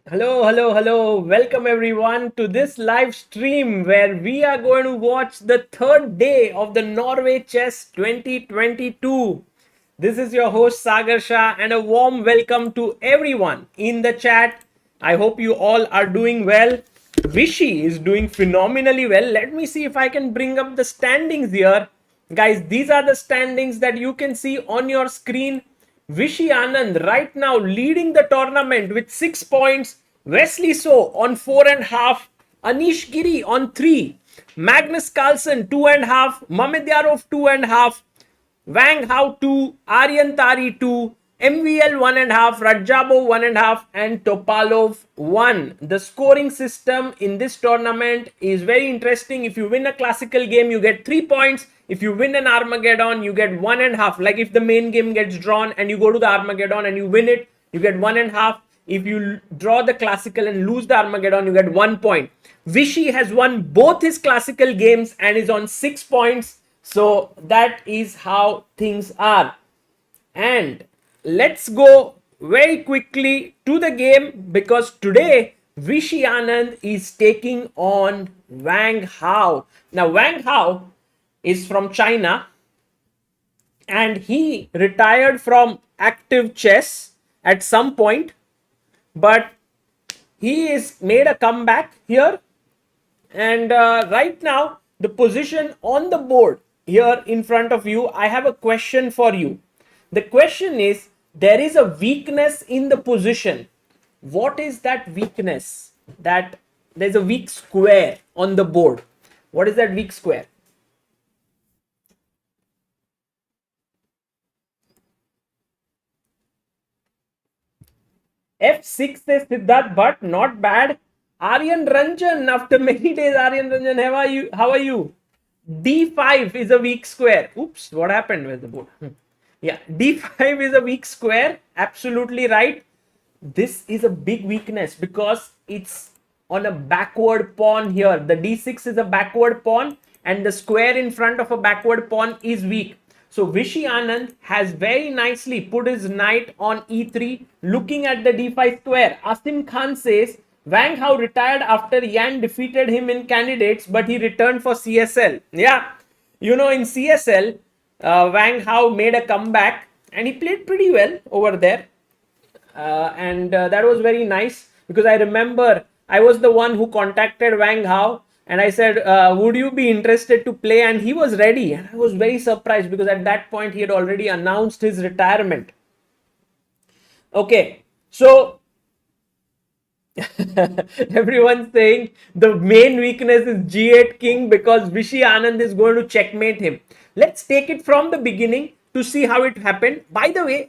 Hello, hello, hello. Welcome everyone to this live stream where we are going to watch the third day of the Norway Chess 2022. This is your host Sagar Shah and a warm welcome to everyone in the chat. I hope you all are doing well. Vishy is doing phenomenally well. Let me see if I can bring up the standings here. Guys, these are the standings that you can see on your screen. Vishy Anand right now leading the tournament with 6 points. Wesley So on 4.5. Anish Giri on 3. Magnus Carlsen 2.5. Mamedyarov 2.5. Wang Hao 2. Aryan Tari 2. MVL 1.5. Radjabov 1.5. And Topalov 1. The scoring system in this tournament is very interesting. If you win a classical game, you get 3 points. If you win an Armageddon, you get 1.5. Like if the main game gets drawn and you go to the Armageddon and you win it, you get 1.5. If you draw the classical and lose the Armageddon, you get 1 point. Vishy has won both his classical games and is on 6 points. So that is how things are. And let's go very quickly to the game because today Vishy Anand is taking on Wang Hao. Now, Wang Hao is from China and he retired from active chess at some point, but he is made a comeback here. And right now, the position on the board here in front of you, I have a question for you. The question is, there is a weakness in the position. What is that weakness? That there's a weak square on the board. What is that weak square? F6 says Siddharth Bhatt, not bad. Aryan Ranjan, after many days, Aryan Ranjan, how are you? How are you? D5 is a weak square. Oops, what happened with the board? Yeah, D5 is a weak square. Absolutely right. This is a big weakness because it's on a backward pawn here. The D6 is a backward pawn and the square in front of a backward pawn is weak. So Vishy Anand has very nicely put his knight on E3 looking at the D5 square. Asim Khan says Wang Hao retired after Yan defeated him in candidates, but he returned for CSL. Yeah, you know, in CSL, Wang Hao made a comeback and he played pretty well over there. And that was very nice because I remember I was the one who contacted Wang Hao and I said, would you be interested to play? And he was ready. And I was very surprised because at that point he had already announced his retirement. Okay, so everyone's saying the main weakness is G8 King because Vishy Anand is going to checkmate him. Let's take it from the beginning to see how it happened. By the way,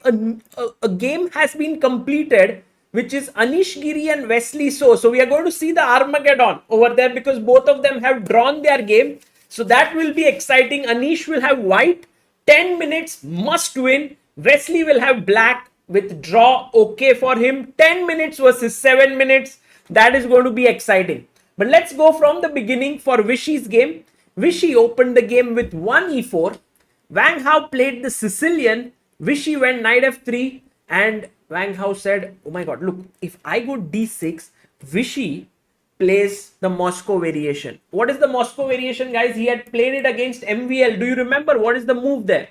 a game has been completed which is Anish Giri and Wesley So. So we are going to see the Armageddon over there because both of them have drawn their game. So that will be exciting. Anish will have white, 10 minutes must win. Wesley will have black with draw okay for him. 10 minutes versus 7 minutes. That is going to be exciting. But let's go from the beginning for Vishy's game. Vishy opened the game with 1 e4. Wang Hao played the Sicilian. Vishy went knight f3 and Wang Hao said, oh my god, look, if I go d6, Vishy plays the Moscow variation. What is the Moscow variation, guys? He had played it against MVL. Do you remember what is the move there?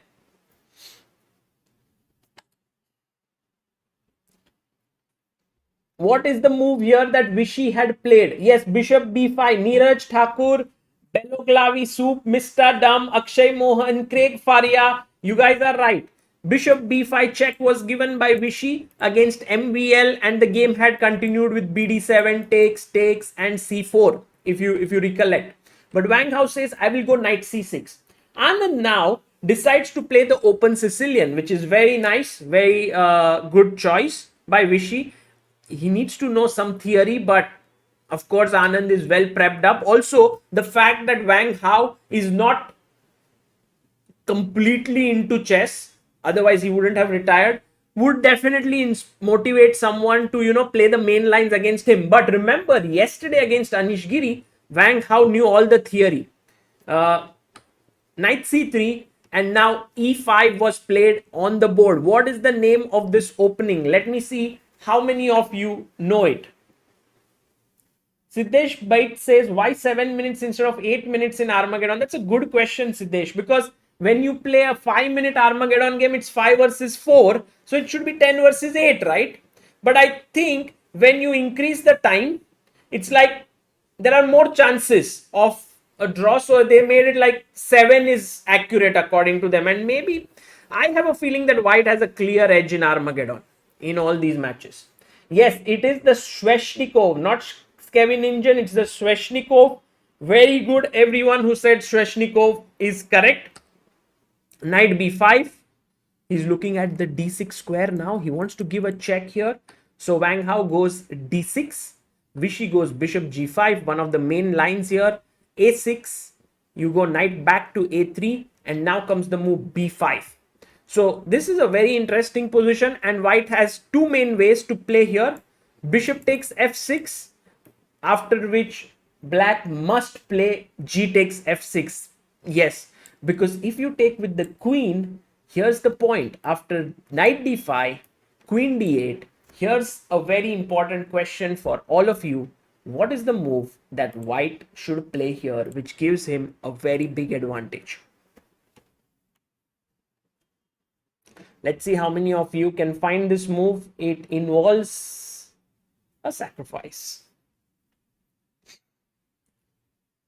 What is the move here that Vishy had played? Yes, bishop b5. Neeraj Thakur, Beloglavi Soup, Mr. Dum, Akshay Mohan, Craig Faria. You guys are right. Bishop b5 check was given by Vishy against MVL and the game had continued with bd7, takes and c4 if you recollect. But Wang Hao says, I will go knight c6. Anand now decides to play the open Sicilian, which is very nice, very good choice by Vishy. He needs to know some theory, but of course Anand is well prepped up. Also, the fact that Wang Hao is not completely into chess, otherwise he wouldn't have retired, would definitely motivate someone to, you know, play the main lines against him. But remember, yesterday against Anish Giri, Wang Hao knew all the theory. Knight c3 and now e5 was played on the board. What is the name of this opening? Let me see how many of you know it. Siddesh Bait says, why 7 minutes instead of 8 minutes in Armageddon? That's a good question, Siddesh, because when you play a 5-minute Armageddon game, it's 5 versus 4. So it should be 10 versus 8, right? But I think when you increase the time, it's like there are more chances of a draw. So they made it like 7 is accurate according to them. And maybe I have a feeling that white has a clear edge in Armageddon in all these matches. Yes, it is the Sveshnikov, not Kevin Ninjan, it's the Sveshnikov. Very good. Everyone who said Sveshnikov is correct. Knight b5. He's looking at the d6 square now. He wants to give a check here. So Wang Hao goes d6. Vishy goes bishop g5, one of the main lines here. a6. You go knight back to a3. And now comes the move b5. So this is a very interesting position. And white has two main ways to play here. Bishop takes f6. After which black must play g takes f6. Yes, because if you take with the queen, here's the point. After knight d5, queen d8, here's a very important question for all of you. What is the move that white should play here, which gives him a very big advantage? Let's see how many of you can find this move. It involves a sacrifice.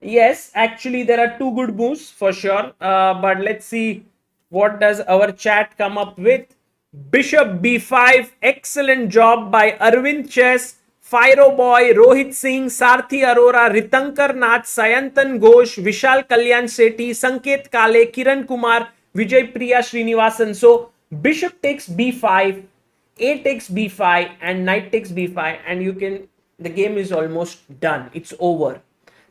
Yes, actually there are two good moves for sure. But let's see what does our chat come up with. Bishop b5. Excellent job by Arvind Chess, Fyro Boy, Rohit Singh, Sarthi Arora, Ritankar Nath, Sayantan Ghosh, Vishal Kalyan Sethi, Sanket Kale, Kiran Kumar, Vijay Priya Srinivasan. So bishop takes b5, a takes b5, and knight takes b5, and you can, the game is almost done. It's over.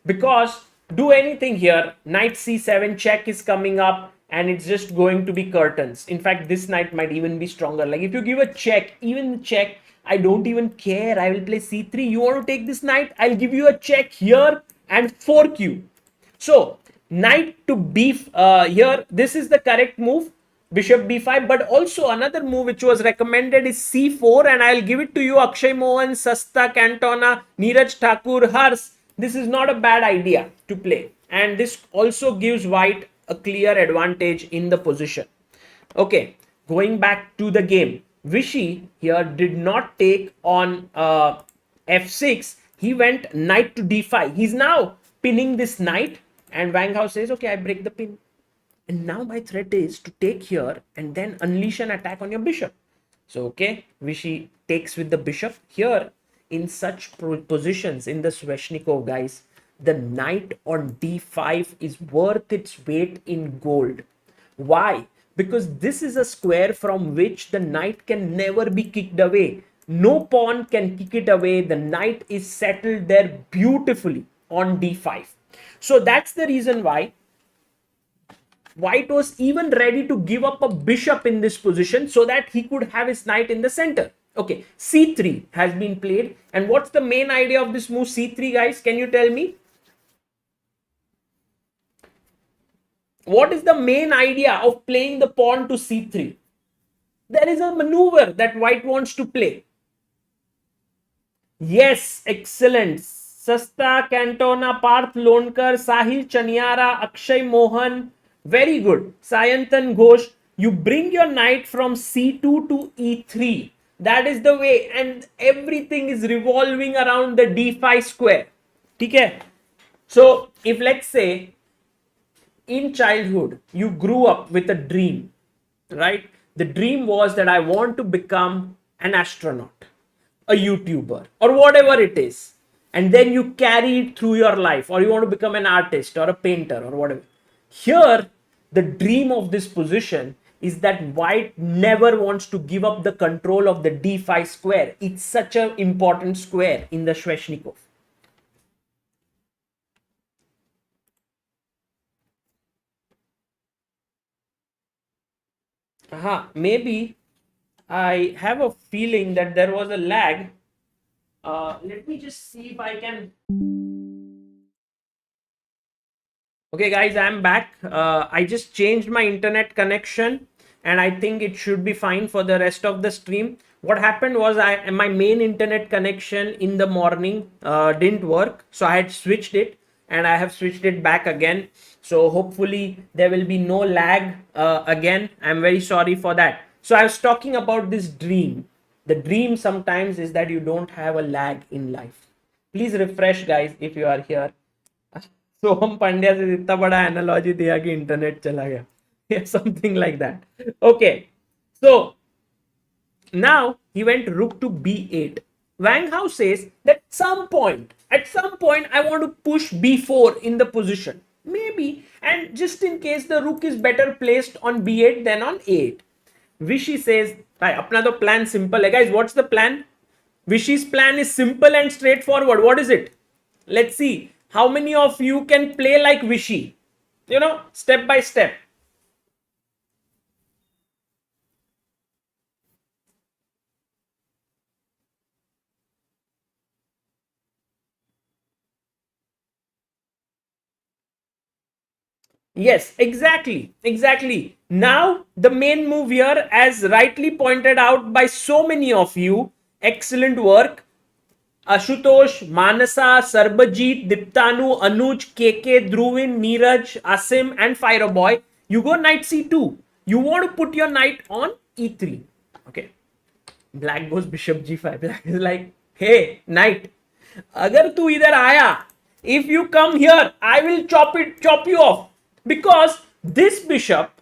Because do anything here, knight c7 check is coming up, and it's just going to be curtains. In fact, this knight might even be stronger. Like if you give a check, even the check, I don't even care. I will play c3. You want to take this knight? I'll give you a check here and fork you. So knight to b here. This is the correct move. Bishop b5. But also another move which was recommended is c4, and I'll give it to you. Akshay Mohan, Sasta, Cantona, Neeraj Thakur, Hars. This is not a bad idea to play, and this also gives white a clear advantage in the position. Okay, going back to the game, Vishy here did not take on f6. He went knight to d5. He's now pinning this knight, and Wang Hao says, okay, I break the pin. And now my threat is to take here and then unleash an attack on your bishop. So, okay, Vishy takes with the bishop. Here, in such positions in the Sveshnikov, guys, the knight on d5 is worth its weight in gold. Why? Because this is a square from which the knight can never be kicked away. No pawn can kick it away. The knight is settled there beautifully on d5. So that's the reason why white was even ready to give up a bishop in this position so that he could have his knight in the center. Okay, c3 has been played. And what's the main idea of this move c3, guys? Can you tell me? What is the main idea of playing the pawn to c3? There is a maneuver that white wants to play. Yes, excellent. Sasta, Cantona, Parth Lonkar, Sahil Chaniara, Akshay Mohan. Very good. Sayantan Ghosh. You bring your knight from c2 to e3. That is the way, and everything is revolving around the d5 square. Okay? So, if let's say in childhood you grew up with a dream, right? The dream was that I want to become an astronaut, a YouTuber, or whatever it is. And then you carry it through your life, or you want to become an artist or a painter or whatever. Here, the dream of this position is that white never wants to give up the control of the d5 square. It's such an important square in the Sveshnikov. Maybe I have a feeling that there was a lag. Let me just see if I can. Okay, guys, I'm back. I just changed my internet connection. and I think it should be fine for the rest of the stream. What happened was my main internet connection in the morning didn't work, so I had switched it and I have switched it back again. So hopefully there will be no lag again. I'm very sorry for that. So I was talking about this dream. The dream sometimes is that you don't have a lag in life. Please refresh, guys, if you are here. सोहम पांड्या से इतना बड़ा analogy दिया कि internet चला गया, something like that. Okay, so now he went rook to b8. Wang Hao says that at some point I want to push b4 in the position, maybe, and just in case the rook is better placed on b8 than on a8. Vishy says, "Bhai, apna to plan simple hai, guys." What's the plan? Vishy's plan is simple and straightforward. What is it? Let's see how many of you can play like Vishy, step by step. Yes, exactly. Now, the main move here, as rightly pointed out by so many of you, excellent work. Ashutosh, Manasa, Sarbajit, Diptanu, Anuj, KK, Dhruvin, Neeraj, Asim, and Fireboy. You go knight c2. You want to put your knight on e3. Okay. Black goes bishop g5. Black is like, hey, knight, agar tu idhar aaya, if you come here, I will chop you off. Because this bishop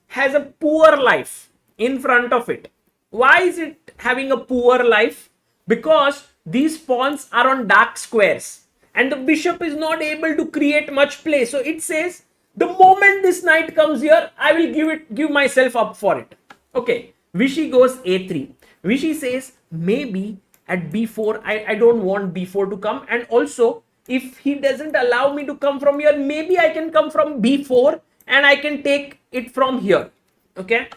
has a poor life in front of it. Why is it having a poor life? Because these pawns are on dark squares and the bishop is not able to create much play. So it says, the moment this knight comes here, I will give myself up for it. Okay, Vishy goes a3. Vishy says, maybe at b4, I don't want b4 to come, and also if he doesn't allow me to come from here, maybe I can come from b4 and I can take it from here. Okay,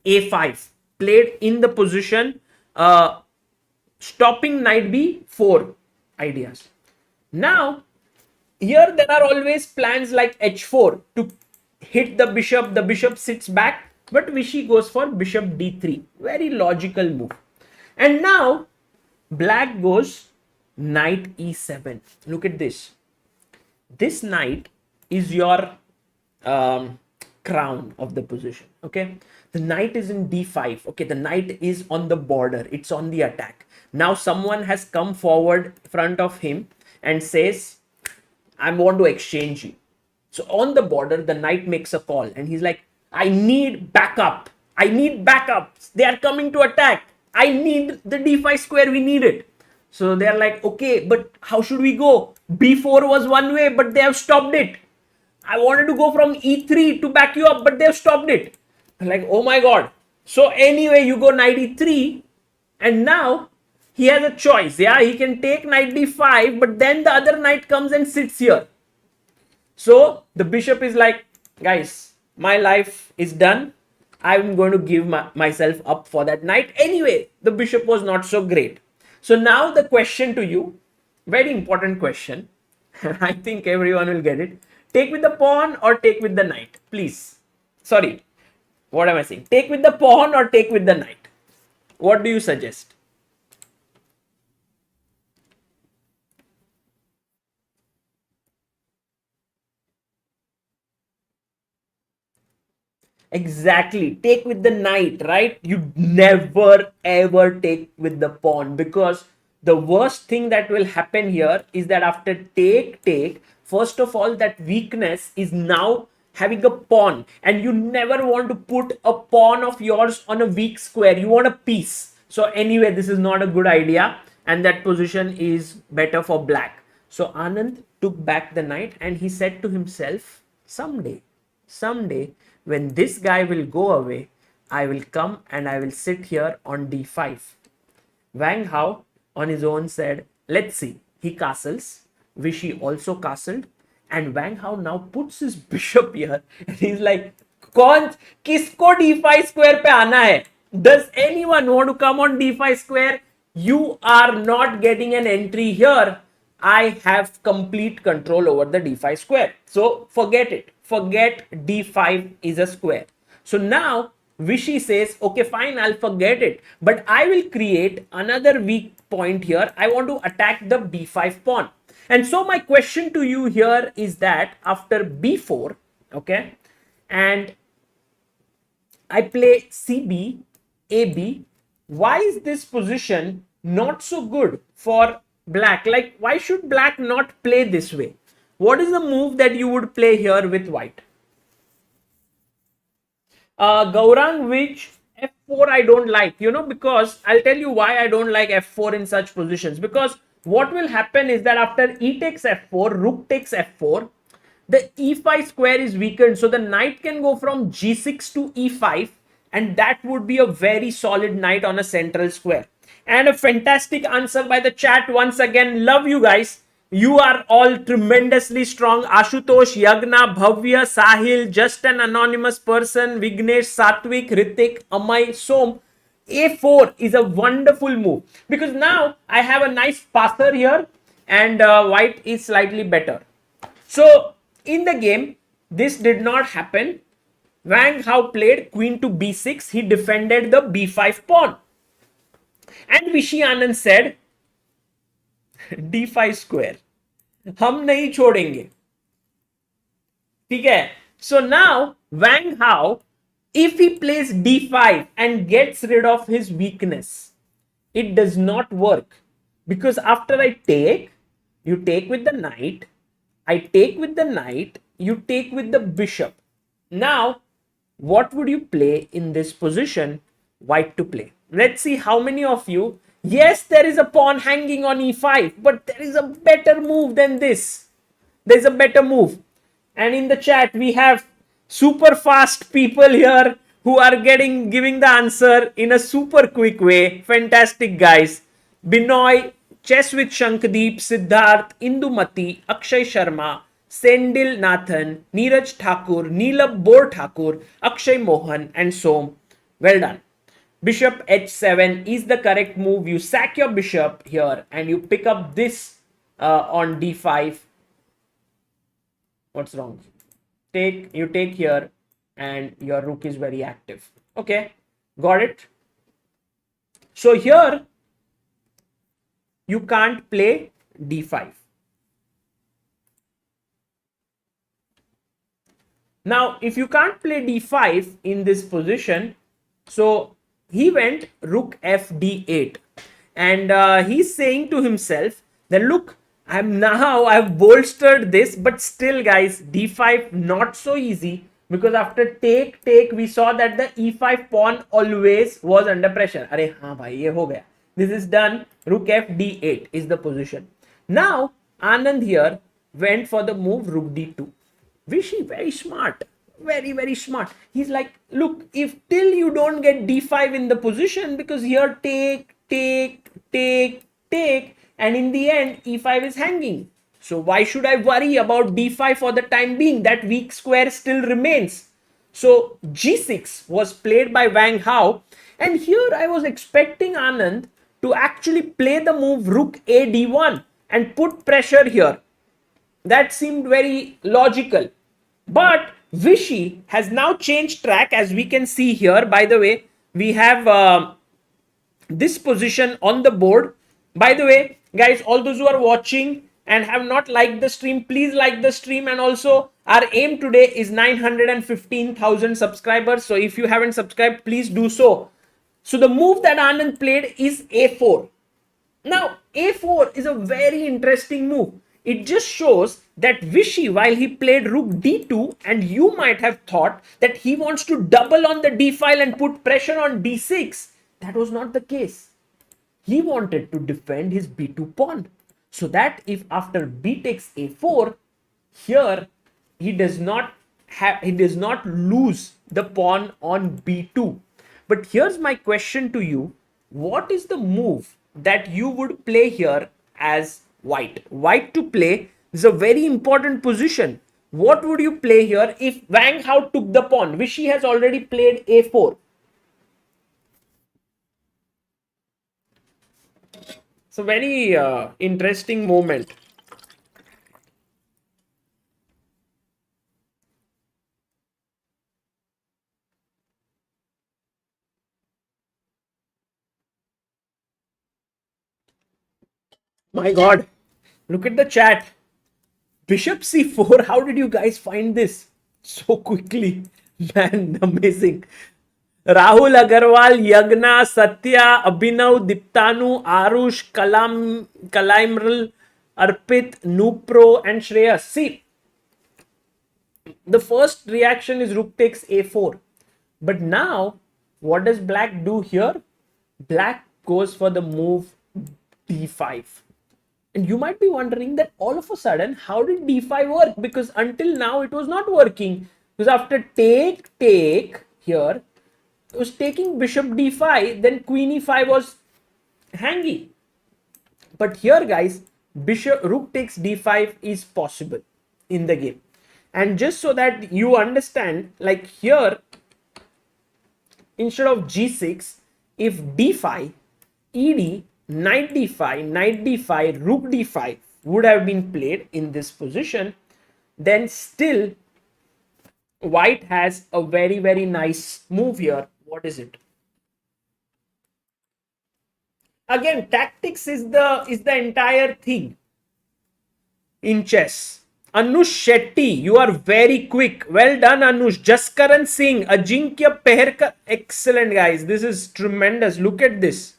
a5 played in the position, stopping knight b4 ideas. Now here there are always plans like h4 to hit the bishop sits back, but Vishy goes for bishop d3. Very logical move. And now black goes knight e7. Look at this. This knight is your crown of the position. Okay, the knight is in d5. Okay, the knight is on the border, it's on the attack. Now someone has come forward in front of him and says, I want to exchange you. So on the border, the knight makes a call and he's like, I need backup. They are coming to attack. I need the d5 square. We need it. So they're like, okay, but how should we go? b4 was one way, but they have stopped it. I wanted to go from e3 to back you up, but they've stopped it. I'm like, oh my God. So anyway, you go knight e3, and now he has a choice. Yeah, he can take knight d5, but then the other knight comes and sits here. So the bishop is like, guys, my life is done. I'm going to give myself up for that knight. Anyway, the bishop was not so great. So now the question to you, very important question, I think everyone will get it. Take with the pawn or take with the knight, please. Sorry, what am I saying? Take with the pawn or take with the knight? What do you suggest? Exactly, take with the knight, right? You never ever take with the pawn, because the worst thing that will happen here is that after take, first of all, that weakness is now having a pawn, and you never want to put a pawn of yours on a weak square. You want a piece. So anyway, this is not a good idea, and that position is better for black. So Anand took back the knight and he said to himself, someday, when this guy will go away, I will come and I will sit here on d5. Wang Hao on his own said, let's see. He castles. Vishy also castled. And Wang Hao now puts his bishop here. And he's like, kisko d5 square pe aana hai? Does anyone want to come on d5 square? You are not getting an entry here. I have complete control over the d5 square. So forget it. Forget d5 is a square. So now Vishy says, okay, fine, I'll forget it, but I will create another weak point here. I want to attack the b5 pawn. And so my question to you here is that after b4, okay, and I play CB, AB, why is this position not so good for black? Like, why should black not play this way? What is the move that you would play here with white? Gaurang, which f4 I don't like, because I'll tell you why I don't like f4 in such positions. Because what will happen is that after e takes f4, rook takes f4, the e5 square is weakened. So the knight can go from g6 to e5, and that would be a very solid knight on a central square. And a fantastic answer by the chat once again. Love you guys. You are all tremendously strong. Ashutosh, Yagna, Bhavya, Sahil, just an anonymous person, Vignesh, Satvik, Ritik, Amay, Som. A4 is a wonderful move because now I have a nice passer here and white is slightly better. So in the game, this did not happen. Wang Hao played queen to b6. He defended the b5 pawn. And Vishy Anand said, d5 square. हम नहीं छोड़ेंगे. ठीक है? So now Wang Hao, if he plays d5 and gets rid of his weakness, it does not work because after I take, you take with the knight, I take with the knight, you take with the bishop. Now, what would you play in this position? White to play. Let's see how many of you. Yes, there is a pawn hanging on e5, but there is a better move than this. There's a better move. And in the chat, we have super fast people here who are giving the answer in a super quick way. Fantastic, guys. Binoy, Chess with Shankdeep, Siddharth, Indumati, Akshay Sharma, Sendil Nathan, Neeraj Thakur, Neelab Bor Thakur, Akshay Mohan, and Som. Well done. Bishop h7 is the correct move. You sack your bishop here and you pick up this on d5. What's wrong? You take here and your rook is very active. Okay, got it? So here you can't play d5. Now, if you can't play d5 in this position, so he went rook f d8 and he's saying to himself that look, I've bolstered this, but still guys, d5 not so easy because after take we saw that the e5 pawn always was under pressure. Arey haan bhai, ye ho gaya. This is done. Rook f d8 is the position. Now Anand here went for the move rook d2. Vishy, very smart. Very, very smart. He's like, look, if till you don't get d5 in the position, because here take, and in the end, e5 is hanging. So why should I worry about d5 for the time being? That weak square still remains. So g6 was played by Wang Hao. And here I was expecting Anand to actually play the move rook a d1 and put pressure here. That seemed very logical. But Vishy has now changed track, as we can see here. By the way, we have this position on the board. By the way, guys, all those who are watching and have not liked the stream, please like the stream. And also, our aim today is 915,000 subscribers. So if you haven't subscribed, please do so. So the move that Anand played is a4. Now, a4 is a very interesting move. It just shows that Vishy, while he played rook d2, and you might have thought that he wants to double on the d file and put pressure on d6. That was not the case. He wanted to defend his b2 pawn, so that if after b takes a4, here he does not lose the pawn on b2. But here's my question to you: what is the move that you would play here as white? White to play is a very important position. What would you play here if Wang Hao took the pawn? Vishy has already played a4. It's a very interesting moment. My God. Look at the chat. Bishop c4. How did you guys find this so quickly? Man, amazing. Rahul Agarwal, Yagna, Satya, Abhinav, Diptanu, Arush, Kalaimral, Arpit, Nupro, and Shreyas. See, the first reaction is rook takes a4. But now, what does black do here? Black goes for the move d5. And you might be wondering that all of a sudden, how did d5 work? Because until now, it was not working. Because after take here, it was taking bishop d5, then queen e5 was hanging. But here, guys, bishop rook takes d5 is possible in the game. And just so that you understand, like here, instead of g6, if d5, ed, knight d5, rook d5 would have been played in this position, then still white has a very, very nice move here. What is it? Again, tactics is the entire thing in chess. Anush Shetty, you are very quick. Well done, Anush. Jaskaran Singh, Ajinkya Peherkar. Excellent, guys. This is tremendous. Look at this.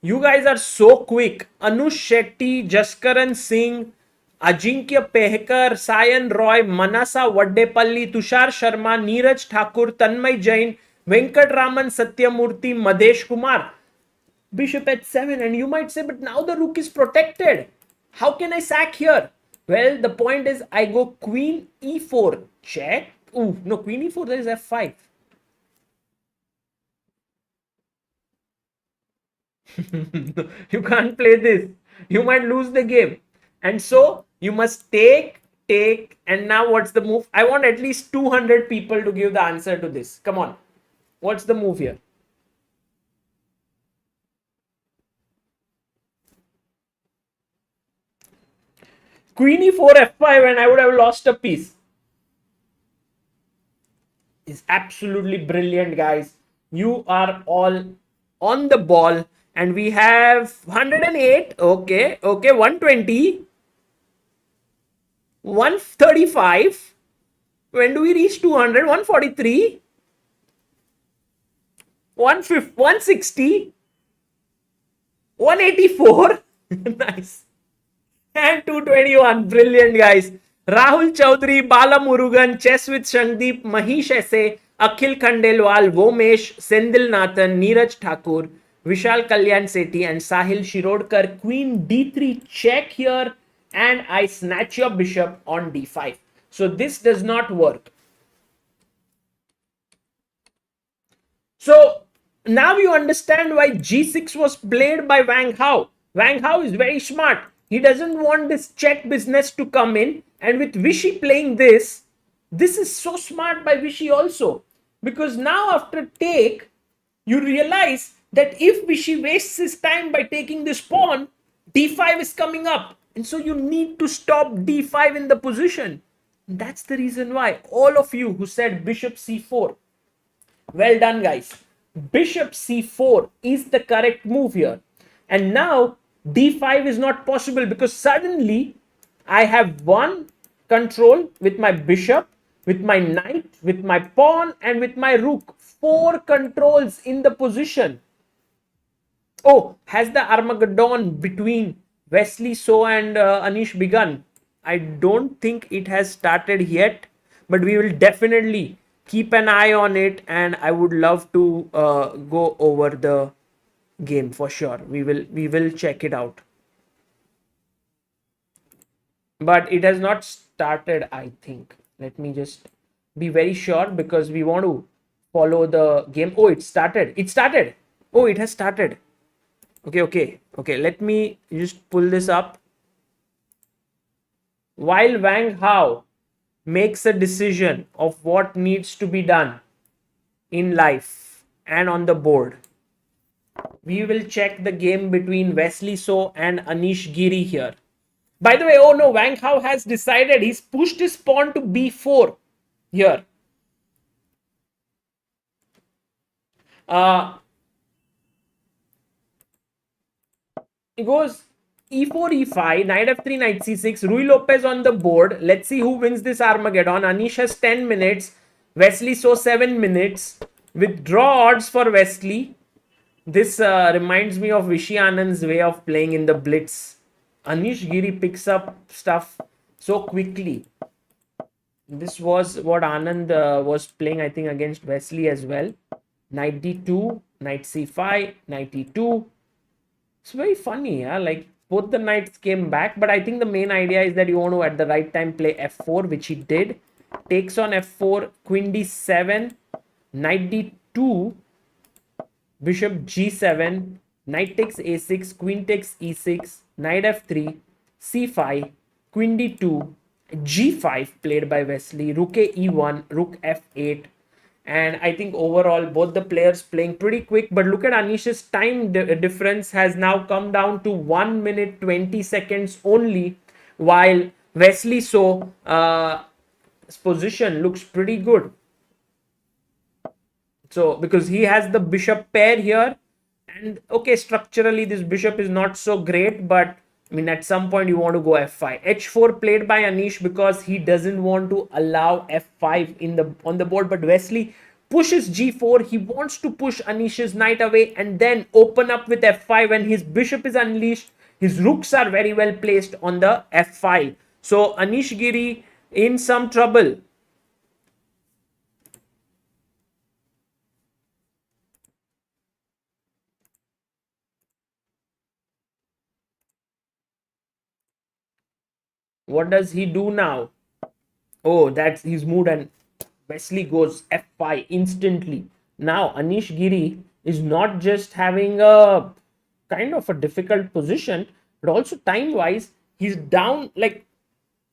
You guys are so quick. Anush Shetty, Jaskaran Singh, Ajinkya Pehkar, Sayan Roy, Manasa Vaddepalli, Tushar Sharma, Neeraj Thakur, Tanmay Jain, Venkatraman Satyamurthy, Madesh Kumar. Bishop h7, and you might say, but now the rook is protected. How can I sack here? Well, the point is I go queen e4, check. Ooh, no, queen e4, there is f5. You can't play this. You might lose the game. And so you must take. And now what's the move? I want at least 200 people to give the answer to this. Come on. What's the move here? Queen e4, f5, and I would have lost a piece. Is absolutely brilliant, guys. You are all on the ball, and we have 108. Okay, 120, 135. When do we reach 200? 143, 150, 160, 184. Nice. And 221. Brilliant, guys. Rahul Chaudhary, Bala Murugan, Chess with Shangdeep, Mahish Esse, Akhil Khandelwal, Vomesh, Sendil Nathan, Neeraj Thakur, Vishal Kalyan Sethi, and Sahil Shirodkar. Queen d3 check here, and I snatch your bishop on d5. So this does not work. So now you understand why g6 was played by Wang Hao. Wang Hao is very smart. He doesn't want this check business to come in. And with Vishy playing this is so smart by Vishy also. Because now after take, you realize that if Vishy wastes his time by taking this pawn, d5 is coming up. And so you need to stop d5 in the position. And that's the reason why all of you who said bishop c4, well done, guys. Bishop c4 is the correct move here. And now d5 is not possible because suddenly I have one control with my bishop, with my knight, with my pawn, and with my rook. 4 controls in the position. Oh, has the Armageddon between Wesley So and Anish begun? I don't think it has started yet, but we will definitely keep an eye on it, and I would love to go over the game for sure. We will check it out. But it has not started, I think. Let me just be very sure because we want to follow the game. Oh, it started. It started. Oh, it has started. Okay. Let me just pull this up. While Wang Hao makes a decision of what needs to be done in life and on the board, we will check the game between Wesley So and Anish Giri here. By the way, oh no, Wang Hao has decided he's pushed his pawn to b4 here. He goes e4, e5, knight f3, knight c6, Rui Lopez on the board. Let's see who wins this Armageddon. Anish has 10 minutes, Wesley So 7 minutes. With draw odds for Wesley, this reminds me of Vishy Anand's way of playing in the blitz. Anish Giri picks up stuff so quickly. This was what Anand was playing, I think, against Wesley as well. Knight d2, knight c5, knight e2. It's very funny, yeah? Like both the knights came back, but I think the main idea is that you want to at the right time play f4, which he did. Takes on f4, queen d7, knight d2, bishop g7, knight takes a6, queen takes e6, knight f3, c5, queen d2, g5 played by Wesley, rook a e1, rook f8. And I think overall both the players playing pretty quick, but look at Anish's time difference has now come down to 1 minute 20 seconds only, while Wesley So position looks pretty good. So because he has the bishop pair here, and okay, structurally this bishop is not so great, but I mean at some point you want to go f5. h4 played by Anish because he doesn't want to allow f5 in the on the board, but Wesley pushes g4. He wants to push Anish's knight away and then open up with f5. When his bishop is unleashed, his rooks are very well placed on the f5. So Anish Giri in some trouble. What does he do now? Oh, that's his mood, and Wesley goes f5 instantly. Now Anish Giri is not just having a kind of a difficult position, but also time wise he's down. Like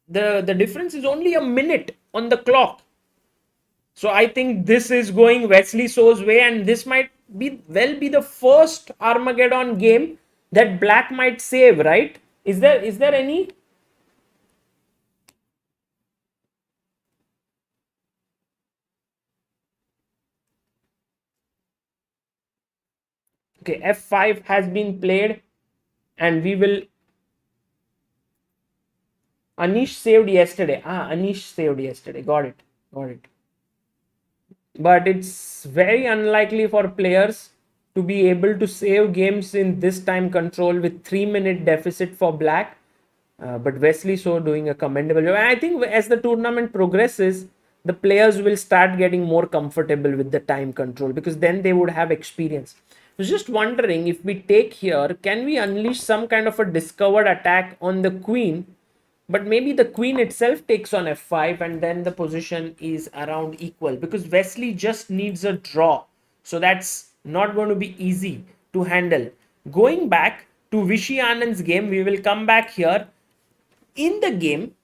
the difference is only a minute on the clock. So I think this is going Wesley So's way, and this might be the first Armageddon game that Black might save, right? Is there any? Okay, f5 has been played, and we will. Anish saved yesterday. Anish saved yesterday. Got it. Got it. But it's very unlikely for players to be able to save games in this time control with 3 minute deficit for Black. But Wesley So doing a commendable job. And I think as the tournament progresses, the players will start getting more comfortable with the time control because then they would have experience. I was just wondering, if we take here, can we unleash some kind of a discovered attack on the queen? But maybe the queen itself takes on f5 and then the position is around equal because Wesley just needs a draw. So that's not going to be easy to handle. Going back to Vishy Anand's game, we will come back here. In the game,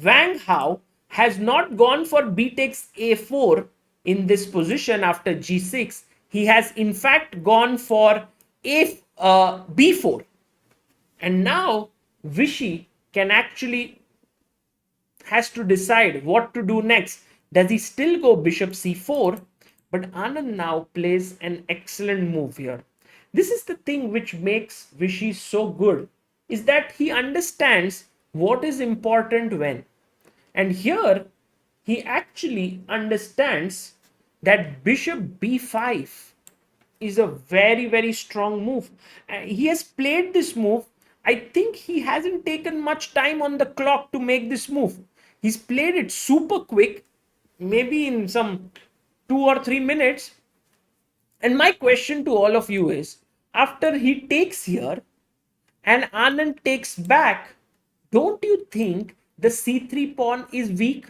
Wang Hao has not gone for b takes a4 in this position after g6. He has in fact gone for b4. And now Vishy can actually has to decide what to do next. Does he still go bishop c4? But Anand now plays an excellent move here. This is the thing which makes Vishy so good, is that he understands what is important when. And here he actually understands that bishop b5 is a very, very strong move. He has played this move. I think he hasn't taken much time on the clock to make this move. He's played it super quick, maybe in some 2 or 3 minutes. And my question to all of you is, after he takes here and Anand takes back, don't you think the c3 pawn is weak?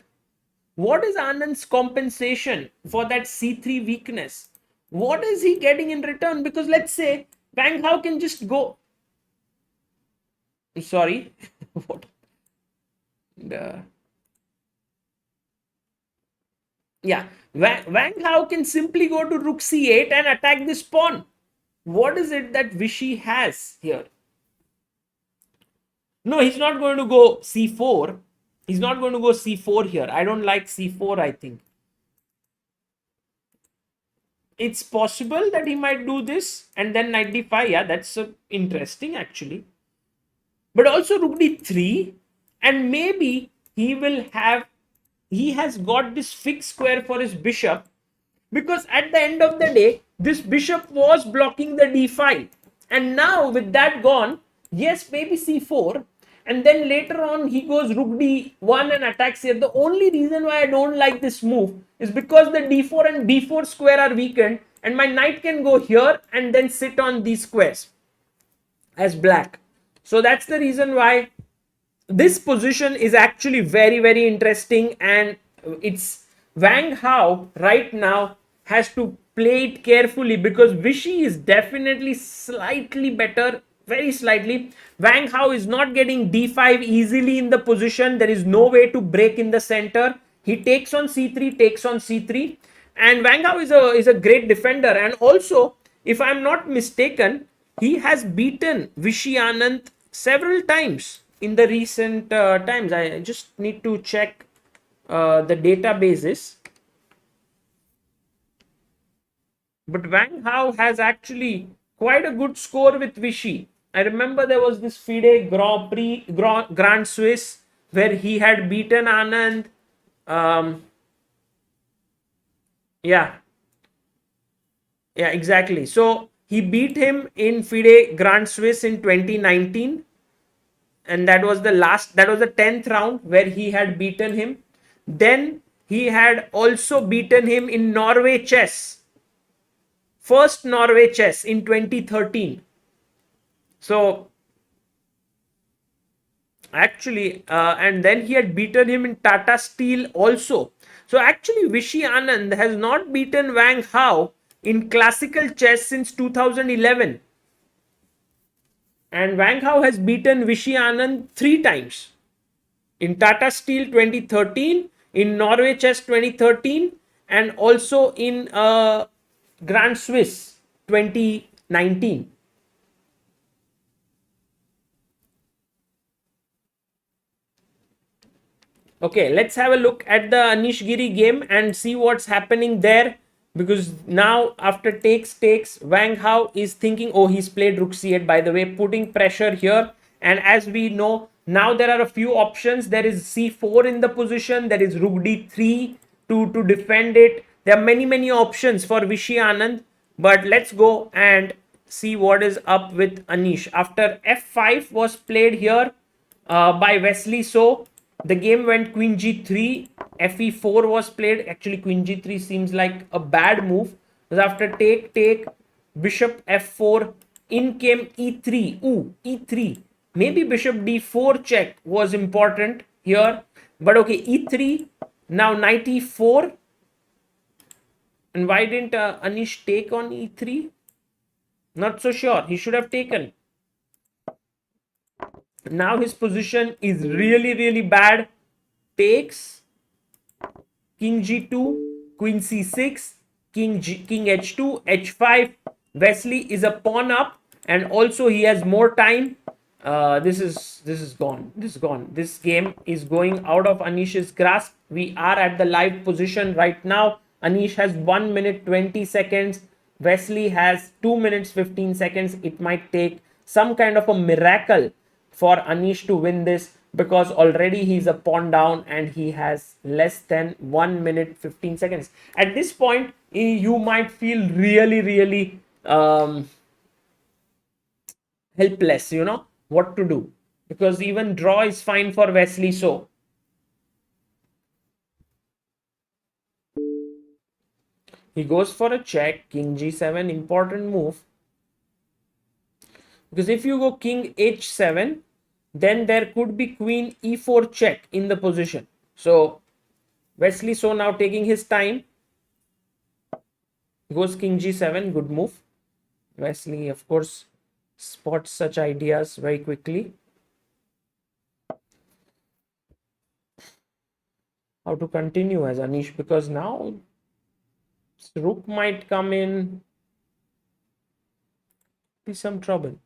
What is Anand's compensation for that c3 weakness? What is he getting in return? Because let's say Wang Hao can just go. Sorry, what? The Yeah, Wang Hao can simply go to rook c8 and attack this pawn. What is it that Vishy has here? No, he's not going to go c4. He's not going to go c4 here. I don't like c4, I think. It's possible that he might do this and then knight d5. Yeah, that's interesting actually. but also rook d3, and maybe he has got this fixed square for his bishop, because at the end of the day this bishop was blocking the d5, and now with that gone, yes, maybe c4, and then later on he goes rook d1 and attacks here. The only reason why I don't like this move is because the d4 and b4 square are weakened, and my knight can go here and then sit on these squares as black. So that's the reason why this position is actually very, very interesting, and it's Wang Hao right now has to play it carefully, because Vishy is definitely slightly better, very slightly. Wang Hao is not getting d5 easily in the position. There is no way to break in the center. He takes on c3, takes on c3, and Wang Hao is a great defender. And also, if I'm not mistaken, he has beaten Vishy Anand several times in the recent times. I just need to check the databases. But Wang Hao has actually quite a good score with Vichy. I remember there was this FIDE Grand Prix, Grand Swiss, where he had beaten Anand. Um, yeah, yeah, exactly. So he beat him in FIDE Grand Swiss in 2019, and that was the 10th round where he had beaten him. Then he had also beaten him in Norway Chess, first Norway Chess in 2013. So actually, and then he had beaten him in Tata Steel also. So actually, Vishy Anand has not beaten Wang Hao in classical chess since 2011, and Wang Hao has beaten Vishy Anand 3 times: in Tata Steel 2013, in Norway Chess 2013, and also in Grand Swiss 2019. Okay, let's have a look at the Anish Giri game and see what's happening there. Because now, after takes, Wang Hao is thinking, oh, he's played rook c8, by the way, putting pressure here. And as we know, now there are a few options. There is c4 in the position, there is rook d3 to defend it. There are many, many options for Vishy Anand. But let's go and see what is up with Anish. After f5 was played here, by Wesley So. The game went queen g3, fe4 was played. Actually, queen g3 seems like a bad move. Because after take, bishop f4, in came e3. Ooh, e3. Maybe bishop d4 check was important here. But okay, e3. Now knight e4. And why didn't Anish take on e3? Not so sure. He should have taken. Now his position is really, really bad. Takes, king g2, queen c6, king h2, h5. Wesley is a pawn up, and also he has more time. This is gone. This is gone. This game is going out of Anish's grasp. We are at the live position right now. Anish has 1 minute 20 seconds. Wesley has 2 minutes 15 seconds. It might take some kind of a miracle for Anish to win this, because already he's a pawn down and he has less than 1 minute 15 seconds. At this point, you might feel really, really helpless, what to do, because even draw is fine for Wesley So. He goes for a check, king g7, important move. Because if you go king h7, then there could be queen e4 check in the position. So Wesley So now taking his time. Goes king g7, good move. Wesley, of course, spots such ideas very quickly. How to continue as Anish, because now rook might come in, be some trouble.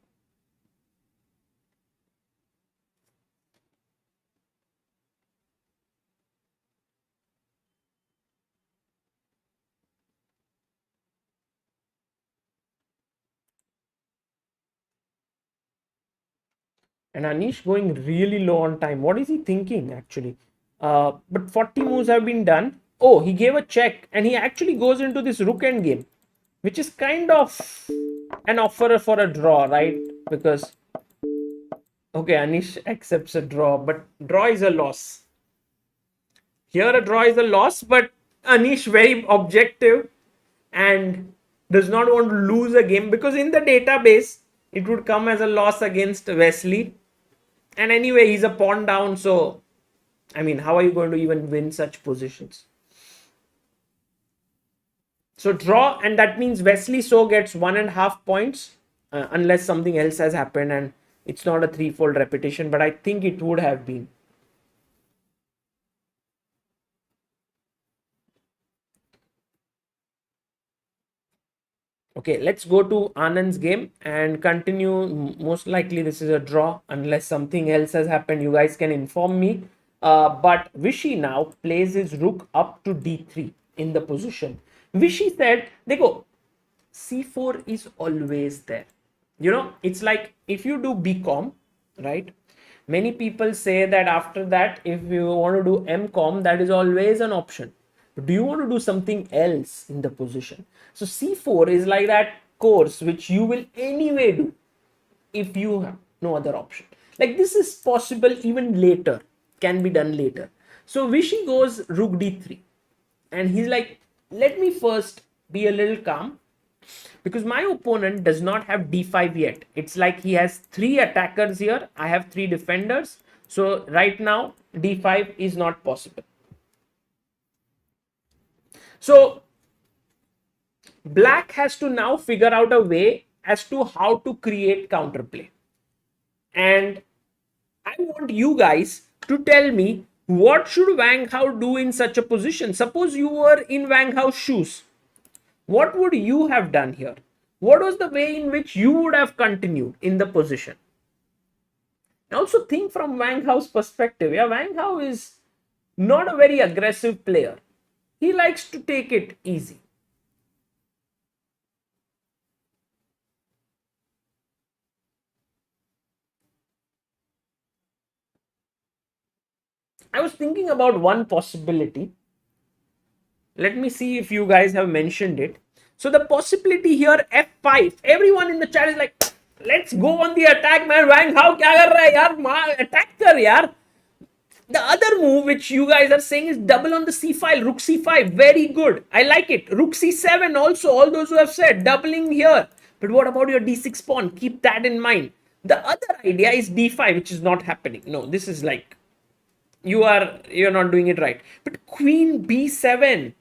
And Anish going really low on time. What is he thinking actually? But 40 moves have been done. Oh, he gave a check and he actually goes into this rook end game, which is kind of an offer for a draw, right? Because, okay, Anish accepts a draw, but draw is a loss. Here a draw is a loss, but Anish very objective and does not want to lose a game because in the database it would come as a loss against Wesley. And anyway, he's a pawn down, so I mean, how are you going to even win such positions? So draw, and that means Wesley So gets 1.5 points unless something else has happened and it's not a threefold repetition, but I think it would have been. Okay, let's go to Anand's game and continue. Most likely this is a draw unless something else has happened. You guys can inform me. But Vishy now plays his rook up to d3 in the position. Vishy said, they go, c4 is always there. You know, it's like if you do bcom, right? Many people say that after that, if you want to do mcom, that is always an option. But do you want to do something else in the position? So c4 is like that course which you will anyway do if you have no other option. Like this is possible even later, can be done later. So Vishy goes rook d3 and he's like, let me first be a little calm because my opponent does not have d5 yet. It's like he has 3 attackers here. I have 3 defenders. So right now d5 is not possible. So black has to now figure out a way as to how to create counterplay. And I want you guys to tell me, what should Wang Hao do in such a position? Suppose you were in Wang Hao's shoes. What would you have done here? What was the way in which you would have continued in the position? And also think from Wang Hao's perspective. Yeah, Wang Hao is not a very aggressive player. He likes to take it easy. I was thinking about one possibility. Let me see if you guys have mentioned it. So the possibility here, f5. Everyone in the chat is like, let's go on the attack, man. Wang Hao kya kar raha hai yaar? Attack kar yaar. The other move which you guys are saying is double on the c file, rook c5. Very good. I like it. Rook c7 also. All those who have said doubling here. But what about your d6 pawn? Keep that in mind. The other idea is d5, which is not happening. No, this is like you're not doing it right. But queen b7.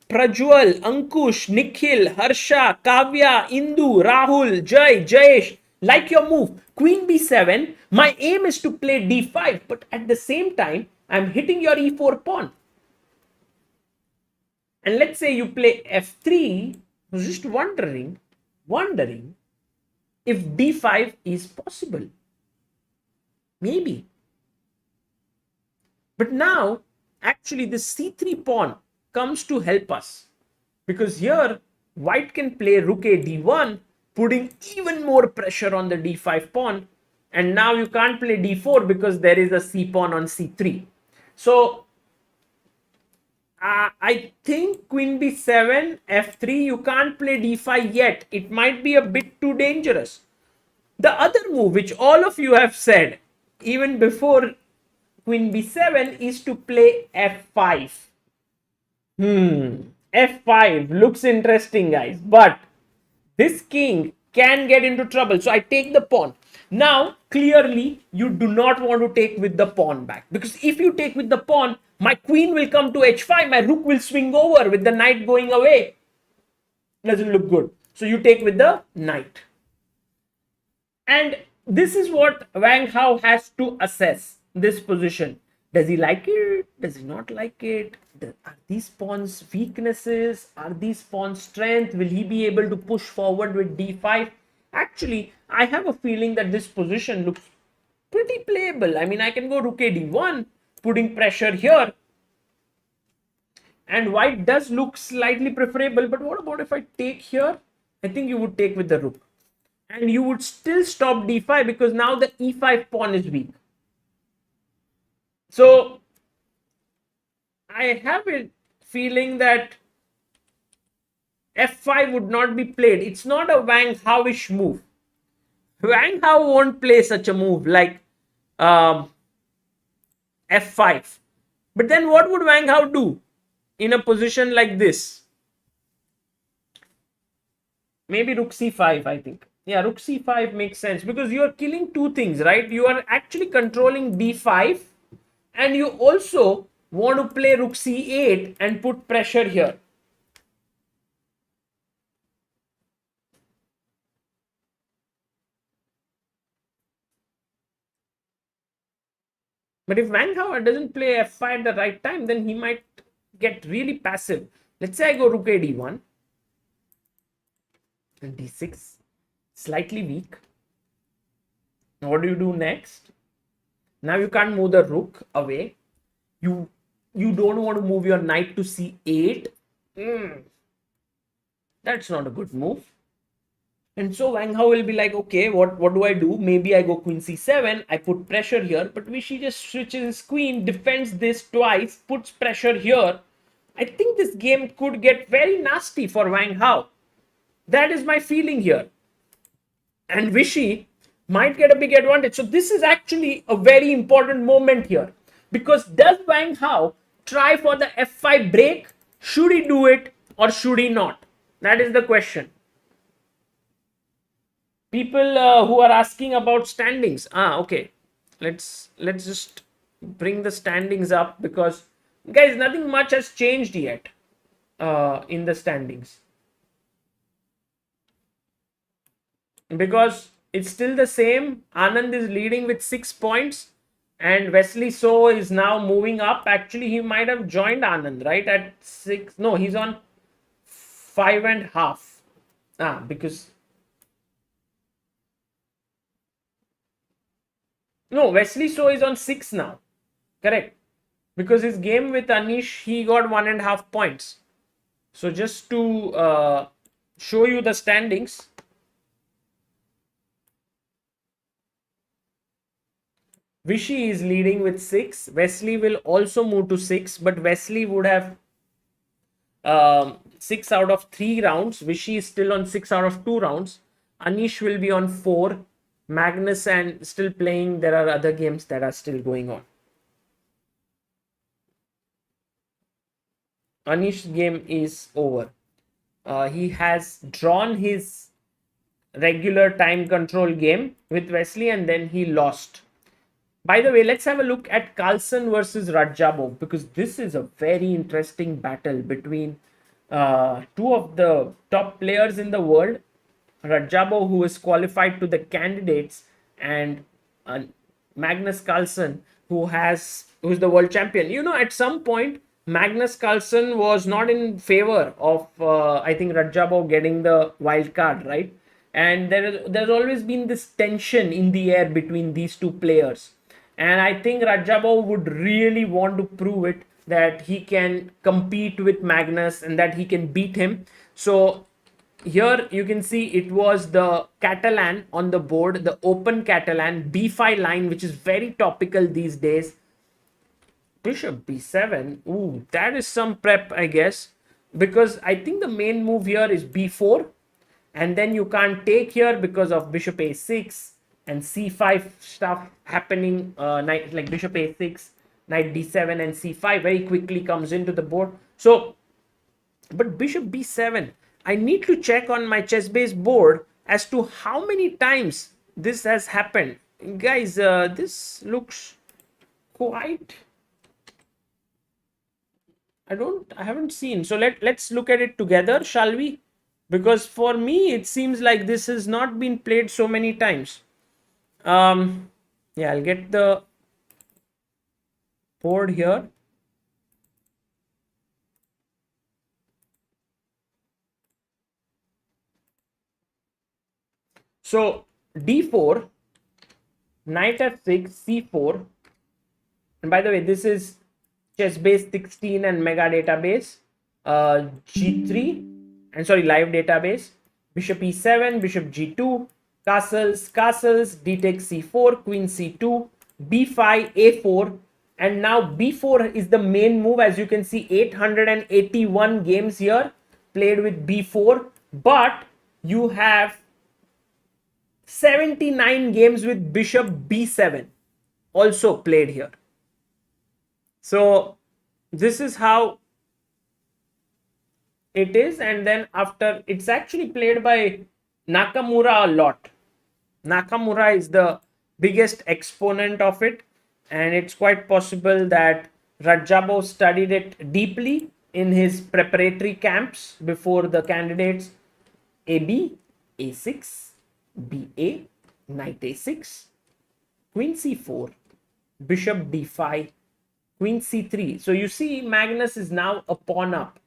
Prajwal, Ankush, Nikhil, Harsha, Kavya, Indu, Rahul, Jay, Jayesh. Like your move. Queen b7. My aim is to play d5, but at the same time, I'm hitting your e4 pawn. And let's say you play f3. I was just wondering if d5 is possible. Maybe. But now, actually, the c3 pawn comes to help us because here white can play rook a d1, putting even more pressure on the d5 pawn, and now you can't play d4 because there is a c pawn on c3. So I think queen b7, f3, you can't play d5 yet. It might be a bit too dangerous. The other move which all of you have said even before queen b7 is to play f5. F5 looks interesting, guys, but this king can get into trouble. So I take the pawn. Now, clearly, you do not want to take with the pawn back because if you take with the pawn, my queen will come to h5, my rook will swing over with the knight going away. Doesn't look good. So you take with the knight. And this is what Wang Hao has to assess this position. Does he like it? Does he not like it? Are these pawns weaknesses? Are these pawns strength? Will he be able to push forward with d5? Actually, I have a feeling that this position looks pretty playable. I mean, I can go rook a d1, putting pressure here. And white does look slightly preferable. But what about if I take here? I think you would take with the rook. and you would still stop d5 because now the e5 pawn is weak. So I have a feeling that f5 would not be played. It's not a Wang Hao-ish move. Wang Hao won't play such a move like f5. But then what would Wang Hao do in a position like this? Maybe rook c5, I think. Yeah, rook c5 makes sense because you are killing two things, right? You are actually controlling d5 and you also want to play rook c8 and put pressure here. But if Wang Hao doesn't play f5 at the right time, then he might get really passive. Let's say I go rook a d1 and d6, slightly weak. Now what do you do next? Now you can't move the rook away. You don't want to move your knight to c8. That's not a good move. And so Wang Hao will be like, okay, what do I do? Maybe I go queen c7, I put pressure here, but Vishy just switches his queen, defends this twice, puts pressure here. I think this game could get very nasty for Wang Hao. That is my feeling here. And Vishy might get a big advantage. So this is actually a very important moment here. Because does Wang Hao try for the f5 break? Should he do it or should he not? That is the question. People who are asking about standings. Okay. Let's just bring the standings up because, guys, nothing much has changed yet in the standings. Because it's still the same. Anand is leading with 6 points and Wesley So is now moving up. Actually, he might have joined Anand, right? At 6. No, he's on 5.5. Because... No, Wesley So is on 6 now. Correct. Because his game with Anish, he got 1.5 points. So just to show you the standings. Vishy is leading with 6. Wesley will also move to 6. But Wesley would have 6 out of 3 rounds. Vishy is still on 6 out of 2 rounds. Anish will be on 4. Magnus and still playing. There are other games that are still going on. Anish's game is over. He has drawn his regular time control game with Wesley and then he lost. By the way, let's have a look at Carlsen versus Radjabov because this is a very interesting battle between two of the top players in the world. Radjabov, who is qualified to the candidates, and Magnus Carlsen, who is the world champion. You know, at some point, Magnus Carlsen was not in favor of, I think, Radjabov getting the wild card, right? And there's always been this tension in the air between these two players. And I think Radjabov would really want to prove it that he can compete with Magnus and that he can beat him. So here you can see it was the Catalan on the board, the open Catalan b5 line, which is very topical these days. Bishop b7. Ooh, that is some prep, I guess, because I think the main move here is b4, and then you can't take here because of bishop a6 and c5 stuff happening. Knight, like bishop a6, knight d7 and c5 very quickly comes into the board. So, but bishop b7, I need to check on my ChessBase board as to how many times this has happened. Guys, this looks quite... I haven't seen. So let's look at it together, shall we? Because for me, it seems like this has not been played so many times. Yeah, I'll get the board here. So d4, knight f6, c4. And by the way, this is ChessBase 16 and Mega Database. G3, and sorry, live database. Bishop e7, bishop g2, castles, d takes c4, queen c2, b5, a4, and now b4 is the main move. As you can see, 881 games here played with b4, but you have 79 games with bishop b7 also played here. So this is how it is. And then after, it's actually played by Nakamura a lot. Nakamura is the biggest exponent of it, and it's quite possible that Radjabov studied it deeply in his preparatory camps before the candidates. AB, A6, BA, knight A6, queen C4, bishop D5, queen C3. So you see, Magnus is now a pawn up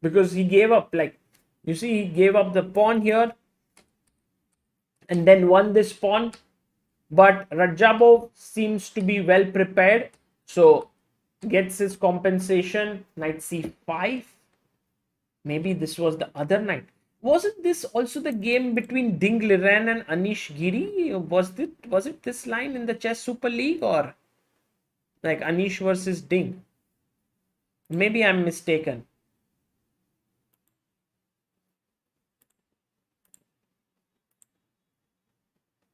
because he gave up, like, you see, he gave up the pawn here and then won this pawn. But Radjabov seems to be well prepared, so gets his compensation. Knight c5. Maybe this was the other knight. Wasn't this also the game between Ding Liren and Anish Giri? Was it this line in the Chess Super League, or like Anish versus Ding? Maybe I'm mistaken.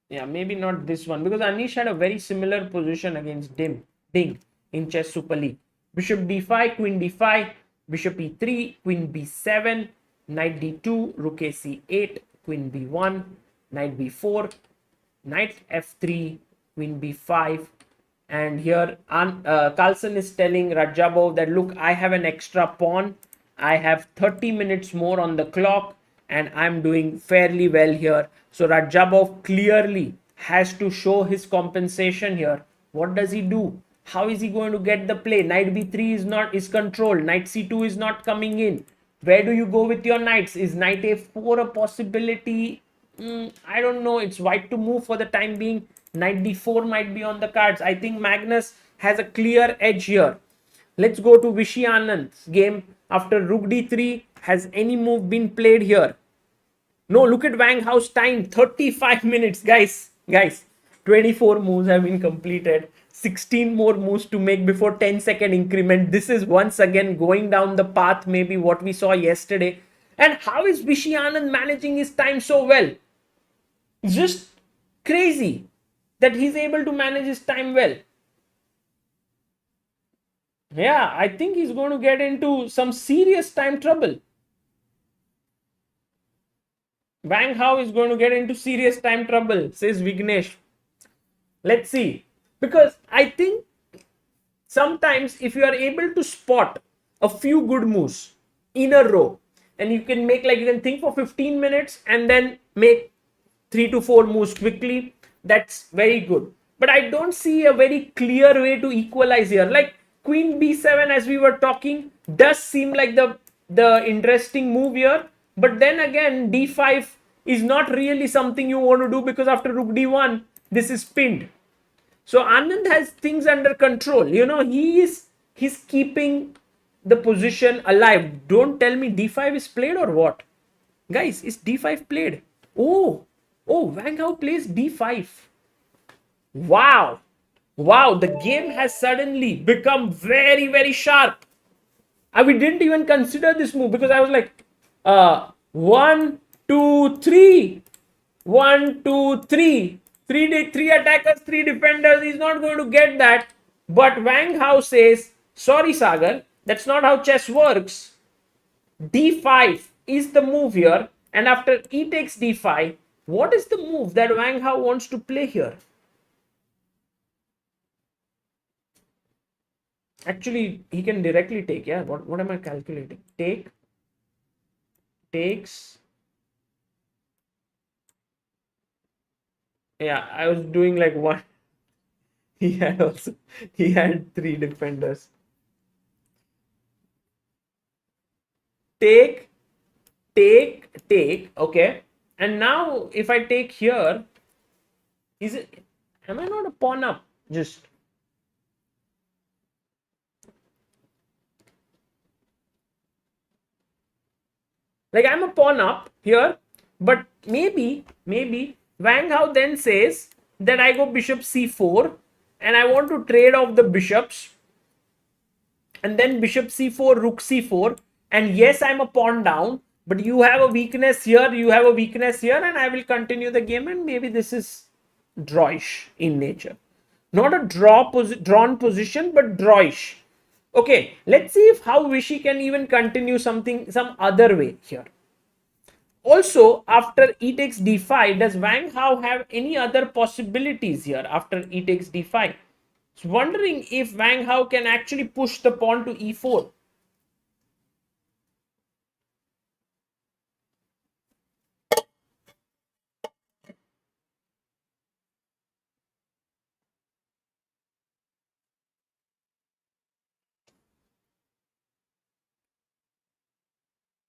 Yeah, maybe not this one, because Anish had a very similar position against Ding in Chess Super League. Bishop d5, queen d5, bishop e3, queen b7, knight d2, rook a c8, queen b1, knight b4, knight f3, queen b5. And here Carlsen is telling Radjabov that, look, I have an extra pawn. I have 30 minutes more on the clock and I'm doing fairly well here. So Radjabov clearly has to show his compensation here. What does he do? How is he going to get the play? Knight b3 is controlled. Knight c2 is not coming in. Where do you go with your knights? Is knight a4 a possibility? I don't know. It's white to move for the time being. Knight d4 might be on the cards. I think Magnus has a clear edge here. Let's go to Vishy Anand's game. After rook d3, has any move been played here? No, look at Wang Hao's time. 35 minutes, guys. 24 moves have been completed. 16 more moves to make before 10-second increment. This is once again going down the path, maybe what we saw yesterday. And how is Vishy Anand managing his time so well? It's just crazy that he's able to manage his time well. Yeah, I think he's going to get into some serious time trouble. Wang Hao is going to get into serious time trouble, says Vignesh. Let's see. Because I think sometimes if you are able to spot a few good moves in a row, and you can make, like, you can think for 15 minutes and then make 3 to 4 moves quickly, that's very good. But I don't see a very clear way to equalize here. Like queen b7, as we were talking, does seem like the interesting move here. But then again, d5 is not really something you want to do, because after rook d1, this is pinned. So Anand has things under control. You know, he's keeping the position alive. Don't tell me d5 is played or what. Guys, is d5 played? Oh, Wang Hao plays d5. Wow, the game has suddenly become very, very sharp. We didn't even consider this move, because I was like, 1, 2, 3. 1, 2, 3. Three attackers, 3 defenders. He's not going to get that. But Wang Hao says, sorry, Sagar, that's not how chess works. d5 is the move here. And after e takes d5, what is the move that Wang Hao wants to play here? Actually, he can directly take. Yeah, what am I calculating? Takes. Yeah, I was doing like one. He had 3 defenders. Take. Okay. And now if I take here, am I not a pawn up? Just. Like I'm a pawn up here, but maybe Wang Hao then says that I go bishop c4 and I want to trade off the bishops, and then bishop c4, rook c4, and yes, I'm a pawn down, but you have a weakness here, you have a weakness here, and I will continue the game, and maybe this is drawish in nature. Not a drawn position, but drawish. Okay, let's see if how Vishy can even continue some other way here. Also, after e takes d5, does Wang Hao have any other possibilities here after e takes d5? So wondering if Wang Hao can actually push the pawn to e4.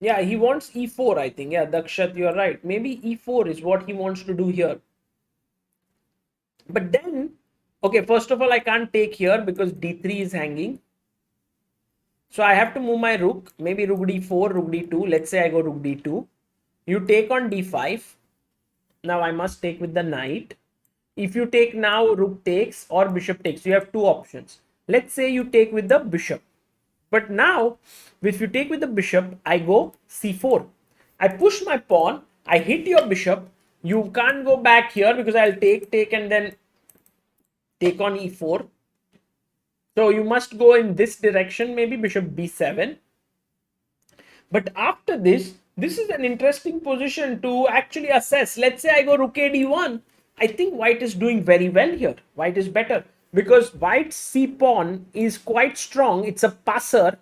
Yeah, he wants e4, I think. Yeah, Dakshat, you're right. Maybe e4 is what he wants to do here. But then, okay, first of all, I can't take here because d3 is hanging. So I have to move my rook, maybe rook d4, rook d2. Let's say I go rook d2. You take on d5. Now I must take with the knight. If you take now, rook takes or bishop takes. You have two options. Let's say you take with the bishop. But now, if you take with the bishop, I go c4. I push my pawn. I hit your bishop. You can't go back here because I'll take, and then take on e4. So you must go in this direction, maybe bishop b7. But after this, this is an interesting position to actually assess. Let's say I go rook a d1. I think white is doing very well here. White is better because white's c pawn is quite strong. It's a passer.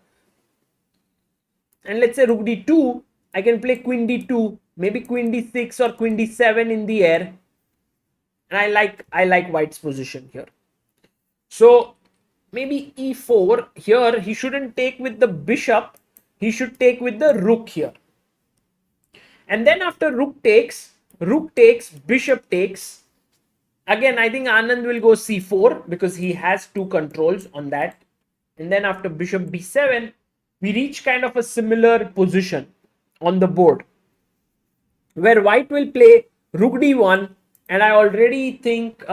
And let's say rook d2, I can play queen d2, maybe queen d6 or queen d7 in the air. And I like white's position here. So maybe e4 here, he shouldn't take with the bishop, he should take with the rook here. And then after rook takes, bishop takes. Again, I think Anand will go c4 because he has two controls on that. And then after bishop b7, we reach kind of a similar position on the board where white will play rook d1. And I already think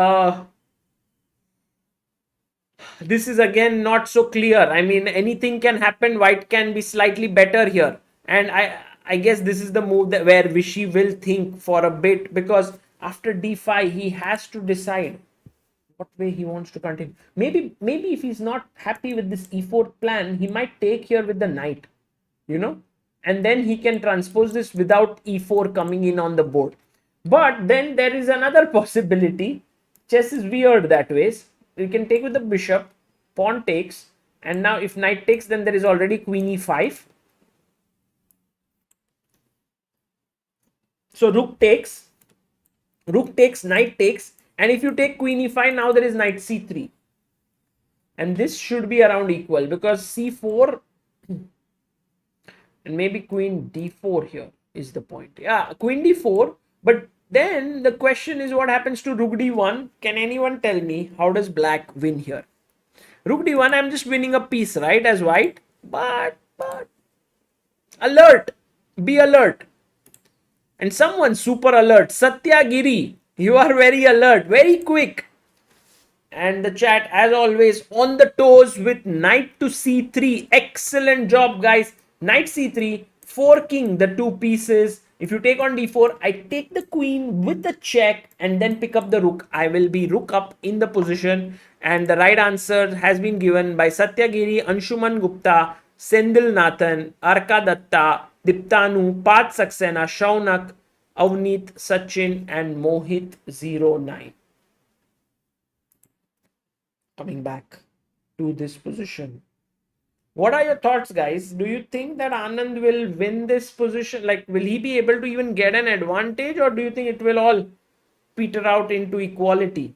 this is again not so clear. I mean, anything can happen. White can be slightly better here. And I guess this is the move that where Vishy will think for a bit, because after d5 he has to decide what way he wants to continue. Maybe if he's not happy with this e4 plan, he might take here with the knight, and then he can transpose this without e4 coming in on the board. But then there is another possibility. Chess is weird that ways. You can take with the bishop, pawn takes, and now if knight takes, then there is already queen e5. So rook takes, knight takes, and if you take queen e5, now there is knight c3. And this should be around equal because c4 and maybe queen d4 here is the point. Yeah, queen d4. But then the question is, what happens to rook d1? Can anyone tell me how does black win here? Rook d1, I'm just winning a piece, right, as white. But alert, be alert. And someone super alert, Satya Giri, you are very alert, very quick. And the chat, as always, on the toes with knight to c3. Excellent job, guys. Knight c3, forking the two pieces. If you take on d4, I take the queen with the check and then pick up the rook. I will be rook up in the position. And the right answer has been given by Satyagiri, Anshuman Gupta, Sendil Nathan, Arka Datta, Diptanu, Path Saxena, Shaunak, Avneet, Sachin, and Mohit09. Coming back to this position. What are your thoughts, guys? Do you think that Anand will win this position? Like, will he be able to even get an advantage, or do you think it will all peter out into equality?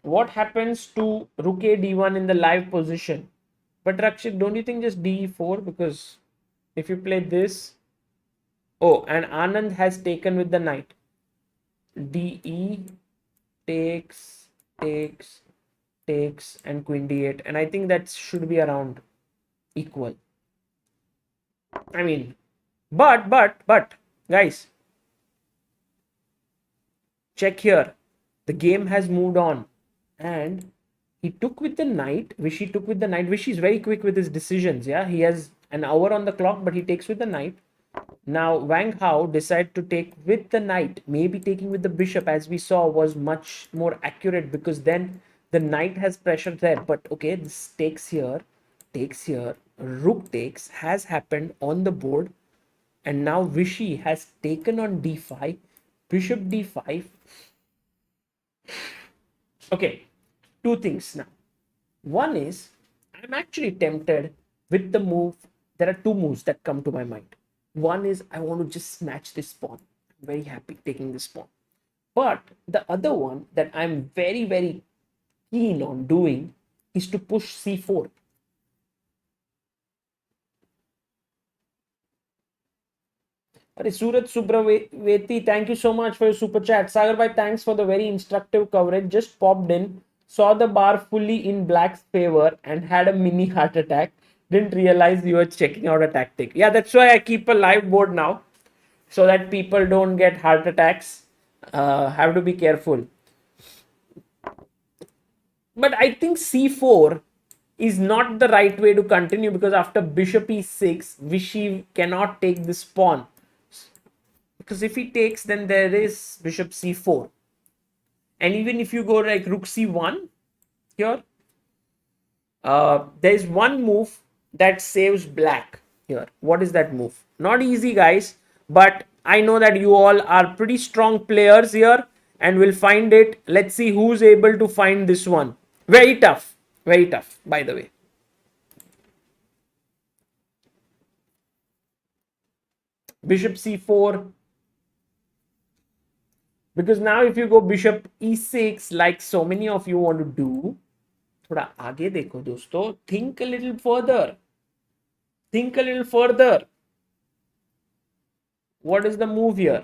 What happens to rook a d1 in the live position? But Rakshit, don't you think just d4? Because if you play this, oh, and Anand has taken with the knight. De takes, and queen d8, and I think that should be around. equal. I mean, but, guys, check here. The game has moved on, and he took with the knight. Vishy took with the knight. Vishy is very quick with his decisions. Yeah, he has an hour on the clock, but he takes with the knight. Now Wang Hao decided to take with the knight. Maybe taking with the bishop, as we saw, was much more accurate because then the knight has pressure there. But okay, this takes here, rook takes has happened on the board, and now Vishy has taken on d5, bishop d5. Okay, two things now. One is I'm actually tempted with the move. There are two moves that come to my mind. One is I want to just snatch this pawn. I'm very happy taking this pawn. But the other one that I'm very, very keen on doing is to push c4. Surat Subraveti, thank you so much for your super chat. Sagar bhai, thanks for the very instructive coverage. Just popped in, saw the bar fully in black's favor and had a mini heart attack. Didn't realize you were checking out a tactic. Yeah, that's why I keep a live board now, so that people don't get heart attacks. Have to be careful. But I think c4 is not the right way to continue, because after bishop e6, Vishy cannot take this pawn. Because if he takes, then there is bishop c4. And even if you go like rook c1 here, there is one move that saves black here. What is that move? Not easy, guys, but I know that you all are pretty strong players here and will find it. Let's see who's able to find this one. Very tough, by the way. Bishop c4. Because now if you go bishop e6, like so many of you want to do, thoda aage dekho dosto, think a little further. Think a little further. What is the move here?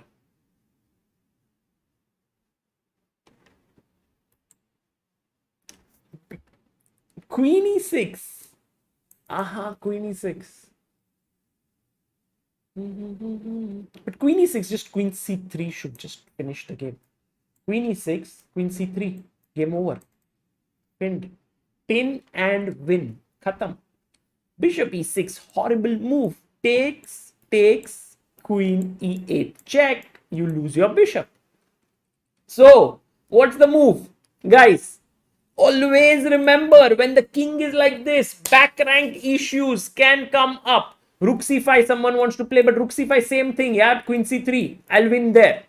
Queen e6. Aha, queen e6. But queen e6, just queen c3 should just finish the game. Queen e6, queen c3, game over. Pinned. Pin and win. Khatam. Bishop e6, horrible move. Takes, queen e8. Check. You lose your bishop. So, what's the move? Guys, always remember, when the king is like this, back rank issues can come up. Rook c5, someone wants to play, but rook c5, same thing. Yeah, queen c3. I'll win there.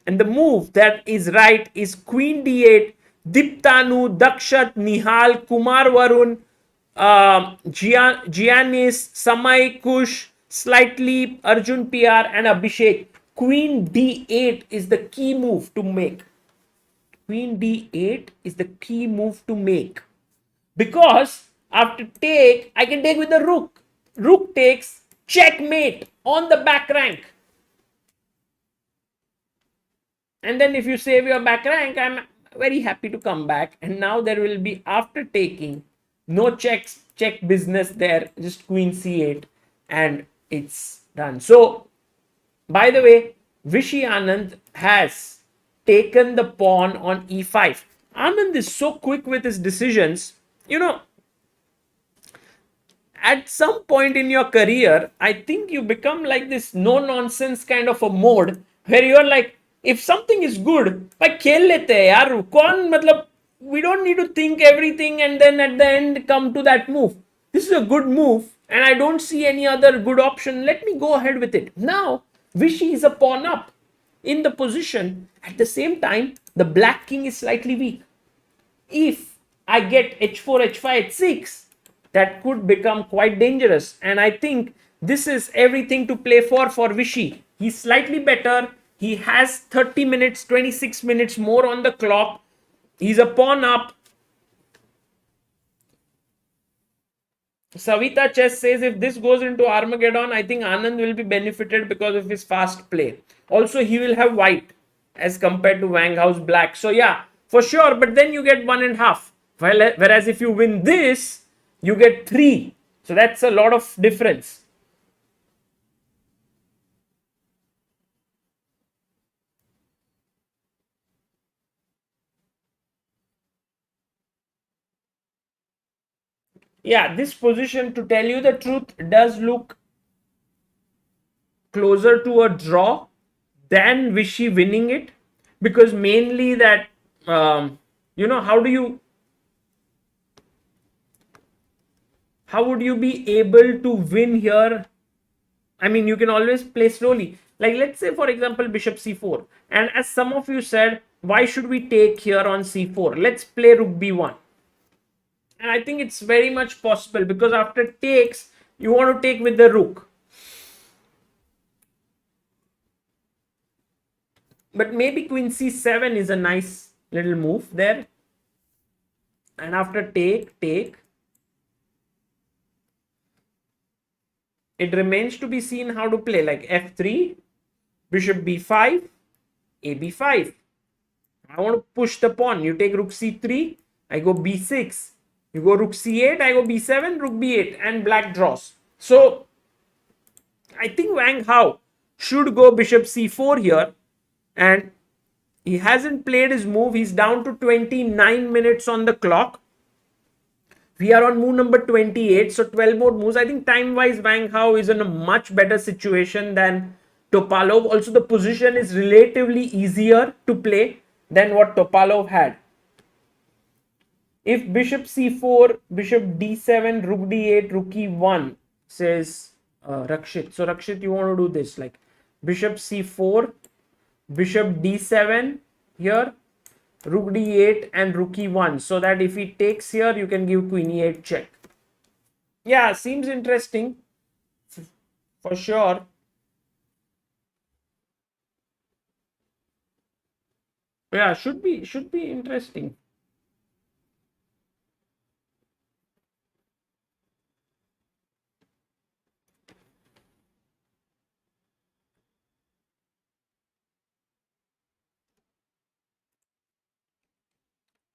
And the move that is right is queen d8. Diptanu, Dakshat, Nihal, Kumar Varun, Giannis, Samay, Kush, Slightly, Arjun PR, and Abhishek. Queen d8 is the key move to make. Queen d8 is the key move to make. Because after take, I can take with the rook. Rook takes, checkmate on the back rank. And then if you save your back rank, I'm very happy to come back. And now there will be, after taking, no check business there, just queen c8, and it's done. So, by the way, Vishy Anand has taken the pawn on e5. Anand is so quick with his decisions. You know, at some point in your career, I think you become like this no-nonsense kind of a mode where you're like, if something is good, bhai khel lete hai yaar, kaun, matlab, we don't need to think everything and then at the end come to that move. This is a good move and I don't see any other good option. Let me go ahead with it. Now, Vishy is a pawn up in the position. At the same time, the black king is slightly weak. If I get h4, h5, h6, that could become quite dangerous. And I think this is everything to play for Vishy. He's slightly better. He has 30 minutes, 26 minutes more on the clock. He's a pawn up. Savita Chess says if this goes into Armageddon, I think Anand will be benefited because of his fast play. Also, he will have white as compared to Wang Hao's black. So yeah, for sure. But then you get 1.5. Whereas if you win this, you get 3. So that's a lot of difference. Yeah, this position, to tell you the truth, does look closer to a draw than Vishy winning it, because mainly that, how do you, how would you be able to win here? I mean, you can always play slowly. Like, let's say, for example, bishop c4. And as some of you said, why should we take here on c4? Let's play rook b1. And I think it's very much possible, because after takes, you want to take with the rook. But maybe queen c7 is a nice little move there. And after take, it remains to be seen how to play, like f3, bishop b5, a b5. I want to push the pawn. You take rook c3, I go b6. You go rook c8, I go b7, rook b8, and black draws. So I think Wang Hao should go bishop c4 here, and he hasn't played his move. He's down to 29 minutes on the clock. We are on move number 28, so 12 more moves. I think time-wise, Wang Hao is in a much better situation than Topalov. Also, the position is relatively easier to play than what Topalov had. If bishop c4, bishop d7, rook d8, rook e1, says Rakshit. So Rakshit, you want to do this, like bishop c4, bishop d7 here, rook d8 and rook e1, so that if he takes here, you can give queen e8 check. Yeah, seems interesting for sure. Yeah, should be interesting.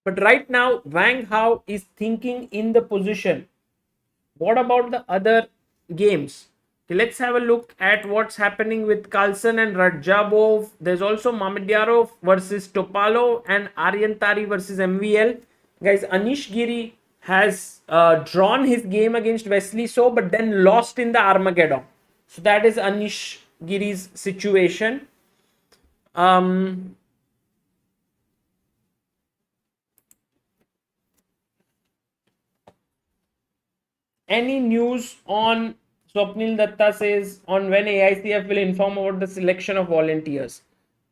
But right now, Wang Hao is thinking in the position. What about the other games? Okay, let's have a look at what's happening with Carlsen and Radjabov. There's also Mamedyarov versus Topalov and Aryan Tari versus MVL. Guys, Anish Giri has drawn his game against Wesley So, but then lost in the Armageddon. So that is Anish Giri's situation. Um, Any news on, Swapnil Datta says, on when AICF will inform about the selection of volunteers?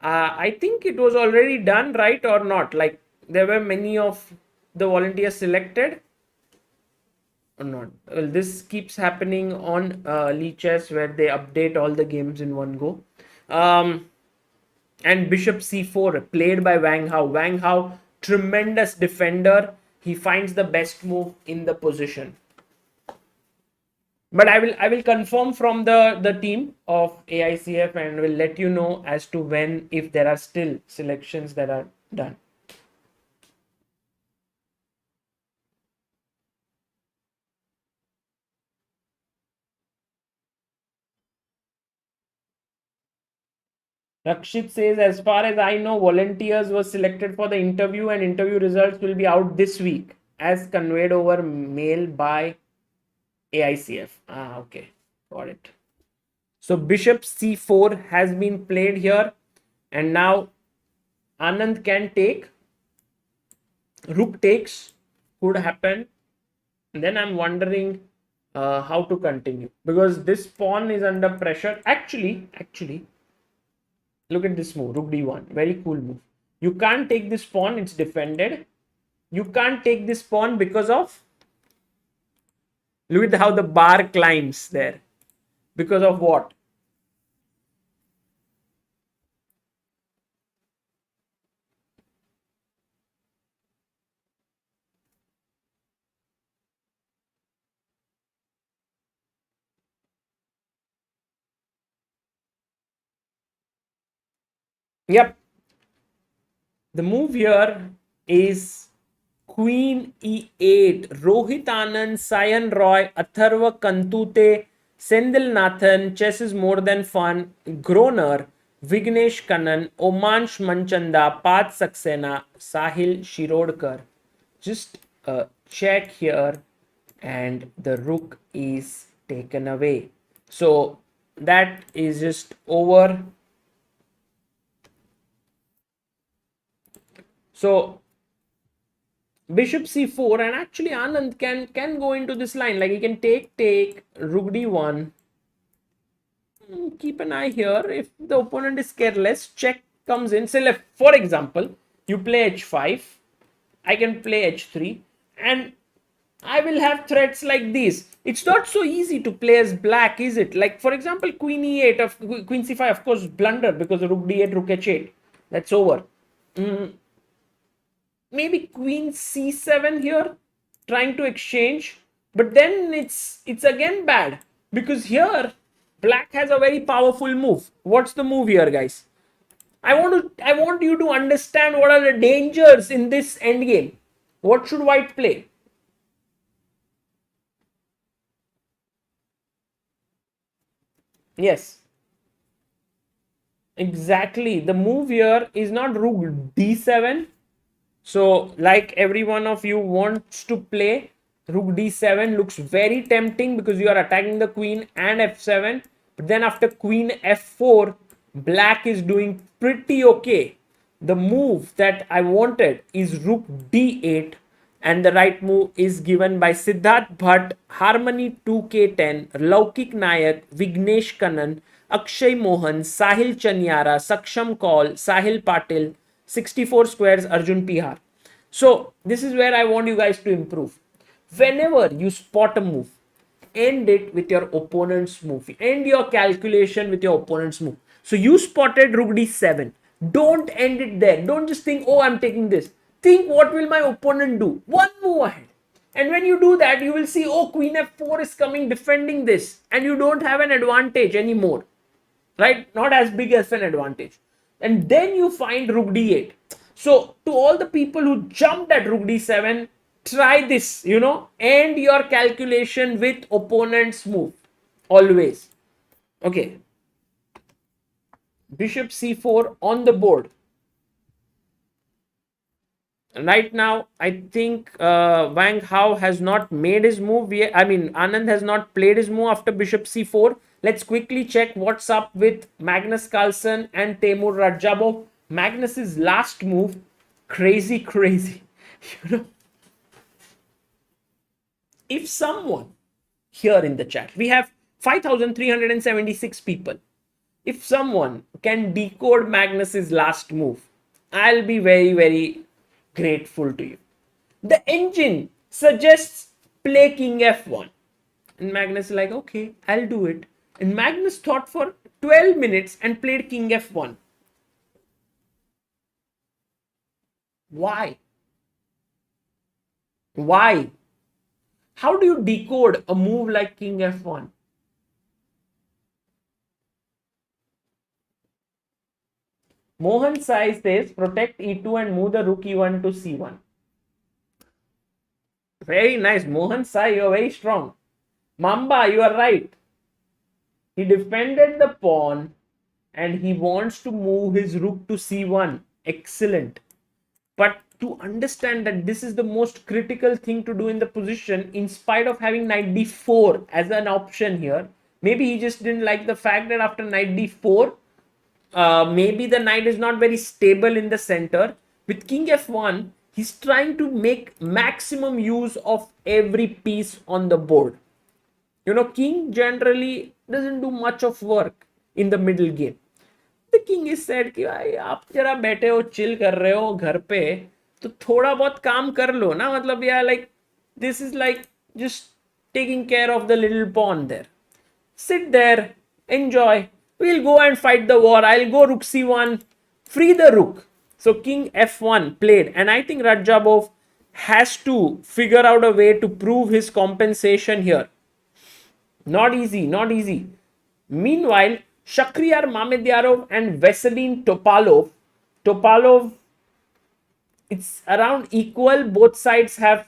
I think it was already done, right, or not? Like, there were many of the volunteers selected or not? Well, this keeps happening on Chess, where they update all the games in one go. And bishop c4 played by Wang Hao. Wang Hao, tremendous defender. He finds the best move in the position. But I will confirm from the team of AICF, and will let you know as to when, if there are still selections that are done. Rakshit says, as far as I know, volunteers were selected for the interview, and interview results will be out this week as conveyed over mail by AICF. Okay, got it. So bishop c4 has been played here, and now Anand can take. Rook takes could happen. And then I'm wondering how to continue, because this pawn is under pressure. Actually, look at this move, rook d1. Very cool move. You can't take this pawn, it's defended. You can't take this pawn because of, look at how the bar climbs there. Because of what? Yep. The move here is Queen e8. Rohit Anand, Sayan Roy, Atharva Kantute, Sendil Nathan, Chess is More Than Fun, Groner, Vignesh Kannan, Omansh Manchanda, Path Saxena, Sahil Shirodkar. Just check here, and the rook is taken away. So that is just over. So bishop c4, and actually Anand can go into this line, like he can take rook d1. Keep an eye here. If the opponent is careless, check comes in. Say, for example, you play h5, I can play h3, and I will have threats like these. It's not so easy to play as black, is it? Like, for example, queen e8, of queen c5, of course, blunder, because rook d8, rook h8. That's over. Maybe queen c7 here, trying to exchange, but then it's again bad, because here black has a very powerful move. What's the move here, guys? I want you to understand what are the dangers in this endgame. What should white play? Yes, exactly. The move here is not rook d7. So, like every one of you wants to play, rook d7 looks very tempting because you are attacking the queen and f7. But then after queen f4, black is doing pretty okay. The move that I wanted is rook d8, and the right move is given by Siddharth Bhatt, Harmony 2K10, Laukik Nayak, Vignesh Kannan, Akshay Mohan, Sahil Chanyara, Saksham Kaul, Sahil Patil, 64 squares, Arjun Pihar. So this is where I want you guys to improve. Whenever you spot a move, end it with your opponent's move. End your calculation with your opponent's move. So you spotted rook d7. Don't end it there. Don't just think, oh, I'm taking this. Think, what will my opponent do? One move ahead. And when you do that, you will see, oh, queen f4 is coming, defending this. And you don't have an advantage anymore. Right? Not as big as an advantage. And then you find rook d8. So to all the people who jumped at rook d7, try this, end your calculation with opponent's move. Always. Okay. Bishop c4 on the board. Right now, I think Wang Hao has not made his move. Anand has not played his move after bishop c4. Let's quickly check what's up with Magnus Carlsen and Temur Radjabov. Magnus's last move, crazy. If someone here in the chat, we have 5,376 people. If someone can decode Magnus's last move, I'll be very grateful to you. The engine suggests play king f1. And Magnus is like, okay, I'll do it. And Magnus thought for 12 minutes and played king f1. Why? Why? How do you decode a move like king f1? Mohan Sai says, protect e2 and move the rook e1 to c1. Very nice. Mohan Sai, you are very strong. Mamba, you are right. He defended the pawn and he wants to move his rook to c1. Excellent. But to understand that this is the most critical thing to do in the position, in spite of having knight d4 as an option here, maybe he just didn't like the fact that after knight d4, maybe the knight is not very stable in the center. With king f1, he's trying to make maximum use of every piece on the board. King generally doesn't do much of work in the middle game. The king is said कि भाई आप जरा बैठे हो, chill कर रहे हो घर पे, तो थोड़ा बहुत काम कर लो ना. मतलब like this is like just taking care of the little pawn there. Sit there, enjoy. We'll go and fight the war. I'll go rook c1, free the rook. So king f1 played, and I think Radjabov has to figure out a way to prove his compensation here. Not easy. Meanwhile, Shakhriyar Mamedyarov and Veselin Topalov it's around equal. Both sides have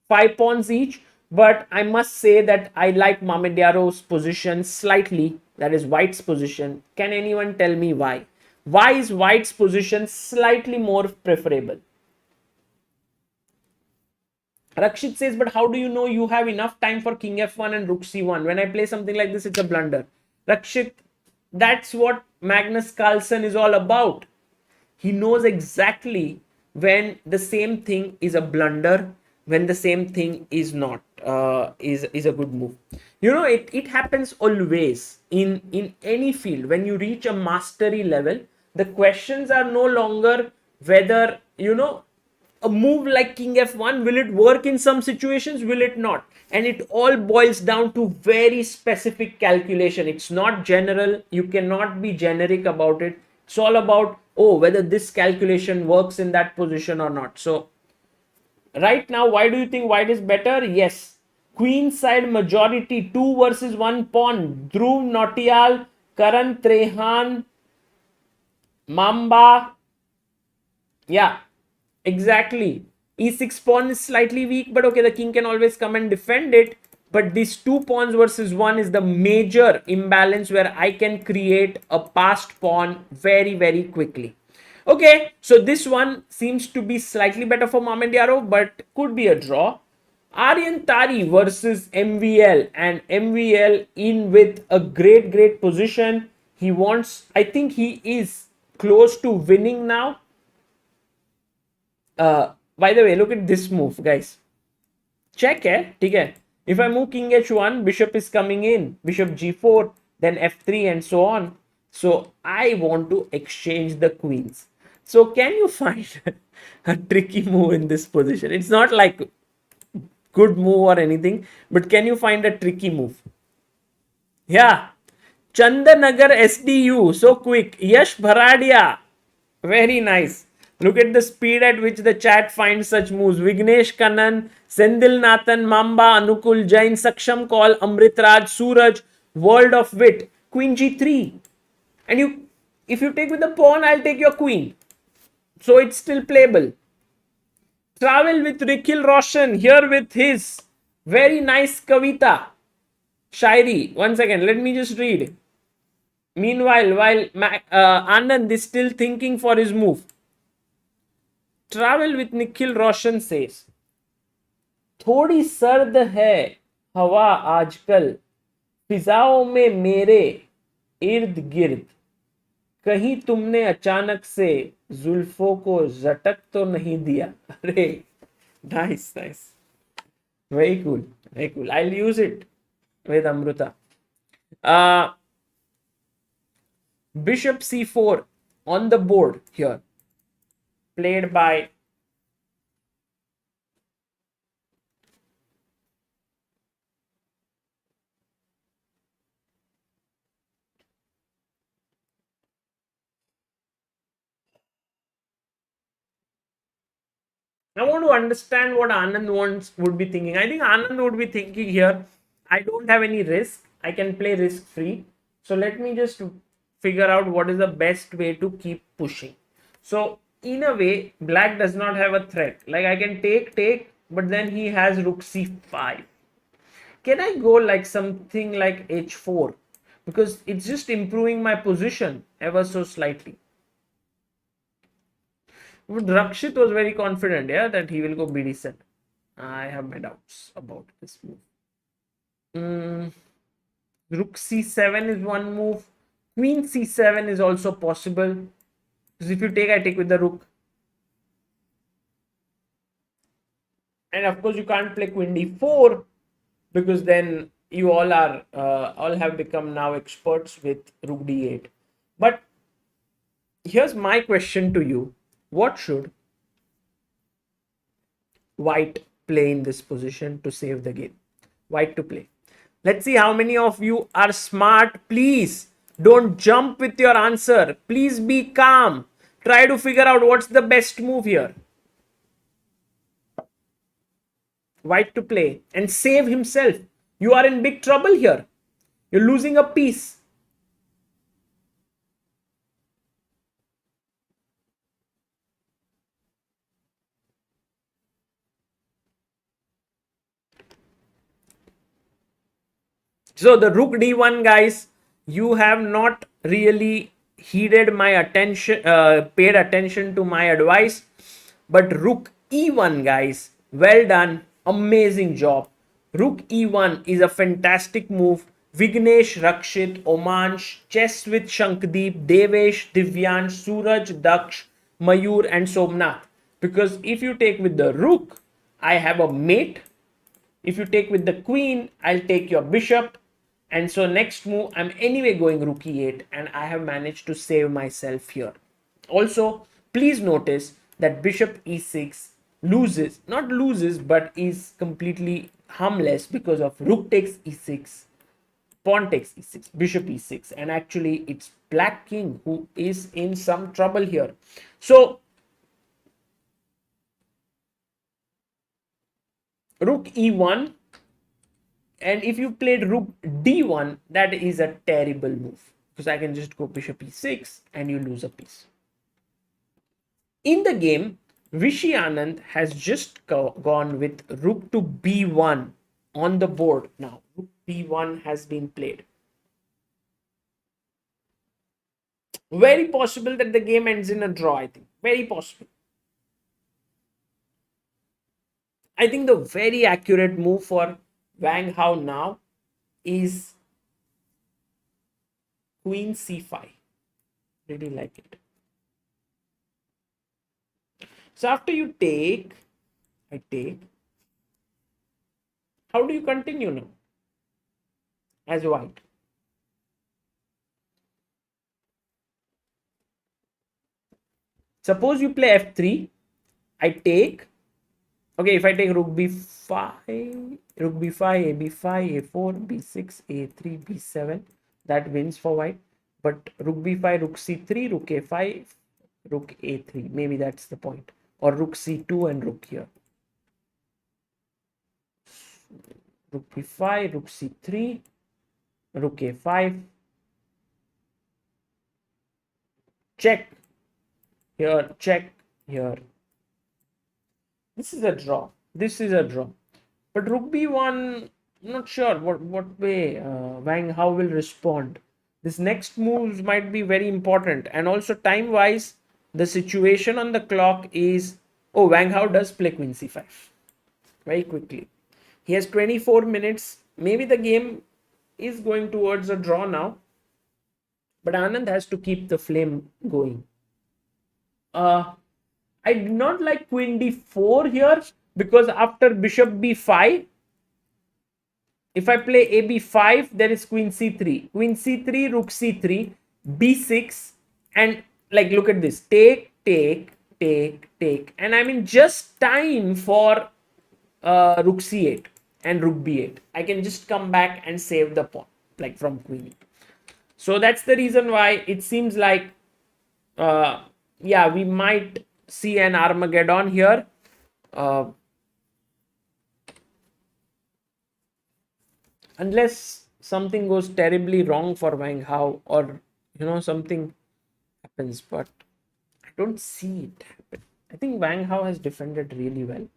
5 pawns each, but I must say that I like Mamedyarov's position slightly, that is white's position. Can anyone tell me why? Why is white's position slightly more preferable? Rakshit says, but how do you know you have enough time for king f1 and rook c1? When I play something like this, it's a blunder. Rakshit, that's what Magnus Carlsen is all about. He knows exactly when the same thing is a blunder, when the same thing is not, is a good move. You know, it happens always in any field. When you reach a mastery level, the questions are no longer whether, you know, a move like king f1, will it work in some situations, will it not? And it all boils down to very specific calculation. It's not general. You cannot be generic about it. It's all about, oh, whether this calculation works in that position or not. So right now, why do you think white is better? Yes, queen side majority, 2 versus 1 pawn. Dhruv Nautiyal, Karan Trehan, Mamba. Yeah, exactly. E6 pawn is slightly weak, but okay, the king can always come and defend it. But these 2 pawns versus 1 is the major imbalance where I can create a passed pawn very, very quickly. Okay, so this one seems to be slightly better for Mamedyarov, but could be a draw. Aryan Tari versus MVL, and MVL in with a great position. He wants, I think he is close to winning now. By the way, look at this move, guys. Check, okay? If I move king h1, bishop is coming in, bishop g4, then f3 and so on. So I want to exchange the queens. So can you find a tricky move in this position? It's not like good move or anything, but can you find a tricky move? Yeah, Chandanagar SDU, so quick. Yash Bharadia, very nice. Look at the speed at which the chat finds such moves. Vignesh Kannan, Sendil Nathan, Mamba, Anukul Jain, Saksham Call, Amritraj, Suraj, World of Wit, Queen G3. And you, if you take with the pawn, I'll take your queen. So it's still playable. Travel with Nikhil Roshan here with his very nice Kavita. Shairi. One second, let me just read. Meanwhile, while Anand is still thinking for his move. Travel with Nikhil Roshan says, थोड़ी सर्द है हवा आजकल फिजाओं में मेरे इर्द गिर्द कहीं तुमने अचानक से जुल्फों को झटक तो नहीं दिया. अरे nice very cool. I'll use it with Amruta. Bishop c4 on the board here, played by I want to understand what Anand would be thinking. I think Anand would be thinking here, I don't have any risk. I can play risk free. So let me just figure out what is the best way to keep pushing. So in a way, black does not have a threat. Like I can take, but then he has rook c5. Can I go like something like h4? Because it's just improving my position ever so slightly. But Rakshit was very confident, yeah, that he will go bd7. I have my doubts about this move. Rook c7 is one move. Queen c7 is also possible. Because if you take, I take with the rook. And of course, you can't play queen d4 because then you all are all have become now experts with rook d8. But here's my question to you. What should white play in this position to save the game? White to play. Let's see how many of you are smart. Please don't jump with your answer. Please be calm. Try to figure out what's the best move here. White to play and save himself. You are in big trouble here. You're losing a piece. So the rook d1, guys, you have not really heeded my attention, paid attention to my advice. But rook e1, guys, well done, amazing job. Rook e1 is a fantastic move. Vignesh, Rakshit, Omansh, Chess with Shankdeep, Devesh, Divyansh, Suraj, Daksh, Mayur, and Somnath. Because if you take with the rook, I have a mate. If you take with the queen, I'll take your bishop. And so next move, I'm anyway going rook e8, and I have managed to save myself here. Also, please notice that bishop e6 loses, not loses, but is completely harmless because of rook takes e6, pawn takes e6, bishop e6, and actually it's black king who is in some trouble here. So rook e1, and if you played rook d1, that is a terrible move because I can just go bishop e6 and you lose a piece. In the game, Vishy Anand has just gone with rook to b1 on the board now. Rook b1 has been played. Very possible that the game ends in a draw, I think. Very possible. I think the very accurate move for Wang Hao now is queen c5. Really like it. So after you take, I take. How do you continue now as white? Suppose you play f3, I take. Okay, if I take rook b5, rook b5, ab5, a4, b6, a3, b7, that wins for white. But rook b5, rook c3, rook a5, rook a3. Maybe that's the point. Or rook c2 and rook here. Rook b5, rook c3, rook a5. Check. Here, check. Here. This is a draw. This is a draw. But rook b1, not sure what way Wang Hao will respond. This next moves might be very important. And also time-wise, the situation on the clock is... Oh, Wang Hao does play queen c5. Very quickly. He has 24 minutes. Maybe the game is going towards a draw now. But Anand has to keep the flame going. I did not like queen d4 here because after bishop b5, if I play ab5, there is queen c3. Queen c3, rook c3, b6, and like look at this. Take, take, take, take. And I'm in just time for rook c8 and rook b8. I can just come back and save the pawn, like from queen. So that's the reason why it seems like, yeah, we might see an Armageddon here. Unless something goes terribly wrong for Wang Hao or, something happens. But I don't see it happen. I think Wang Hao has defended really well.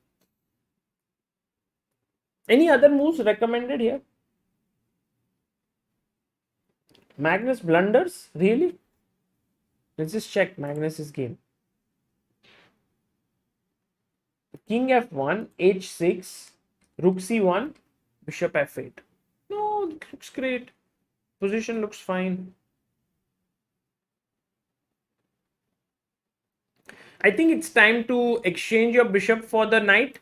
Any other moves recommended here? Magnus blunders? Really? Let's just check Magnus's game. King f1, h6, rook c1, bishop f8. No, it looks great. Position looks fine. I think it's time to exchange your bishop for the knight.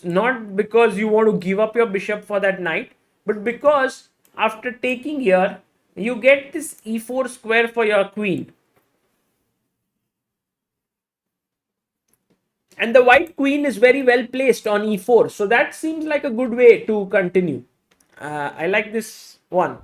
Not because you want to give up your bishop for that knight, but because after taking here, you get this e4 square for your queen. And the white queen is very well placed on e4. So that seems like a good way to continue. I like this one.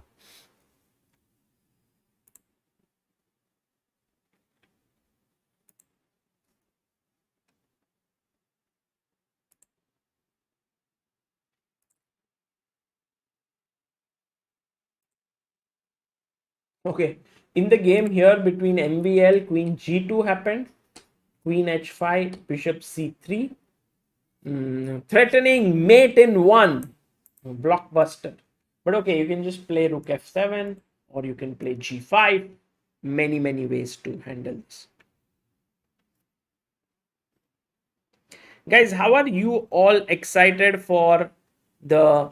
Okay. In the game here between MBL, queen g2 happened. Queen h5, bishop c3. Threatening mate in one. Blockbuster. But okay, you can just play rook f7 or you can play g5. Many ways to handle this. Guys, how are you all excited the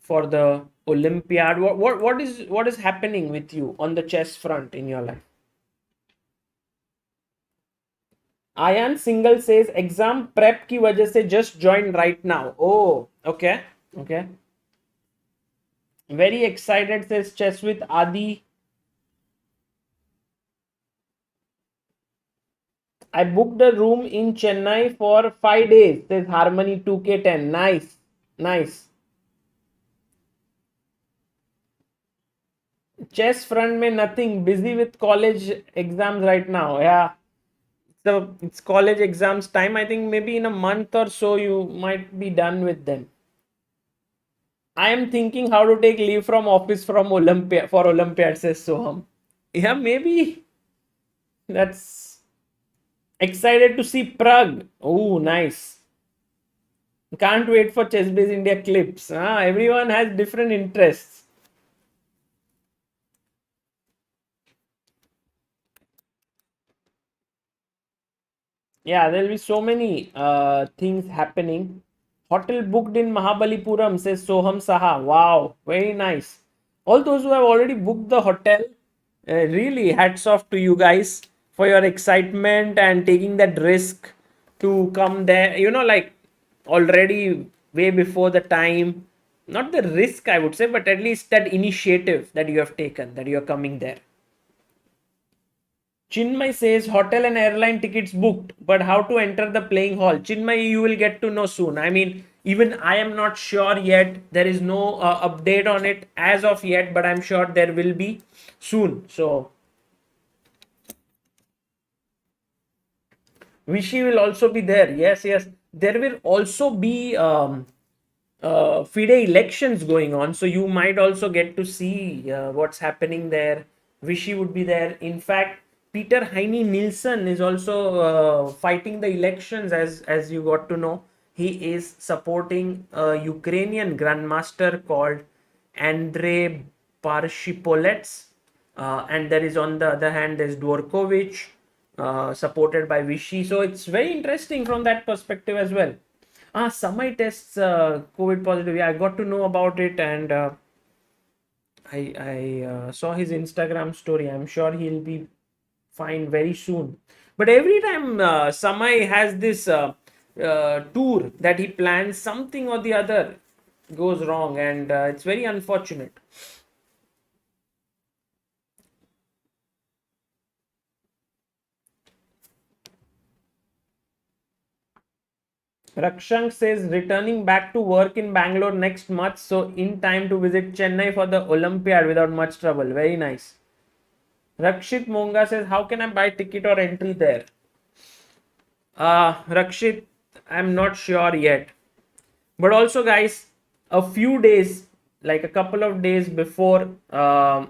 the Olympiad? What is happening with you on the chess front in your life? Ayan Single says exam prep की वजह से just joined right now. Oh, okay, okay. Very excited says chess with Adi. I booked a room in Chennai for 5 days. Says Harmony 2K10. Nice, nice. Chess front में nothing. Busy with college exams right now. Yeah. So it's college exams time. I think maybe in a month or so you might be done with them. I am thinking how to take leave from office from Olympia for Olympiad, says Soham. Yeah, maybe. That's excited to see Prague. Oh, nice. Can't wait for ChessBase India clips. Everyone has different interests. Yeah, there'll be so many things happening. Hotel booked in Mahabalipuram, says Soham Saha. Wow, very nice. All those who have already booked the hotel, really hats off to you guys for your excitement and taking that risk to come there. Like already way before the time. Not the risk, I would say, but at least that initiative that you have taken, that you're coming there. Chinmay says hotel and airline tickets booked, but how to enter the playing hall? Chinmay, you will get to know soon. I mean, even I am not sure yet. There is no update on it as of yet, but I'm sure there will be soon. So, Vishy will also be there. Yes, yes. There will also be FIDE elections going on, so you might also get to see what's happening there. Vishy would be there. In fact, Peter Heine Nielsen is also fighting the elections, as you got to know. He is supporting a Ukrainian grandmaster called Andrei Parshipolets, and there is, on the other hand, there's Dvorkovich, supported by Vishy. So it's very interesting from that perspective as well. Samai tests COVID positive. Yeah, I got to know about it, and I saw his Instagram story. I'm sure he'll be fine very soon. But every time Samai has this tour that he plans, something or the other goes wrong, and it's very unfortunate. Rakshank says returning back to work in Bangalore next month, so in time to visit Chennai for the Olympiad without much trouble. Very nice. Rakshit Monga says, how can I buy ticket or entry there? Rakshit, I'm not sure yet. But also, guys, a few days, like a couple of days before the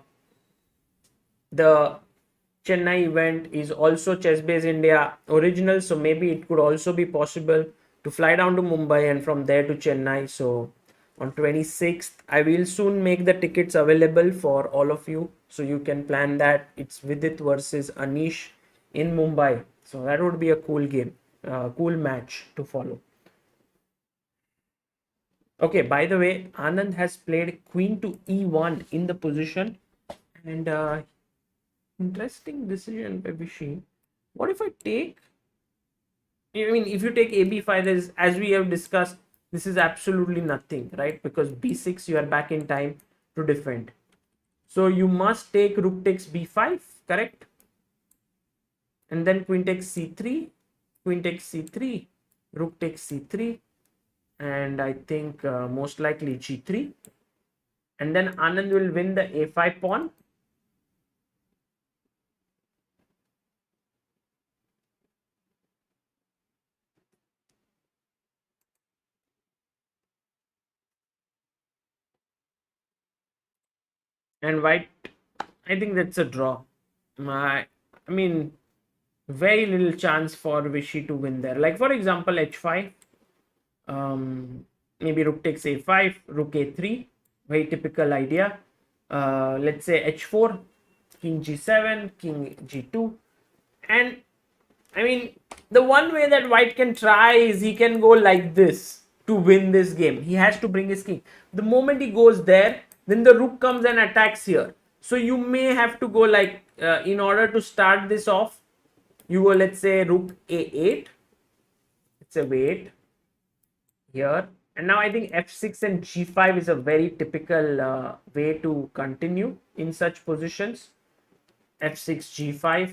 Chennai event is also ChessBase India original, so maybe it could also be possible to fly down to Mumbai and from there to Chennai. So on 26th, I will soon make the tickets available for all of you, so you can plan that. It's Vidit versus Anish in Mumbai, so that would be a cool game, cool match to follow. Okay, by the way, Anand has played queen to e1 in the position, and interesting decision by Vishy. What if I take? I mean, if you take AB5, there's, as we have discussed, this is absolutely nothing, right? Because B6, you are back in time to defend. So you must take rook takes B5, correct? And then queen takes C3, queen takes C3, rook takes C3, and I think most likely G3. And then Anand will win the A5 pawn. And white, I think that's a draw. I mean, very little chance for Vishy to win there. Like, for example, H5, maybe rook takes A5, rook A3, Very typical idea. Let's say h4, king g7, king g2. And I mean, the one way that white can try is he can go like this to win this game. He has to bring his king. The moment he goes there, then the rook comes and attacks here. So you may have to go like, in order to start this off, you go, let's say, rook a8. It's a wait here. And now I think f6 and g5 is a very typical way to continue in such positions. f6, g5.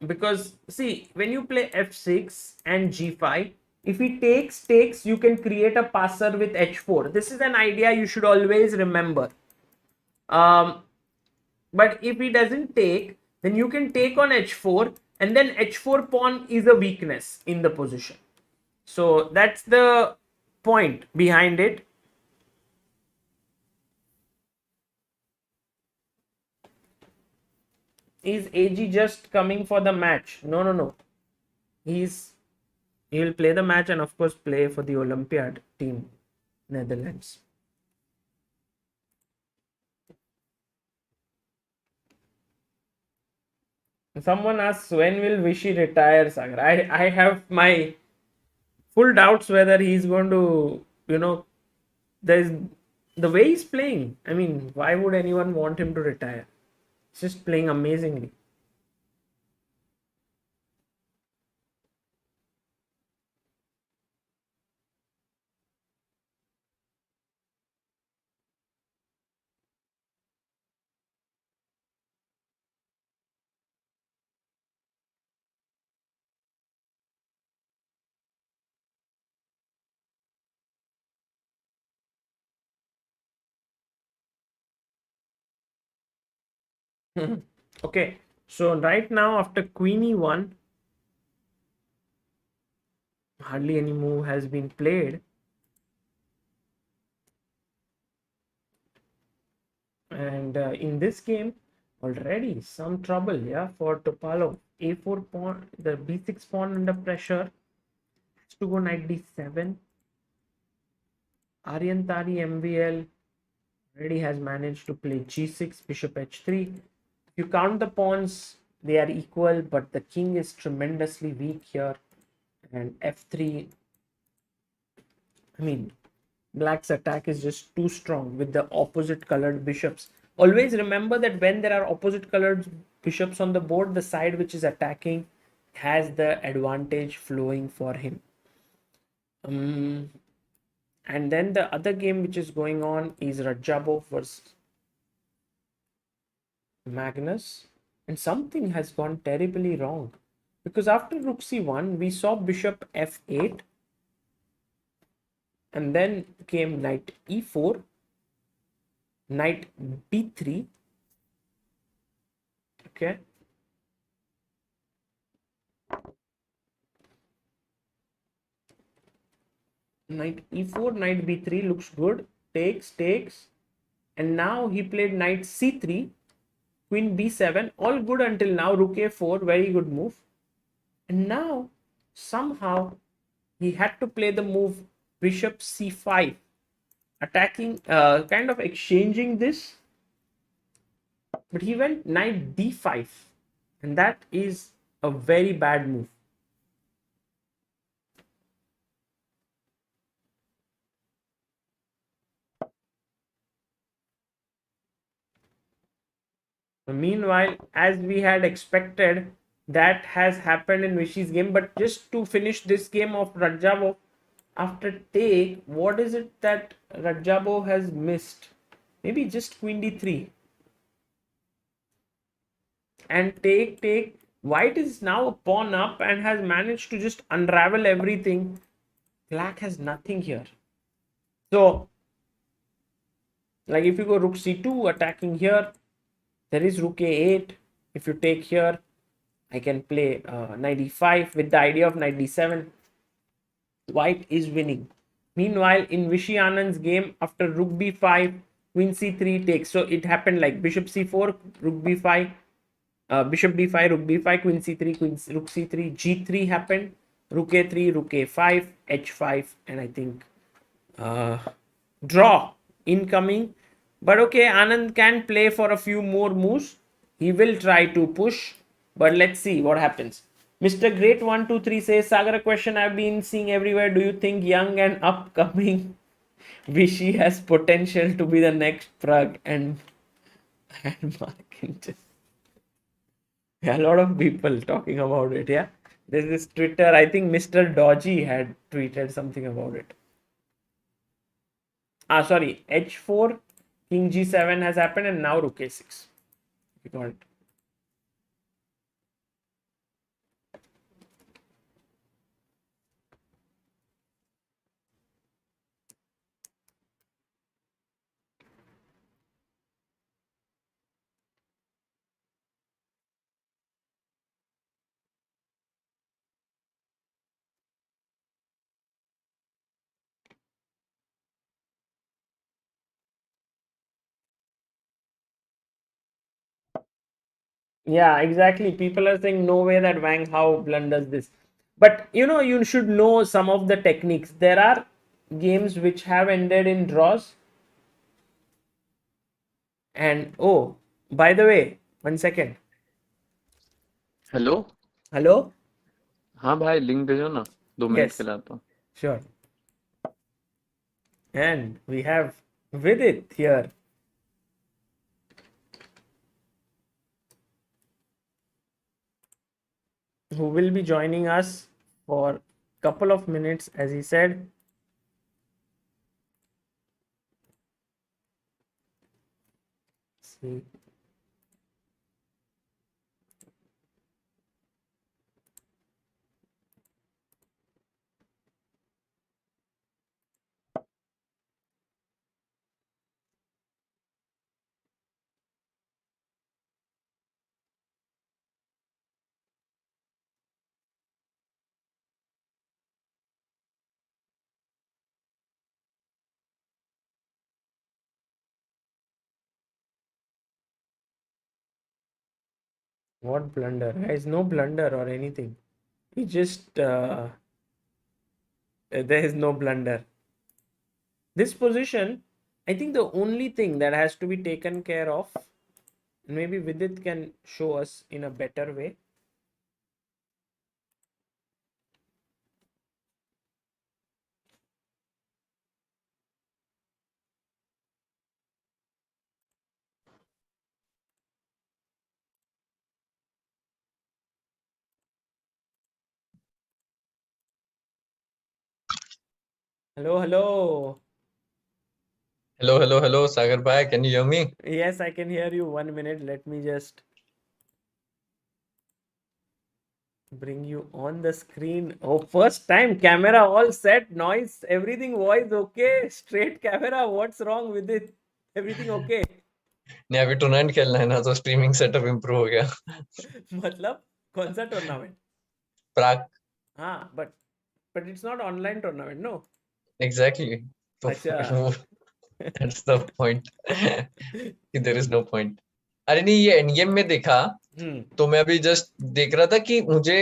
Because see, when you play f6 and g5, if he takes, you can create a passer with h4. This is an idea you should always remember. But if he doesn't take, then you can take on h4, and then h4 pawn is a weakness in the position. So that's the point behind it. Is AG just coming for the match? No. He will play the match and of course play for the Olympiad team, Netherlands. Someone asks, when will Vishy retire, Sagar? I have my full doubts whether he's going to, there's the way he's playing. I mean, why would anyone want him to retire? He's just playing amazingly. Okay, so right now after queen e1, hardly any move has been played. And in this game, already some trouble, yeah, for Topalov. A4 pawn, the b6 pawn under pressure. Has to go knight d7. Aryan Tari MVL already has managed to play g6, bishop h3. If you count the pawns, they are equal, but the king is tremendously weak here. And f3, I mean, black's attack is just too strong with the opposite colored bishops. Always remember that when there are opposite colored bishops on the board, the side which is attacking has the advantage flowing for him. And then the other game which is going on is Radjabov versus Magnus. And something has gone terribly wrong. Because after rook c1, we saw bishop f8. And then came knight e4, knight b3. Okay. Knight e4, knight b3 looks good. Takes. And now he played knight c3, queen b7. All good until now. Rook a4, very good move. And now somehow he had to play the move bishop c5, attacking, kind of exchanging this, but he went knight d5, and that is a very bad move. Meanwhile, as we had expected, that has happened in Vishy's game. But just to finish this game of Radjabov, after take, what is it that Radjabov has missed? Maybe just queen d3. And take. White is now a pawn up and has managed to just unravel everything. Black has nothing here. So, like if you go rook c2 attacking here, there is rook a8. If you take here, I can play knight e5 with the idea of knight d7. White is winning. Meanwhile, in Vishy Anand's game, after rook b5, queen c3 takes. So it happened like bishop c4, rook b5, bishop d5, rook b5, queen c3, rook c3, g3 happened. Rook a3, rook a5, h5, and I think draw incoming. But okay, Anand can play for a few more moves. He will try to push, but let's see what happens. Mr. Great 123 says, Sagar, a question I've been seeing everywhere. Do you think young and upcoming Vishy has potential to be the next Prague and Mark? A lot of people talking about it. Yeah, there's this Twitter. I think Mr. Dodgy had tweeted something about it. Sorry, h4, king g7 has happened, and now rook a6. We got it. Yeah, exactly. People are saying no way that Wang Hao blunders this. But you should know some of the techniques. There are games which have ended in draws. And oh, by the way, 1 second. Hello. Hello? हाँ भाई, link भेजो ना, 2 minute के Yes, लिए आता हूँ। sure. And we have Vidit here. Who will be joining us for a couple of minutes, as he said. See. What blunder? There is no blunder or anything. He just there is no blunder. This position, I think the only thing that has to be taken care of, maybe Vidit can show us in a better way. Hello, hello. Hello, Sagar bhai, can you hear me? Yes, I can hear you. 1 minute. Let me just bring you on the screen. Oh, first time camera all set, noise, everything, voice okay, straight camera. What's wrong with it? Everything okay? नहीं अभी tournament खेलना है ना तो streaming setup improve हो गया। मतलब कौन सा टूर्नामेंट? प्राग। हाँ, but it's not online tournament, no? Exactly. तो अच्छा. that's the point. There is no point. अरे नहीं ये एंड गेम में देखा तो मैं अभी जस्ट देख रहा था कि मुझे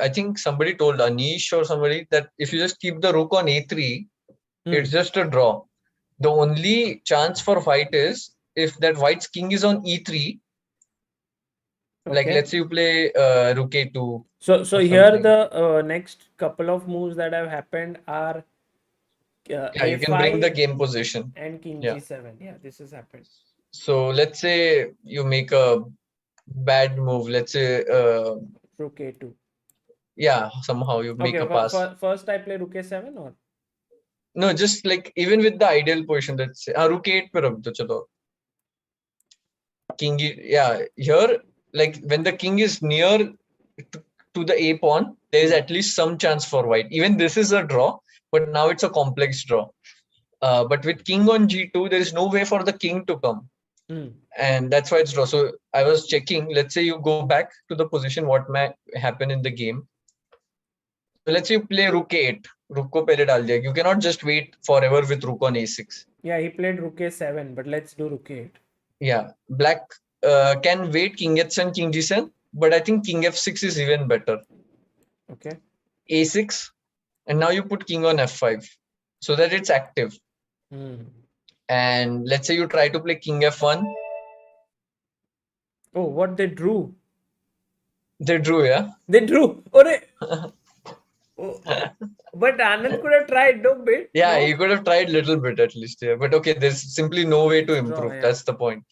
I think somebody told Anish or somebody that if you just keep the rook on a3 it's just a draw. The only chance for white is if that white's king is on e3. Like Okay. let's say you play rook a2. So or here something. the next couple of moves that have happened are Yeah, you can bring the a5 game position. and king Yeah. g7. Yeah, this has happened. So let's say you make a bad move. Let's say, Rook a2. yeah, somehow you make a pass. First I play rook a7 or? No, just like even with the ideal position, let's say, rook 8 पे रख दो चलो. King, yeah, here, like when the king is near to the a pawn, there is at least some chance for white. Even this is a draw, but now it's a complex draw. But with king on g2, there is no way for the king to come. And that's why it's draw. So I was checking, let's say you go back to the position, what may happen in the game. So let's say you play rook 8, rook ko pehle dal diya. You cannot just wait forever with rook on a6. Yeah, he played rook a7, but let's do rook a8. Yeah, black can wait king h7, king g7, but I think king f6 is even better. Okay. a6, and now you put king on f5 so that it's active. And let's say you try to play king f1. Oh, what they drew? They drew, yeah. They drew. Oh, but Anand could have tried, no bit. Yeah, no? you could have tried little bit at least, yeah. But okay, there's simply no way to Draw, improve. yeah. That's the point.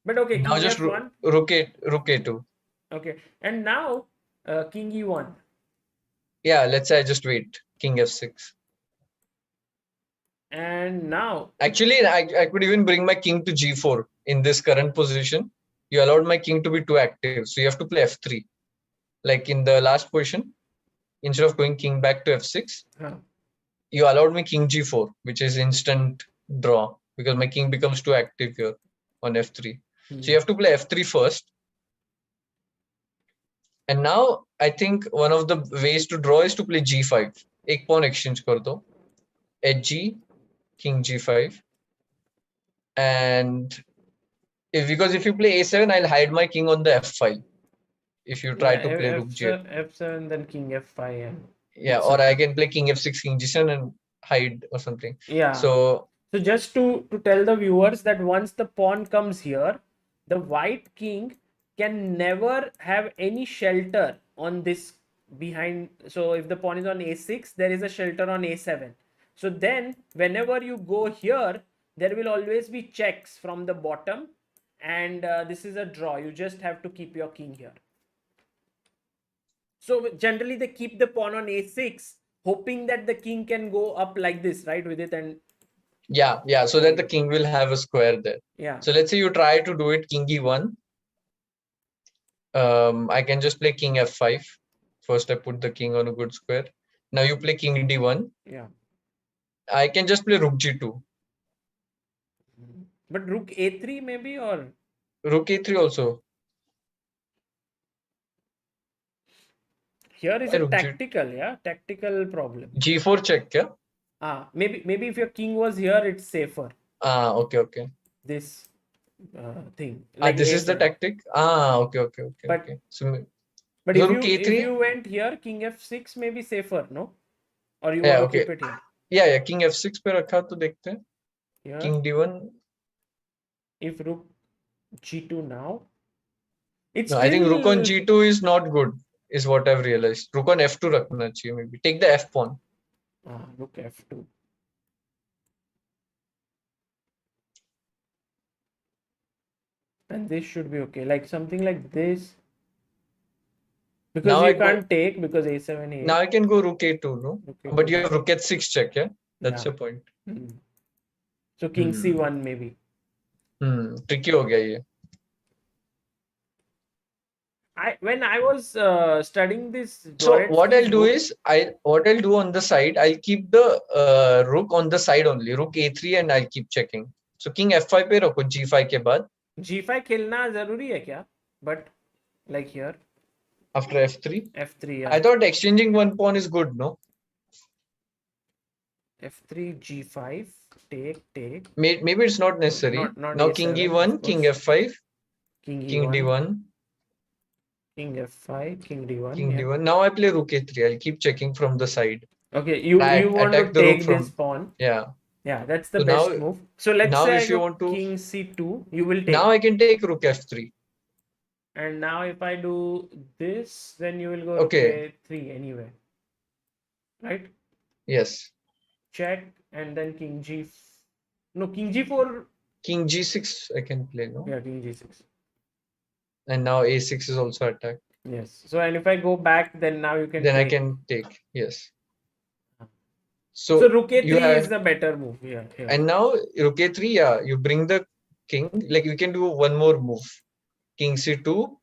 But okay, Now king just f1. rook a2. Okay, and now king e1. Yeah, let's say I just wait. King f6. And now Actually, I could even bring my king to g4 in this current position. You allowed my king to be too active, so you have to play f3. Like in the last position, instead of going king back to f6, you allowed me king g4, which is instant draw because my king becomes too active here on f3. So you have to play f3 first. And now I think one of the ways to draw is to play g5. एक pawn exchange कर दो. Hg, king g5. And because if you play a7, I'll hide my king on the f file. If you try to play rook g8. f7, then king f5. And yeah, or I can play king f6, king g7 and hide or something. Yeah. So just to tell the viewers that once the pawn comes here, the white king can never have any shelter on this behind. So if the pawn is on a6, there is a shelter on a7. So then whenever you go here, there will always be checks from the bottom, and this is a draw. You just have to keep your king here. So generally they keep the pawn on a6, hoping that the king can go up like this, right, with it. And yeah, so that the king will have a square there. Yeah. So let's say you try to do it king e1. I can just play king f5. First I put the king on a good square. Now you play king d1. Yeah. I can just play rook g2. But rook a3 maybe, or rook a3 also. Here is a tactical, yeah, tactical problem. G4 check, yeah. Maybe if your king was here, it's safer. Okay. This thing. Like this is the tactic. Okay. But okay. So, but so if you went here, king f6 may be safer, no? Or you yeah, want to okay. keep it here? Yeah, king f6 पे रखा तो देखते हैं. Here, king d1. If rook g2 now, it's No, I think rook on g2 is not good, is what I've realized. Rook on f2 रखना चाहिए maybe. Take the f pawn. Rook f2. And this should be okay, like something like this. Because now you can't take because a7, a8. Now I can go rook a2, no? But you have rook h6 check, yeah? That's your point. So king c1 maybe. Tricky हो गया ये. When I was studying this, so what I'll do is I'll do on the side, I'll keep the rook on the side only, rook a3, and I'll keep checking. So king f5 पे रखो g5 के बाद. g5 खेलना जरूरी है क्या? But like here. After f3. f3. Yeah. I thought exchanging one pawn is good, no? f3 g5 take. Maybe it's not necessary. Not now a7, king e1, king f5, king d1. King f5, king d1. King d1. Now I play rook a3. I'll keep checking from the side. Okay, you want to take this pawn. Yeah. Yeah, that's the best move. So let's say if you want to king c2, you will take. Now I can take rook f3. And now if I do this, then you will go rook a3 anyway. Right? Yes. Check, and then king g. No, king g4. King g6 I can play, no? Yeah, king g6. And now a6 is also attacked. Yes. So and if I go back, then now you can. Then I can take. Yes. So rook a3 is the better move. Yeah. And now rook a3, yeah, you bring the king. Like you can do one more move. King c2.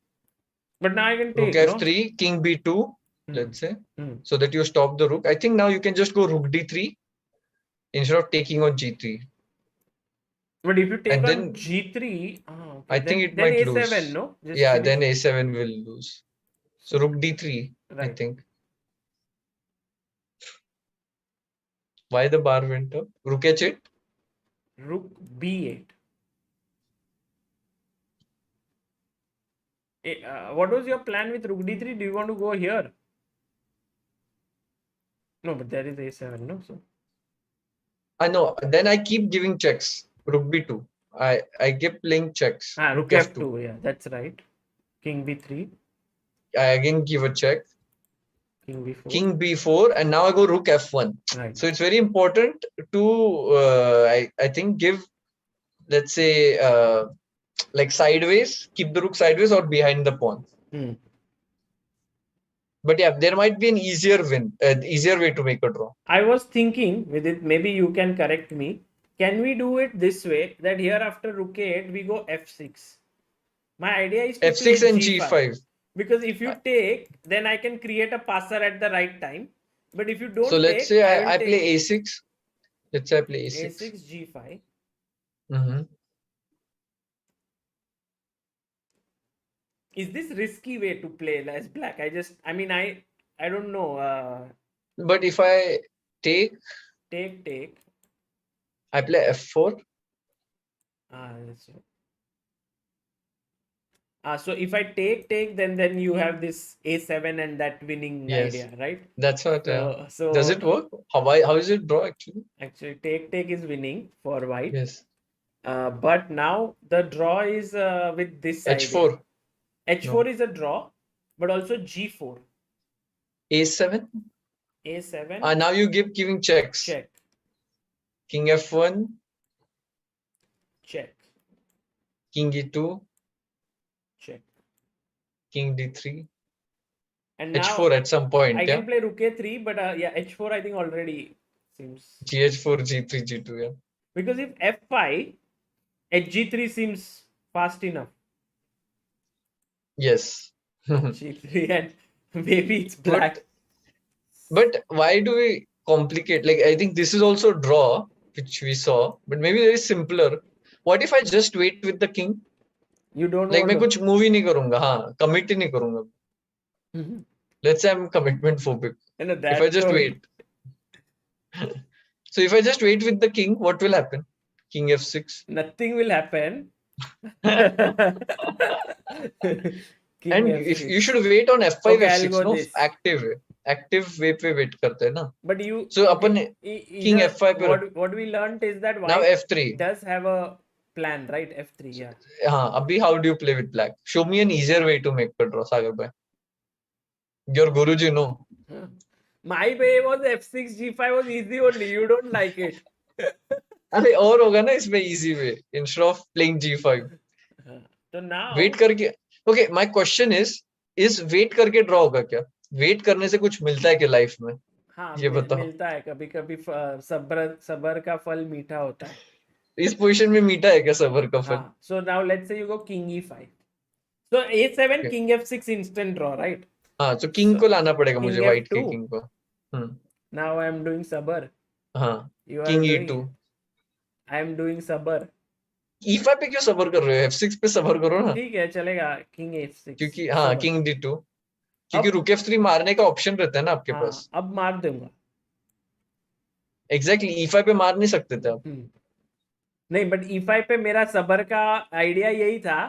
But now I can take rook f3, king b2, let's say, so that you stop the rook. I think now you can just go rook d3 instead of taking on g3. But if you take on g3, I think it might a7, lose. No? Yeah, then a7 will lose. So rook d3, right. I think. Why the bar went up? Rook h8? Rook b8. What was your plan with rook d3? Do you want to go here? No, but there is a7, no? So I know. Then I keep giving checks. Rook b2. I keep playing checks. rook f2. Yeah, that's right. King b3. I again give a check. King b4. King b4, and now I go rook f1. Right. So it's very important to I think give, let's say, like sideways, keep the rook sideways or behind the pawn. But yeah, there might be an easier way to make a draw. I was thinking with it, maybe you can correct me. Can we do it this way, that here after rook a8 we go f6? My idea is to f6 play and g5. g5. Because if you take, then I can create a passer at the right time. But if you don't So let's take, say I play a6. Let's say I play a6. a6, g5. Mm-hmm. Is this risky way to play as black? I don't know. But if I take, I play f4. That's right. So if I take, then you have this a7 and that winning idea, right? That's what. So does it work? How is it draw actually? Actually, take is winning for white. Yes. But now the draw is with this h4. H4 is a draw, but also g4. a7. A7. Now you giving checks. Check. King f1. Check. King e2. Check. King d3. And now h4 at some point. I can play rook a3, but h4 I think already seems. gh4, g3, g2. Yeah. Because if f5, hg3 seems fast enough. Yes. g3 and maybe it's black. But why do we complicate? Like, I think this is also draw, which we saw, but maybe very simpler. What if I just wait with the king? You don't like, want मैं कुछ move ही नहीं करूँगा, हाँ, commit ही नहीं करूँगा. Let's say I'm commitment phobic. If I just wait. So if I just wait with the king, what will happen? King f6. Nothing will happen. And if you should wait on f5, f6, no, active way पे wait करते हैं ना. But you. So upon king f5 what we learned is that white now f3 does have a plan, right? F3, yeah. Abhi, how do you play with black? Show me an easier way to make a draw, Sagar bhai. Your Guruji, no. My way was f6, g5 was easy only. You don't like it. अरे और होगा ना इसमें easy way instead of playing g5. So now wait करके. Okay, my question is wait करके draw होगा क्या? Wait करने से कुछ मिलता है क्या life में? हाँ, ये बताओ. मिलता है कभी-कभी सब्र का फल मीठा होता है. इस पोजीशन में मीठा है क्या सब्र का फल? So now let's say you go king e5. So a7, okay. King f6 instant draw, right? तो king को लाना पड़ेगा मुझे white के king को. Now I am doing sabr. King e2. I am doing sabr. e5 पे क्यों सब्र कर रहे हो? f6 पे सब्र करो ना. ठीक है, चलेगा. king f6. क्योंकि king d2. क्योंकि rook f3 मारने का ऑप्शन रहता है ना आपके पास. अब मार दूंगा. Exactly, e5 पे मार नहीं सकते थे आप. नहीं, but e5 पे मेरा सबर का आइडिया यही था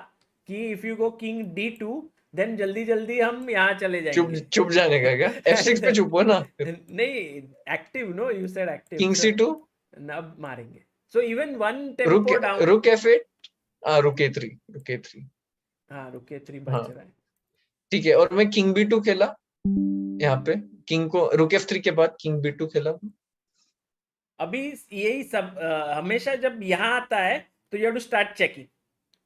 कि if you go king d2 then जल्दी हम यहाँ चले जाएंगे. चुप जाने का क्या? f6 पे चुप हो ना. नहीं, active, no, you said active. king c2 अब मारेंगे. So even one tempo down. rook f8. rook a3. rook a3 बच रहा है. ठीक है, और मैं king b2 खेला यहाँ पे. king को rook f3 के बाद king b2 खेला. अभी यही सब हमेशा जब यहाँ आता है तो you have to start checking.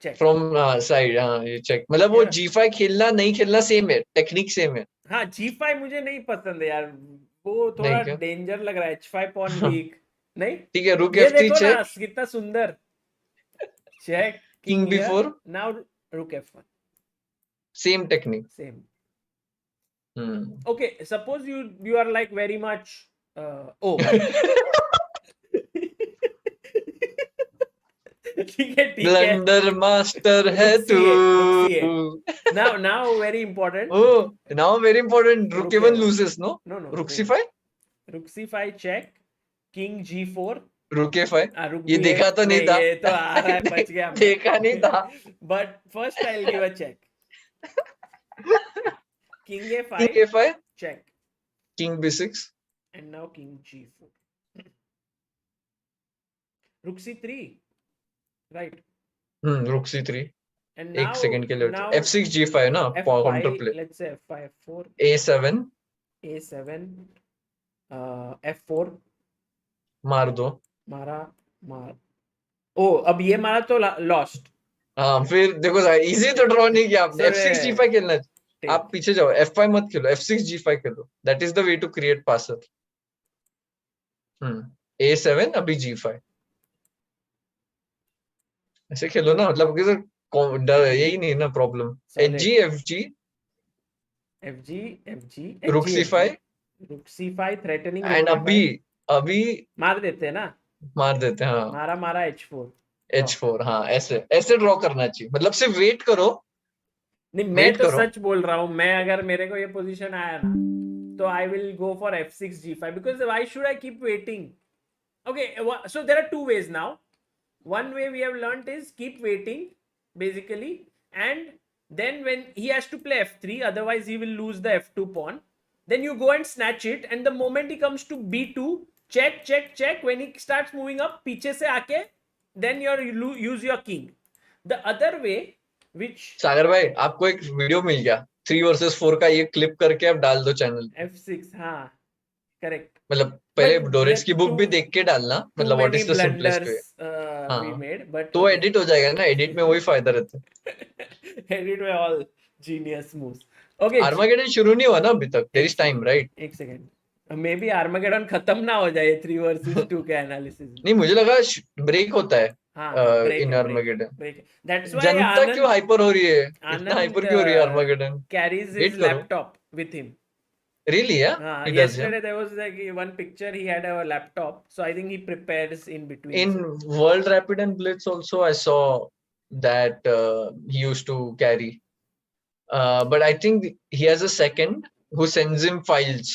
Check. From side, ये check. मतलब वो g5 खेलना नहीं खेलना सेम है, टेक्निक सेम है. हाँ, g5 मुझे नहीं पसंद है यार, वो थोड़ा डेंजर लग रहा है. h5 pawn weak. नहीं, ठीक है, rook f3 check. कितना सुंदर. Check. king b4. Now rook f1. Same technique. Same. Okay, suppose you are like very much. ठीक है. Blunder master है तू. Now very important. Now very important. Rook a1 loses, no? No. Rook c5. Rook c5 check. King g4. Rook a5. ये देखा तो नहीं था. ये तो आ रहा है, बच गया. देखा नहीं था. But first I'll give a check. King a5. King a5. Check. King b6. And now king g4. Rook c3. Right. Rook c3. And एक now, सेकंड के लिए now f6 g5 ना counter f5, play let's say f5, f4, a7 a7, f4, मार दो. मार. ओ, अब ये मारा तो लॉस्ट. हाँ फिर देखो इजी तो ड्रॉ नहीं किया आपने. So, f6 g5 खेलना है. take. आप पीछे जाओ, f5 मत खेलो, f6 g5 खेलो. That is the way to create passer. a7 अभी g5 ऐसे खेलो ना, मतलब यही नहीं ना problem. hg fg rook c5 rook c5 threatening and rook अभी मार देते हैं ना. मार देते हैं. हाँ मारा h4. h4. हाँ ऐसे ऐसे ड्रॉ करना चाहिए, मतलब सिर्फ वेट करो. नहीं, मैं तो सच बोल रहा हूँ. मैं अगर मेरे को ये पोजीशन आया ना, तो I will go for f6 g5 because why should I keep waiting? Okay, so there are two ways now. One way we have learnt is keep waiting basically, and then when he has to play f3, otherwise he will lose the f2 pawn, then you go and snatch it, and the moment he comes to b2, check. When he starts moving up, पीछे से आके, then you use your king. The other way, which सागर भाई आपको एक video मिल गया 3 versus 4 का, ये clip करके आप डाल दो चैनल. f6. हाँ, करेक्ट. मतलब पहले डोरेट्स की बुक भी देख के डालना, मतलब what is the simplest way. we made, but तो एडिट हो जाएगा ना, एडिट में वही फायदा रहता है. edit में all genius moves. Okay, Armageddon शुरू नहीं हुआ ना अभी तक. There is time, right? एक सेकंड. मे बी आर्मागेडन खत्म ना हो जाए 3 वर्सेस 2 के एनालिसिस. नहीं, मुझे लगा ब्रेक होता है इन ब्रेक. आर्मागेडन. दैट्स व्हाई जनता क्यों हाइपर हो रही है, इतना आनंद हाइपर क्यों हो रही है आर्मागेडन? carries Wait his करो. laptop with him. Really, yeah? He does, Yesterday there was like one picture, he had a laptop, so I think he prepares in between. In World Rapid and Blitz also I saw that he used to carry, but I think he has a second who sends him files,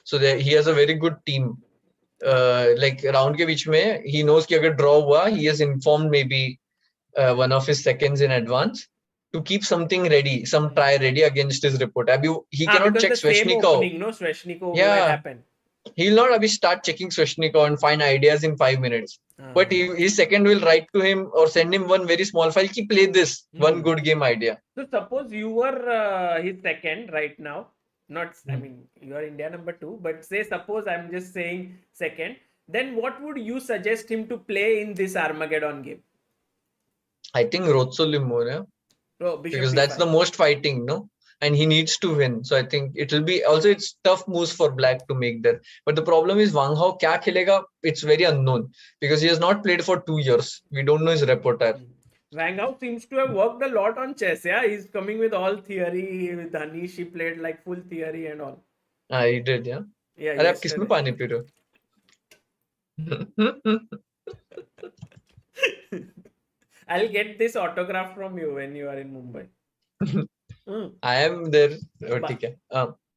so that he has a very good team. Like round के बीच में he knows कि अगर draw हुआ, he has informed maybe one of his seconds in advance to keep something ready, some try ready against his report. He cannot check Sveshnikov. No, Sveshnikov Yeah. will happen. He'll not abhi start checking Sveshnikov and find ideas in 5 minutes. But his second will write to him or send him one very small file, ki play this one good game idea. So suppose you were his second right now. Not, I mean, you are India number 2, but say suppose I'm just saying second, then what would you suggest him to play in this Armageddon game? I think Rotsolimur, yeah? Because that's B5. the most fighting, no? And he needs to win. So I think it will be also, it's tough moves for black to make there. But the problem is Wang Hao kya khelega, it's very unknown because he has not played for 2 years. We don't know his repertoire. Wang Hao seems to have worked a lot on chess. Yeah, he's coming with all theory. With Anish, he played like full theory and all. He did, yeah. Yeah. Are you kisme paani pee rahe ho? I'll get this autograph from you when you are in Mumbai. I am there. Okay.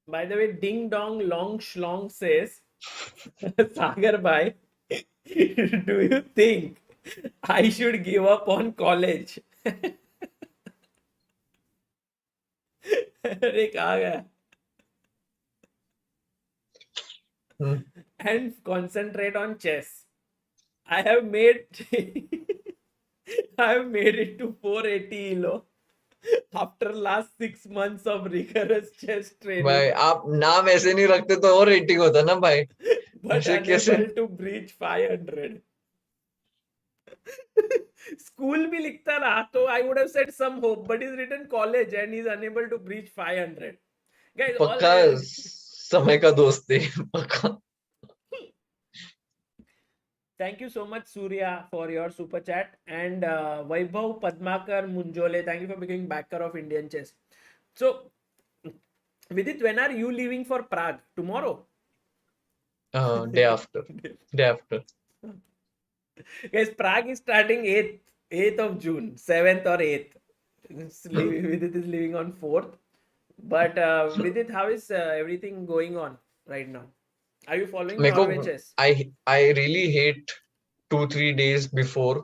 By the way, Ding Dong Long Shlong says, Sagar bhai, do you think I should give up on college? अरे कहाँ गया? And concentrate on chess. I have made it to 480 elo after last 6 months of rigorous chess training. भाई आप नाम ऐसे नहीं रखते तो और रेटिंग होता ना भाई. But unable to breach 500. School भी लिखता रहा तो I would have said some hope, but he's written college and he's unable to breach 500. Guys, पक्का समय का दोस्त है पक्का. Thank you so much, Surya, for your super chat. And Vaibhav Padmakar Munjole, thank you for becoming backer of Indian Chess. So, Vidit, when are you leaving for Prague? Tomorrow? Day after. Day after. Guys, Prague is starting 8th of June, 7th or 8th. Vidit is leaving on 4th. But Vidit, how is everything going on right now? Are you following Norway Chess? I really hate 2-3 days before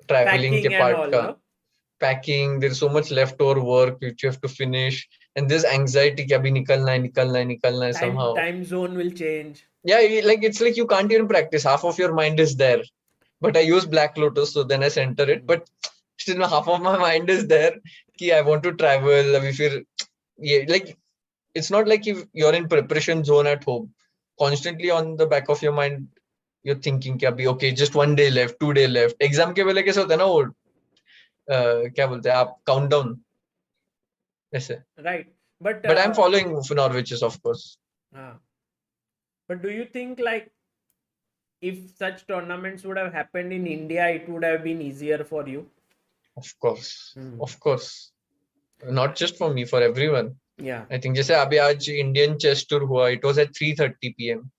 traveling Packing के part all, का. no? Packing, there's so much leftover work which you have to finish. and this anxiety कि अभी निकलना है somehow. Time zone will change. Yeah, like it's like you can't even practice. Half of your mind is there. But I use Black Lotus, so then I center it. But still, half of my mind is there. Ki I want to travel. अभी फिर yeah, like it's not like if you're in preparation zone at home. Constantly on the back of your mind, you're thinking कि अभी okay, just 1 day left, 2 day left. Exam के वेले कैसे होता है ना वो क्या बोलते हैं आप countdown ऐसे. Right. But I'm following Norway Chess, of course. But do you think like if such tournaments would have happened in India, it would have been easier for you? Of course, of course. Not just for me, for everyone. Yeah. I think जैसे अभी आज Indian chess tour हुआ, it was at 3:30 p.m.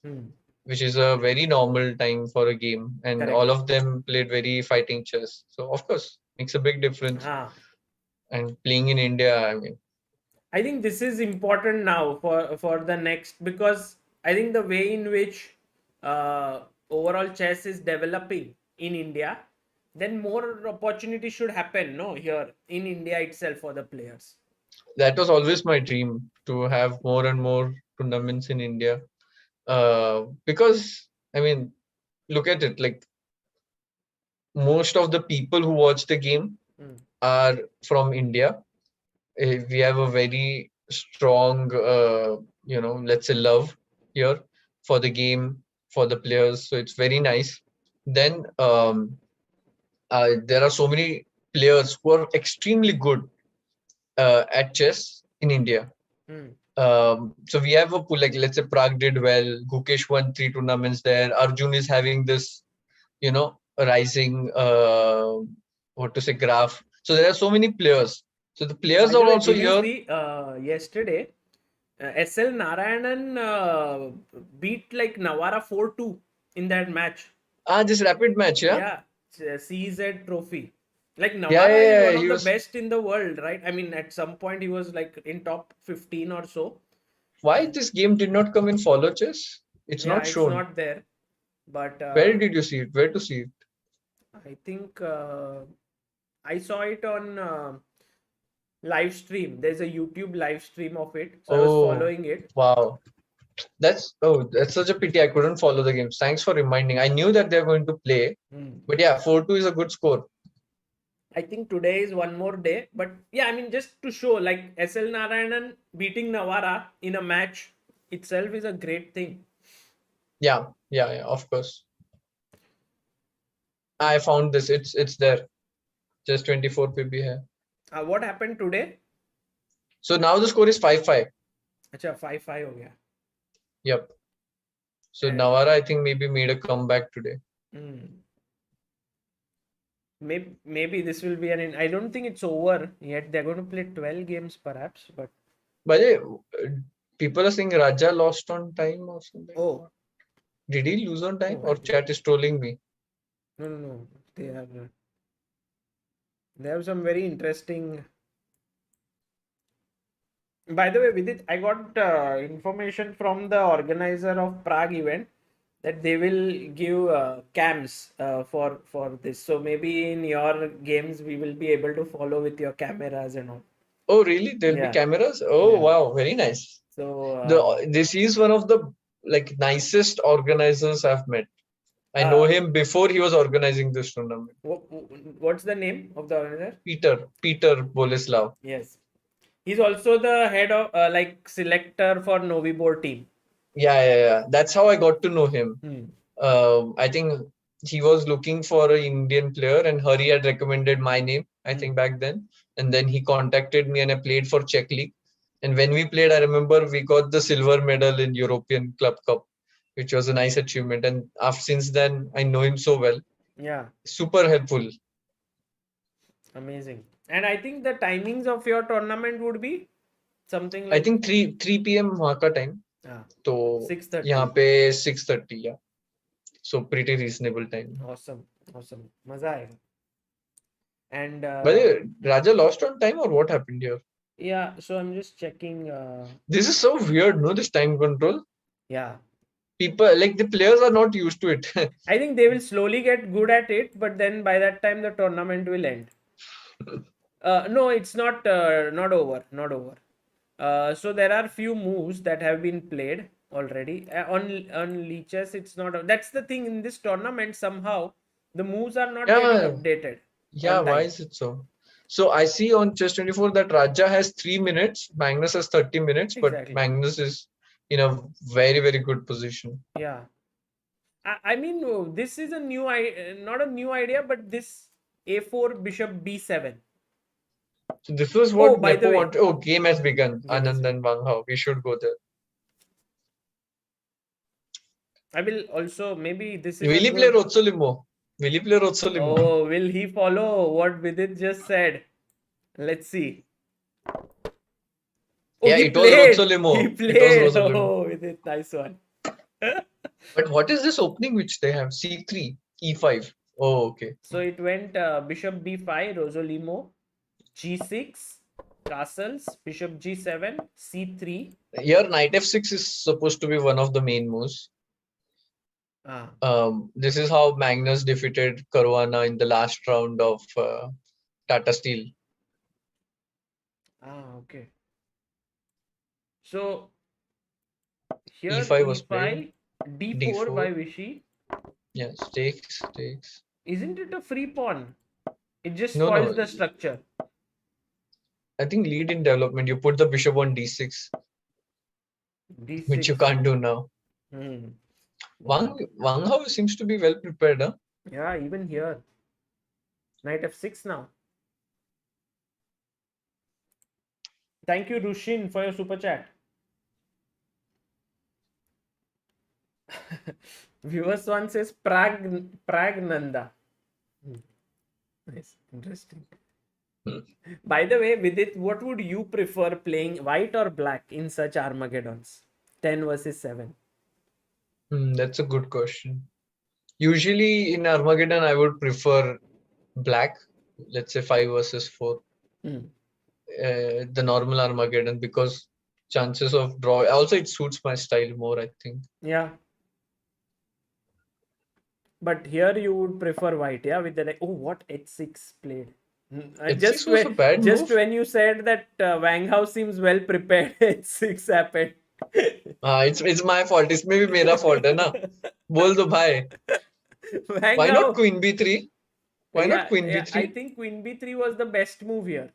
Which is a very normal time for a game, and Correct. all of them played very fighting chess. So of course, makes a big difference. And playing in India, I mean, I think this is important now for the next, because I think the way in which overall chess is developing in India, then more opportunity should happen, no, here in India itself for the players. That was always my dream, to have more and more tournaments in India. Because I mean, look at it, like most of the people who watch the game are from India. We have a very strong, let's say love here for the game, for the players. So it's very nice. Then there are so many players who are extremely good at chess in India. So we have a pool, like let's say Prague did well, Gukesh won 3 tournaments there, Arjun is having this, rising graph. So there are so many players. So the players are also here. Yesterday, SL Narayanan beat like Nawara 4-2 in that match. This rapid match, yeah? Yeah, CZ trophy. Like Nawara is one of the best in the world, right? I mean, at some point he was like in top 15 or so. Why this game did not come in Follow Chess? It's not shown. It's not there. But where did you see it? Where to see it? I think I saw it on live stream. There's a YouTube live stream of it. So I was following it. Wow. That's such a pity I couldn't follow the games. Thanks for reminding. I knew that they're going to play. But yeah, 4-2 is a good score. I think today is one more day. But yeah, I mean, just to show, like SL Narayanan beating Nawara in a match itself is a great thing. Yeah, of course. I found this. It's there. Just 24 PB here. What happened today? So now the score is 5-5. Acha, 5-5 ho gaya. Yep. So Nawara, I think, maybe made a comeback today. Maybe this will be I don't think it's over yet. They're going to play 12 games perhaps. But people are saying Radja lost on time or something. Oh. Did he lose on time, or chat is trolling me? No. They have some very interesting. By the way, Vidit, I got information from the organizer of Prague event that they will give cams for this. So maybe in your games we will be able to follow with your cameras and all. Oh, really? There'll be cameras? Oh, wow. Very nice. So this is one of the nicest organizers I've met. I know him before he was organizing this tournament. What's the name of the organizer? Peter Boleslav. Yes. He's also the head of selector for Novibor team. Yeah. That's how I got to know him. I think he was looking for an Indian player, and Hari had recommended my name, I think, back then. And then he contacted me and I played for Czech League. And when we played, I remember we got the silver medal in European Club Cup, which was a nice achievement. And since then, I know him so well. Yeah. Super helpful. Amazing. And I think the timings of your tournament would be something like... I think 3 p.m. वहाँ का time. So 6:30. यहाँ पे 6:30, yeah. So pretty reasonable time. Awesome. मजा आएगा. And but Radja lost on time, or what happened here? Yeah, so I'm just checking. This is so weird, no? This time control. Yeah. People, like the players, are not used to it. I think they will slowly get good at it, but then by that time the tournament will end. No, it's not over. So there are few moves that have been played already on leeches. It's not. That's the thing in this tournament. Somehow the moves are not getting Yeah, updated yeah. on Why time. is it so? So I see on Chess24 that Radja has 3 minutes, Magnus has 30 minutes, but Exactly. Magnus is in a very, very good position. Yeah. I mean, this is a new not a new idea, but this a4 bishop b7. So this was Oh, what by the Nepo way, wanted. Oh, game has begun. game is. Anand and Wang Hao. We should go there. I will also maybe this is Will a he play good. Rozzolimo? Will he play Rozzolimo? Oh, will he follow what Vidit just said? Let's see. Oh, Yeah, he it was played. Rozzolimo. He It was played. Rozzolimo. Oh, Vidit, nice one. But what is this opening which they have? C3, E5. Oh, okay. So it went bishop b5, Rosolimo, g6, castles, bishop g7, c3. Here, knight f6 is supposed to be one of the main moves. This is how Magnus defeated Caruana in the last round of Tata Steel. Okay. So here E5 was played. d4 by Vishy. Yes, takes. Isn't it a free pawn? It just No, spoils no. the structure. I think lead in development. You put the bishop on d6, d6. which you can't do now. Wang Hao seems to be well prepared, huh? Yeah, even here. Knight f6 now. Thank you, Rushin, for your super chat. Viewers one says Pragnanda. Nice, interesting. By the way, Vidit, what would you prefer playing, white or black, in such Armageddons? 10 versus 7. That's a good question. Usually in Armageddon, I would prefer black. Let's say 5 versus 4. The normal Armageddon, because chances of draw. Also, it suits my style more, I think. Yeah. But here you would prefer white, yeah? With the oh, what h6 played? H6 was a bad just move. when you said that Wang Hao seems well prepared, h6 happened. It's my fault. It's maybe मेरा fault है ना? बोल दो भाई. Why not Queen B3? Why not Queen B3? I think Queen B3 was the best move here.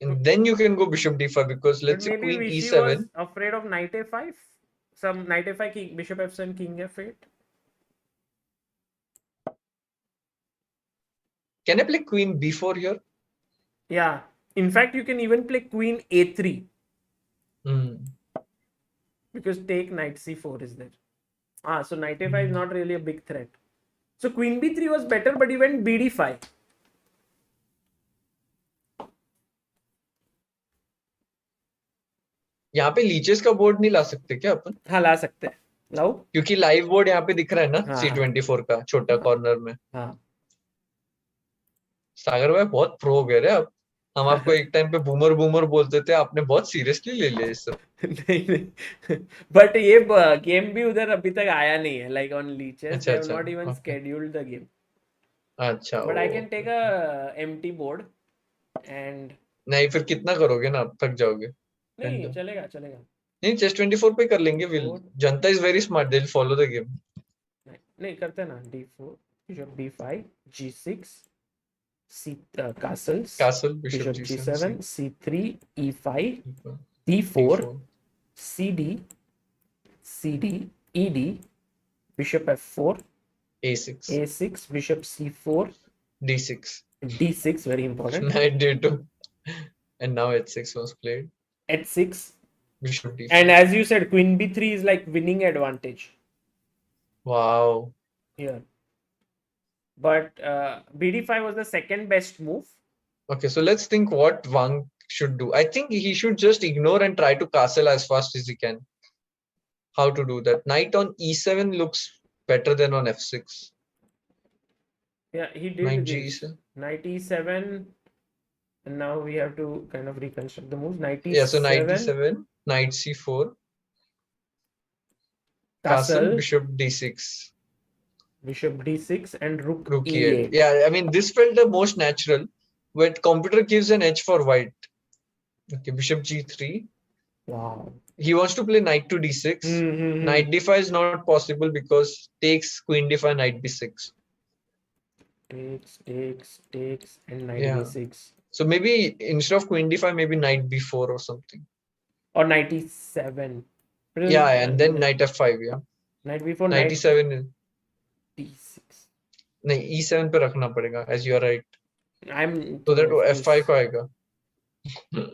And then you can go Bishop D5, because let's say Queen Vishy E7. was afraid of Knight A5. Some Knight A5, King, Bishop F7, King F8. Can I play Queen B4 here? Yeah. In fact, you can even play Queen A3. Because take Knight C4 is there. So Knight A5 is not really a big threat. So Queen B3 was better, but he went BD5. यहाँ पे leches का board नहीं ला सकते क्या अपन? हाँ, ला सकते हैं. लाओ. क्योंकि लाइव बोर्ड यहाँ पे दिख रहा है ना, C24 का छोटा कॉर्नर में. सागर भाई बहुत प्रो हो गए रे आप. हम आपको एक टाइम पे बूमर बोलते थे, आपने बहुत सीरियसली ले लिया इस सब. नहीं. बट ये गेम भी उधर अभी तक आया नहीं है, like on Lichess they have not even scheduled the game. अच्छा. But I can take a empty board and. नहीं, फिर कितना करोगे ना, आप थक जाओगे. नहीं, चलेगा. नहीं, Chess24 पे कर लेंगे. जनता is very smart, they will follow the game. नहीं करते ना. D4, Bishop B5, G6, castle, Bishop G7, C3, E5, D4, CD, ED, Bishop F4, A6, Bishop C4, D6, very important. Knight D2, and now H6 was played. H6, Bishop D5. and as you said, Queen B3 is like winning advantage. Wow. Here. But BD5 was the second best move. Okay, so let's think what Wang should do. I think he should just ignore and try to castle as fast as he can. How to do that? Knight on E7 looks better than on F6. Yeah, he did. Knight G7. Knight E7. And now we have to kind of reconstruct the moves. Knight E7. Yeah, so Knight E7, Knight C4. Castle, Bishop D6. Bishop D6 and Rook E8. Yeah, I mean, this felt the most natural, but computer gives an edge for white. Okay, bishop g3. Wow. He wants to play knight to d6. Knight d5 is not possible because takes queen d5, knight b6. Takes, and knight Yeah. b6. So maybe instead of queen d5, maybe knight b4 or something. Or knight e7. Yeah, and then knight f5. Yeah. Knight b4, Knight knight e7. d6. नहीं e7 पे रखना पड़ेगा, as you are right. I'm So that of f5 course को आएगा.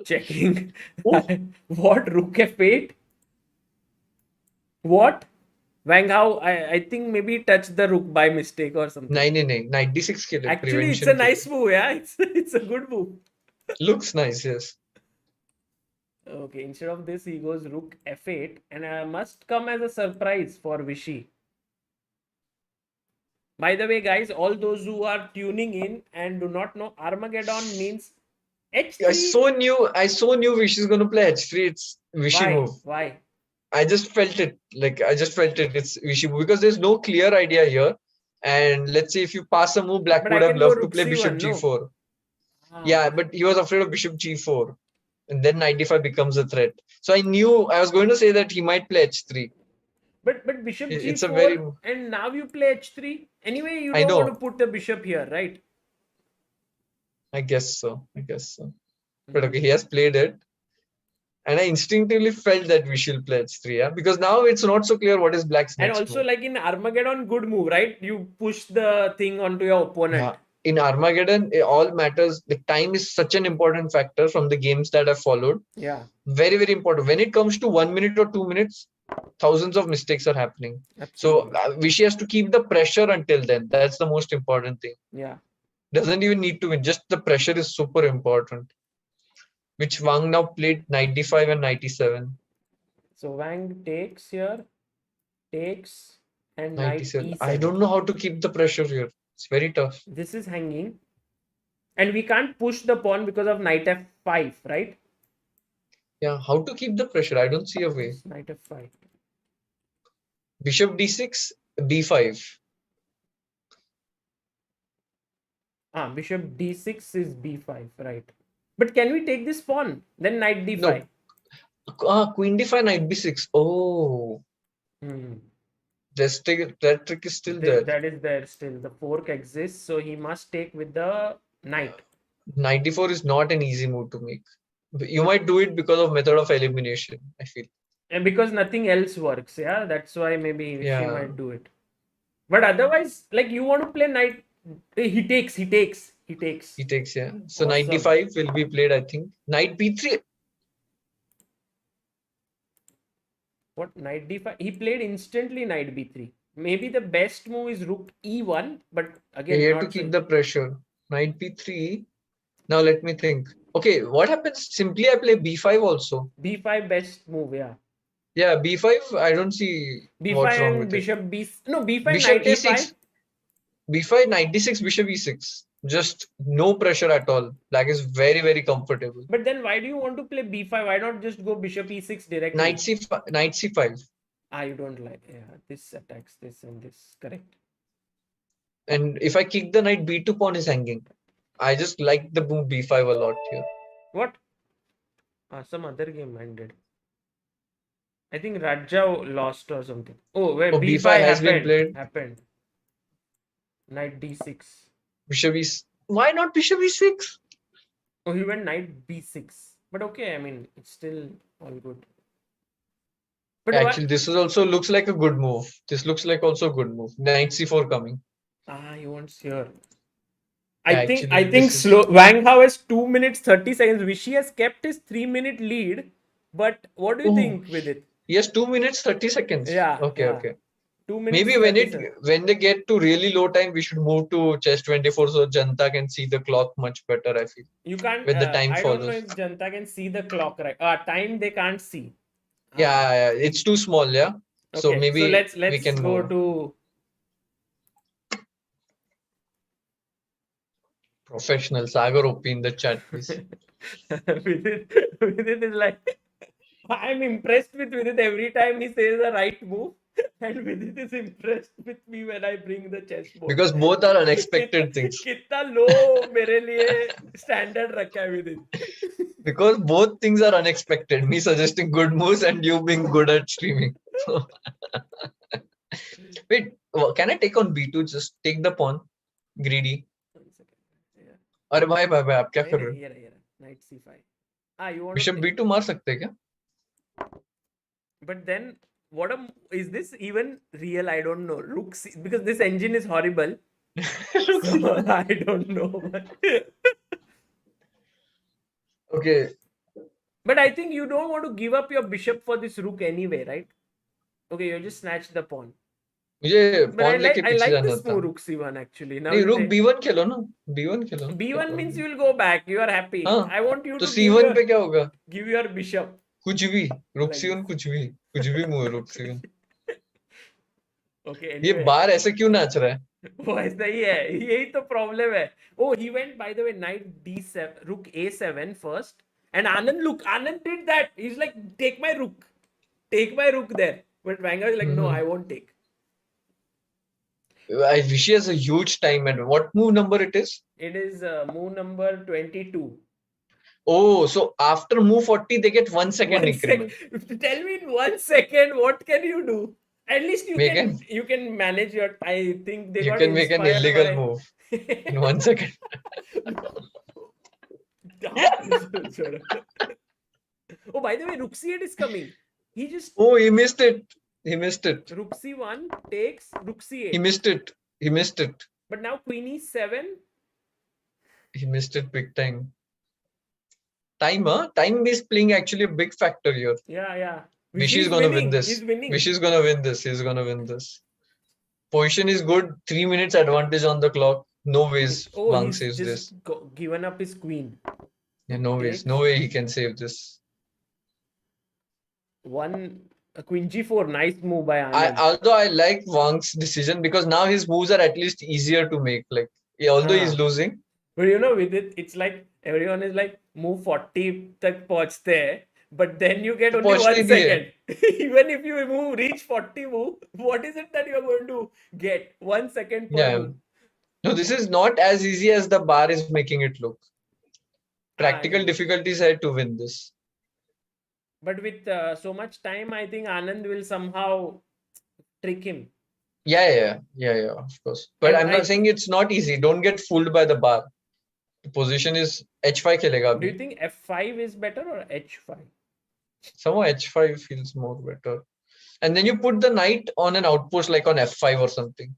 checking. Oh. What? Rook f8? What? Wang Hao, I think maybe touched the rook by mistake or something. नहीं, knight d6 के लिए Actually, it's prevention a के nice लिए. move, yeah. It's a good move. Looks nice, yes. Okay, instead of this, he goes rook f8, and must come as a surprise for Vishy. By the way, guys, all those who are tuning in and do not know, Armageddon means h3. I so knew Vishy is going to play h3. It's Vishy Why? move. Why? I just felt it. It's Vishy move because there's no clear idea here. And let's say if you pass a move, Black But would I have can go loved to rook play bishop c1, no? g4. Ah. Yeah, but he was afraid of bishop g4. And then knight d5 becomes a threat. So I knew I was going to say that he might play h3. But bishop It's a g4, very. and now you play h3. Anyway, you I don't want know. to put the bishop here, right? I guess so. But okay, he has played it. And I instinctively felt that we should play h3, yeah? Because now it's not so clear what is Black's And next also, move. like in Armageddon, good move, right? You push the thing onto your opponent. Yeah. In Armageddon, it all matters. The time is such an important factor from the games that I've followed. Yeah. Very, very important. When it comes to 1 minute or 2 minutes, thousands of mistakes are happening. Absolutely. So Vishy has to keep the pressure until then. That's the most important thing. Yeah. Doesn't even need to win. Just the pressure is super important. Which Wang now played knight d5 and knight e7. So Wang takes here, takes, and Knight knight e7. e7. I don't know how to keep the pressure here. It's very tough. This is hanging. And we can't push the pawn because of knight f5, right? Yeah, how to keep the pressure? I don't see a way. It's knight f5. Bishop d6, b5. Bishop d6 is b5, right? But can we take this pawn? Then knight d5. No. Queen d5, knight b6. Oh. That trick is still there. That is there still. The fork exists, so he must take with the knight. Knight d4 is not an easy move to make. You might do it because of method of elimination, I feel. And because nothing else works, yeah? That's why maybe she Yeah. might do it. But otherwise, like you want to play knight, he takes. He takes, yeah. So Awesome. knight d5 will be played, I think. Knight b3. What? Knight d5? He played instantly knight b3. Maybe the best move is rook e1, but again, You have not to keep so- the pressure. Knight b3. Now let me think. Okay, what happens? Simply I play b5 also. b5 best move, yeah. Yeah, b5, I don't see b5 what's wrong and with bishop it. b. No, b5 Bishop knight e6. a5. b5, knight d6, bishop e6. Just no pressure at all. Black is very, very comfortable. But then why do you want to play b5? Why not just go bishop e6 directly? Knight c5. You don't like. Yeah, this attacks this and this. Correct. And if I kick the knight, b2 pawn is hanging. I just like the move b5 a lot here. What? Some other game ended. I think Radja lost or something. Oh, where b5 has been played. Happened. Knight d6. Bishop e6. Why not bishop e6? Oh, he went knight b6. But okay, I mean, it's still all good. But actually, this is also looks like a good move. This looks like also a good move. Knight c4 coming. He wants here. Yeah, I think slow. Wang Hao has 2 minutes 30 seconds. Vishy has kept his 3-minute lead. But what do you think with it? He has 2 minutes 30 seconds. Yeah. Okay. 2 minutes. Maybe when they get to really low time, we should move to chess 24 so Janta can see the clock much better. I feel you can't. When the time I follows. don't know if Janta can see the clock right. Time they can't see. Yeah, it's too small. Yeah. Okay, so maybe let's we can go move. to Professional Sagar OP in the chat, please. Vidit is like, I'm impressed with Vidit every time he says the right move. And Vidit is impressed with me when I bring the chessboard. Because both are unexpected things. कितना low मेरे लिए standard रखा है Vidit. Because both things are unexpected. Me suggesting good moves and you being good at streaming. Wait, can I take on B2? Just take the pawn. Greedy. अरे भाई भाई भाई आप क्या कर रहे हो? ये रहा knight c5. You want Bishop B2 मार सकते हैं क्या? But then is this even real? I don't know. Rook C, because this engine is horrible. So I don't know. Okay. But I think you don't want to give up your bishop for this rook anyway, right? Okay, you just snatch the pawn. मुझे But I pawn लेके like पीछे जाना this था. move rook c1 actually. Now नहीं you rook take- B1 खेलो ना. B1 Khelo. B1 means you will go back. You are happy. हाँ. I want you तो to give C1 पे क्या होगा? your bishop. कुछ भी. Rook Like C1 कुछ भी move है rook C1. Okay. ये Anyway. बार ऐसे क्यों नाच रहा है? वो ऐसा ही है, यही तो प्रॉब्लम है. Oh, he went by the way knight d7, rook a7 first, and Anand did that. He's like, take my rook there. But Wang Hao is like, no, I won't take. I wish he has a huge time. And what move number it is? It is move number 22. Oh, so after move 40 they get 1 second increment. Tell me in 1 second, what can you do? At least you can manage your. I think they You got can make an inspired illegal by- move in 1 second. Oh, by the way, rook c8 is coming. He just Oh, he missed it. rook c1 takes rook c8. He missed it. But now queen e7. He missed it big time. Time is playing actually a big factor here. Yeah. Vishy is gonna win this. He's winning. Vishy is gonna win this. He's gonna win this. Position is good. 3 minutes advantage on the clock. No ways Wang he's saves just this. given up his queen. Yeah, no ways. No way he can save this. Queen g4. Nice move by Anand. Although I like Wang's decision because now his moves are at least easier to make. Like, although he's losing. But with it, it's like everyone is like move 40 tak pahunchte hai, but then you get only 1 second. Even if you reach 40 move, what is it that you are going to get? 1 second per move. No, this is not as easy as the bar is making it look. Practical difficulties had to win this. But with so much time, I think Anand will somehow trick him. Yeah, of course. But I'm not saying it's not easy. Don't get fooled by the bar. The position is h5 खेलेगा. Do you think f5 is better or h5? Somehow h5 feels more better. And then you put the knight on an outpost like on f5 or something.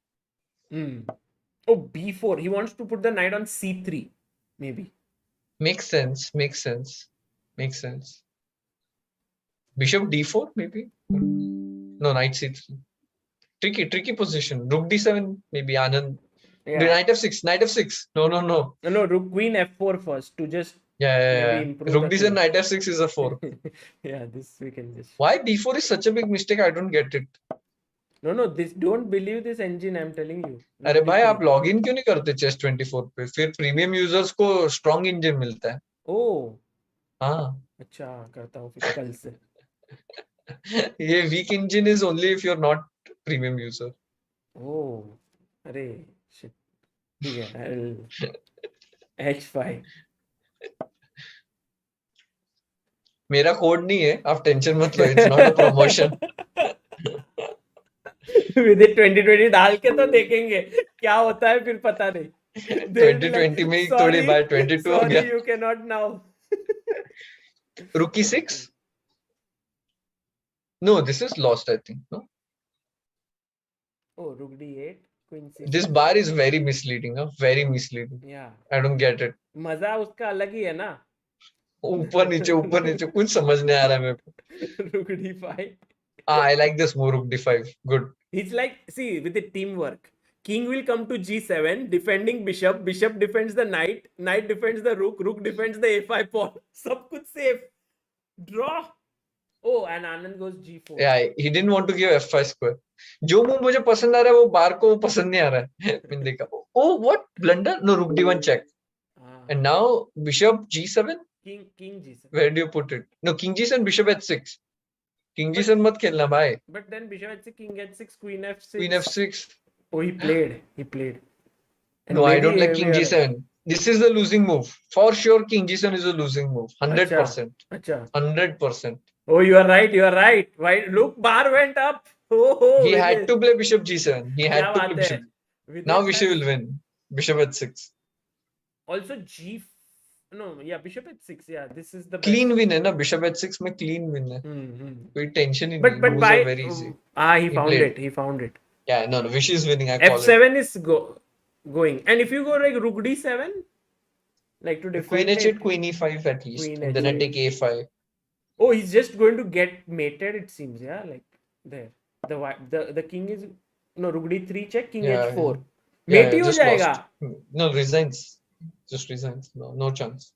Oh, b4. He wants to put the knight on c3, maybe. Makes sense. Bishop d4 maybe? No, knight c3. Tricky position. Rook d7 maybe Anand. Yeah. Knight f6. No. No, rook queen f4 first to just Yeah. improve Rook the d7 queen. knight f6 is a 4. Yeah, this we can just. Why b4 is such a big mistake? I don't get it. No, this don't believe this engine, I'm telling you. अरे भाई आप login क्यों नहीं करते chess 24 पे? फिर premium users को strong engine मिलता है. Oh, हाँ. अच्छा करता हूँ फिर कल से. ये weak engine is only if you're not premium user. Oh, अरे shit. ठीक है, h5. मेरा कोड नहीं है, आप टेंशन मत लो, it's not a promotion. With it 2020 डाल के तो देखेंगे क्या होता है, फिर पता नहीं. 2020 में ही थोड़ी बार 22 हो गया. Sorry, you cannot now. Rook e6? No, this is lost, I think. No? Oh, rook d8, queen c6. This bar is very misleading. Very misleading. Yeah. I don't get it. मजा उसका अलग ही है ना. ऊपर नीचे कुछ समझ नहीं आ रहा है मेरे को. Rook d5. I like this move, rook d5. Good. It's like, see, with the teamwork, king will come to g7, defending bishop defends the knight defends the rook defends the a5 pawn. सब कुछ safe. Draw. Oh, and Anand goes g4. Yeah, he didn't want to give f5 square. जो move मुझे पसंद आ रहा है वो बार को पसंद नहीं आ रहा है. मैंने देखा. Oh, what blunder? No, rook d1 check. And now bishop g7. King g7. Where do you put it? No, king g7, bishop h6. King G7 मत खेलना भाई. But then bishop h6, king h6, queen f6. Queen F6. Oh, he played. And No, I maybe don't like King we are- G7. This is the losing move. For sure, King G7 is a losing move. 100%. Acha. 100%. Oh, you are right. Why? Look, bar went up. Oh, He with had it. to play Bishop G7. He had क्या to बात play है? Bishop. With Now it, Vishy will win. Bishop H6. Also G. No, yeah, bishop h6. Yeah, this is the best. Clean win है ना? Bishop H6 में clean win है. कोई tension ही नहीं. But Moves by are very easy. he He found played. it. He found it. Yeah, no, Vishy is winning. I call it. F7 is going, and if you go like rook d7, like to Queen defend H8, it. Queen E5 at least. Queen And then I H8. take A5. Oh, he's just going to get mated. It seems, yeah, like there. The king is no rook d3 check, king Yeah, h4. Yeah, Mate ही हो just जाएगा. lost. No, resigns. Just resigns. No chance.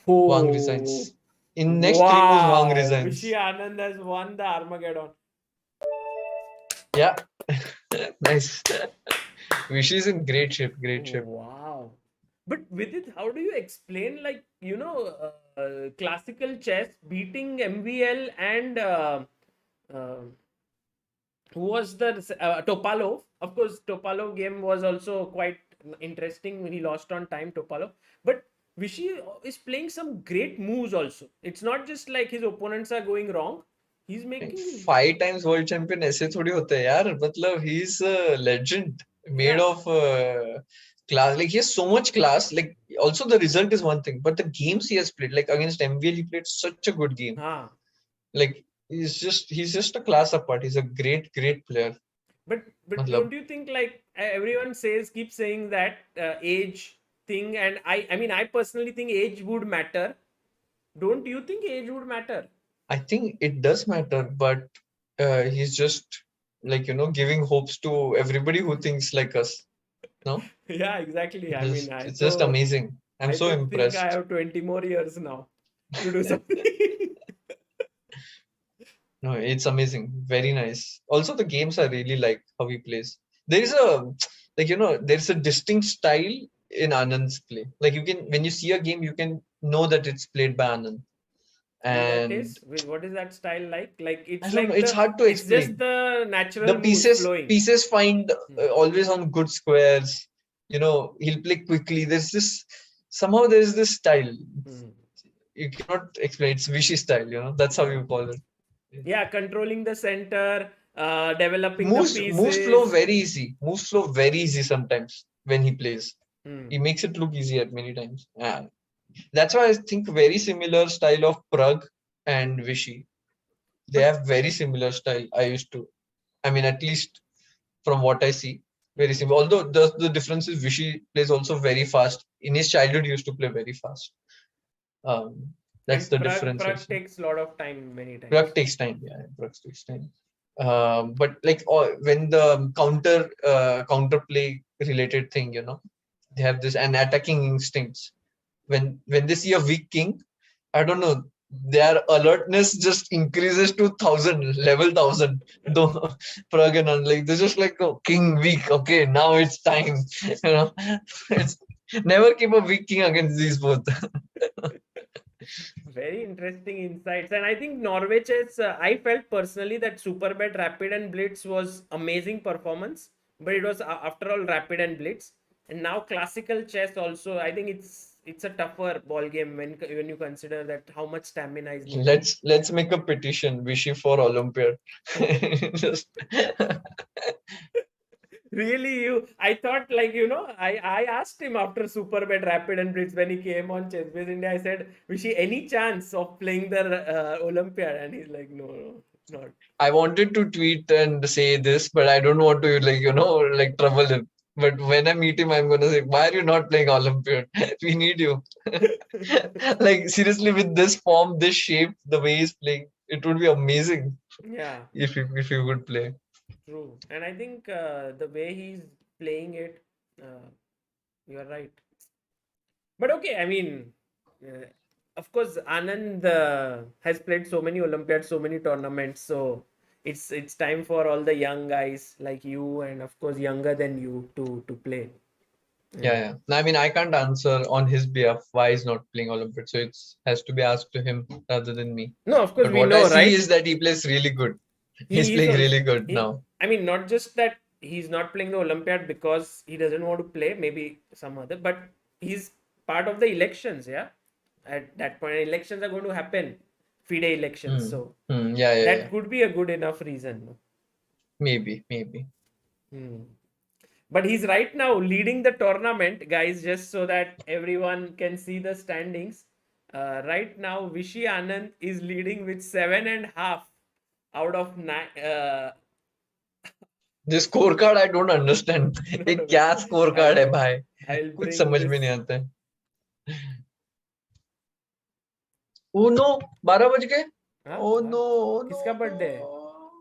Oh. Wang resigns. In next 3 moves, Wang resigns. Vishy Anand has won the Armageddon. Yeah. Nice. Vishy is in great shape. Wow. But with it, how do you explain, like, classical chess beating MVL and who was the Topalov? Of course, Topalov game was also quite interesting when he lost on time, Topalov. But Vishy is playing some great moves also. It's not just like his opponents are going wrong. He's making 5 times world champion ऐसे थोड़ी होते हैं यार. मतलब he's a legend made Yeah. of class. Like he has so much class. Like also the result is one thing, but the games he has played, like against MVL, he played such a good game. Like he's just a class apart. He's a great player. But Matlab- don't you think, like, everyone keeps saying that age thing, and I mean, I personally think age would matter. Don't you think age would matter? I think it does matter, but he's just like giving hopes to everybody who thinks like us. No, Yeah, exactly. I mean, it's just amazing. I'm so impressed. think I have 20 more years now to do something. No, it's amazing. Very nice. Also, the games I really like how he plays. There is a there's a distinct style in Anand's play. Like when you see a game, you can know that it's played by Anand. And what is that style like? Like it's I don't like know, it's hard to explain. It's just the natural The moves flowing. pieces find always on good squares. He'll play quickly. There's this style. You cannot explain. It's Vishy style. That's how you call it. Yeah, controlling the center, developing the pieces. Moves flow very easy sometimes when he plays. He makes it look easier many times. That's why I think very similar style of Prag and Vishy. They have very similar style. I mean, at least from what I see, very similar. Although the difference is Vishy plays also very fast. In his childhood, he used to play very fast. That's the difference. Prag takes a lot of time many times. Prag takes time. Yeah, Prag takes time. But like when the counterplay related thing, they have this and attacking instincts. When they see a weak king, I don't know, their alertness just increases to 1,000, level 1,000. Though Prag and like they're just like, oh, king weak. Okay, now it's time. It's never keep a weak king against these both. Very interesting insights. And I think Norway Chess, I felt personally that Superbet, Rapid and Blitz was amazing performance, but it was after all Rapid and Blitz. And now classical chess also, I think it's a tougher ball game when you consider that how much stamina is needed. Let's make a petition, Vishy for Olympiad. Just Really, I thought, like, I asked him after Superbet, Rapid and Blitz when he came on ChessBase India. I said, Vishy, any chance of playing the Olympiad? And he's like, no, not. I wanted to tweet and say this, but I don't want to trouble him. But when I meet him, I'm gonna say, why are you not playing Olympiad? We need you. Like seriously, with this form, this shape, the way he's playing, it would be amazing. Yeah. If you would play. True. And I think the way he's playing it, you're right. But okay, I mean, of course, Anand has played so many Olympiads, so many tournaments. So it's time for all the young guys like you and of course younger than you to play. Yeah. No, I mean, I can't answer on his behalf why he's not playing Olympiad. So it has to be asked to him rather than me. No, of course But we what I know, see right? is that he plays really good. He's He's playing also, really good now. I mean, not just that he's not playing the Olympiad because he doesn't want to play, maybe some other, but he's part of the elections, yeah. At that point, elections are going to happen, FIDE elections, so Yeah. that could be a good enough reason. Maybe. But he's right now leading the tournament, guys, just so that everyone can see the standings. Right now, Vishy Anand is leading with 7.5 out of 9. This scorecard I don't understand. ये No. क्या scorecard है भाई? I'll कुछ bring समझ this. में नहीं आता है. Oh no, 12 बज गए. हाँ? Oh no, किसका birthday है?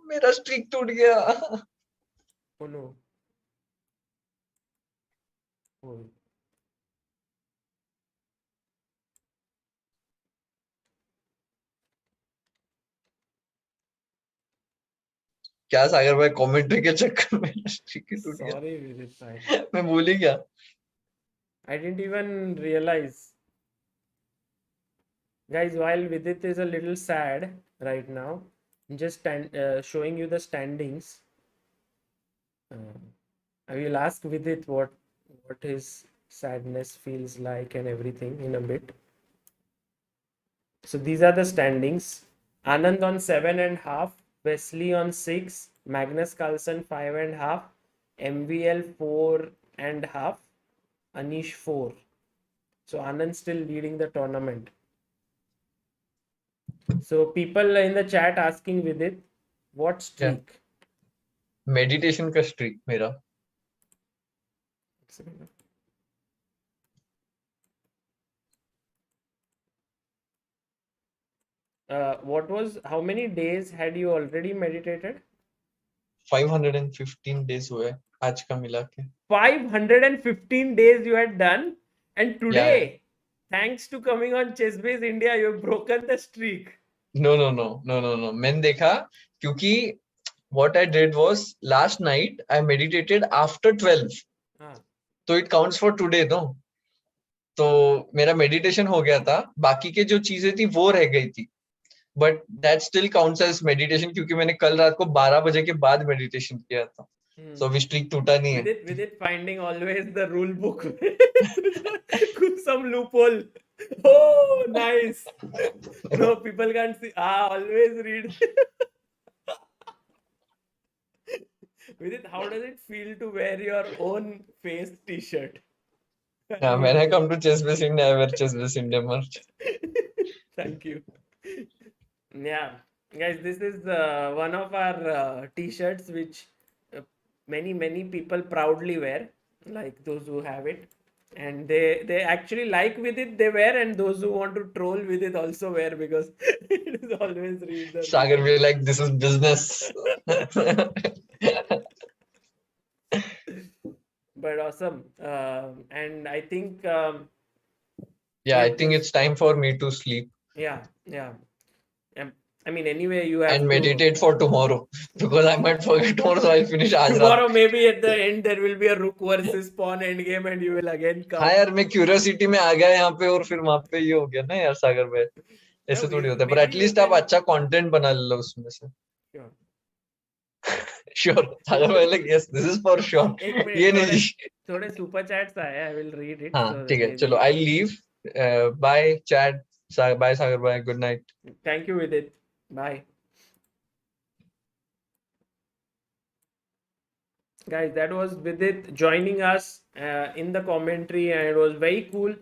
मेरा streak टूट गया. Oh no. Oh. क्या सागर भाई कमेंट्री के चक्कर में streak ही टूट गया. Sorry, Vidit bhai. मैं भूल ही गया. I didn't even realize. Guys, while Vidit is a little sad right now, I'm just showing you the standings. I will ask Vidit what his sadness feels like and everything in a bit. So these are the standings. Anand on 7.5, Wesley on 6, Magnus Carlsen 5.5, MVL 4.5, Anish 4. So Anand still leading the tournament. So people in the chat asking Vidit, what streak? Meditation का streak मेरा. How many days had you already meditated? 515 days हुए आज का मिला के. 515 days you had done, and today, thanks to coming on ChessBase India, you have broken the streak. No. मैंने देखा क्योंकि what I did was last night I meditated after 12. So it counts for today, no? तो मेरा meditation हो गया था, बाकी के जो चीजें थी वो रह गई थी. But that still counts as meditation क्योंकि मैंने कल रात को 12 बजे के बाद meditation किया था. So अभी streak टूटा नहीं है. With it finding always the rule book. Some loophole. Oh, nice. No, people can't see. Always read. Vidit, how does it feel to wear your own face t-shirt? When I come to ChessBase India, I wear ChessBase India merch. Thank you. Yeah, guys, this is one of our t-shirts which many people proudly wear, like those who have it, and they actually like with it they wear, and those who want to troll with it also wear because it is always read the Sagar will like, this is business. But awesome. And I think I think it's time for me to sleep. Yeah. I mean, anyway, you have and meditate for tomorrow because I might forget tomorrow, so I'll finish आज tomorrow. Maybe at the end there will be a rook versus pawn end game, and you will again come. हाँ यार, मैं curiosity में आ गया यहाँ पे और फिर वहाँ पे ये हो गया ना यार सागर भाई. ऐसे थोड़ी होता है, but at least आप अच्छा content बना लो उसमें से. Sure. सागर भाई like yes, this is for sure. ये नहीं. थोड़े super chats आए, I will read it. हाँ ठीक है, चलो I'll leave. Bye chat. Bye Sagar bhai. Good night. Thank you Vidit. Bye. Guys, that was Vidit joining us in the commentary, and it was very cool.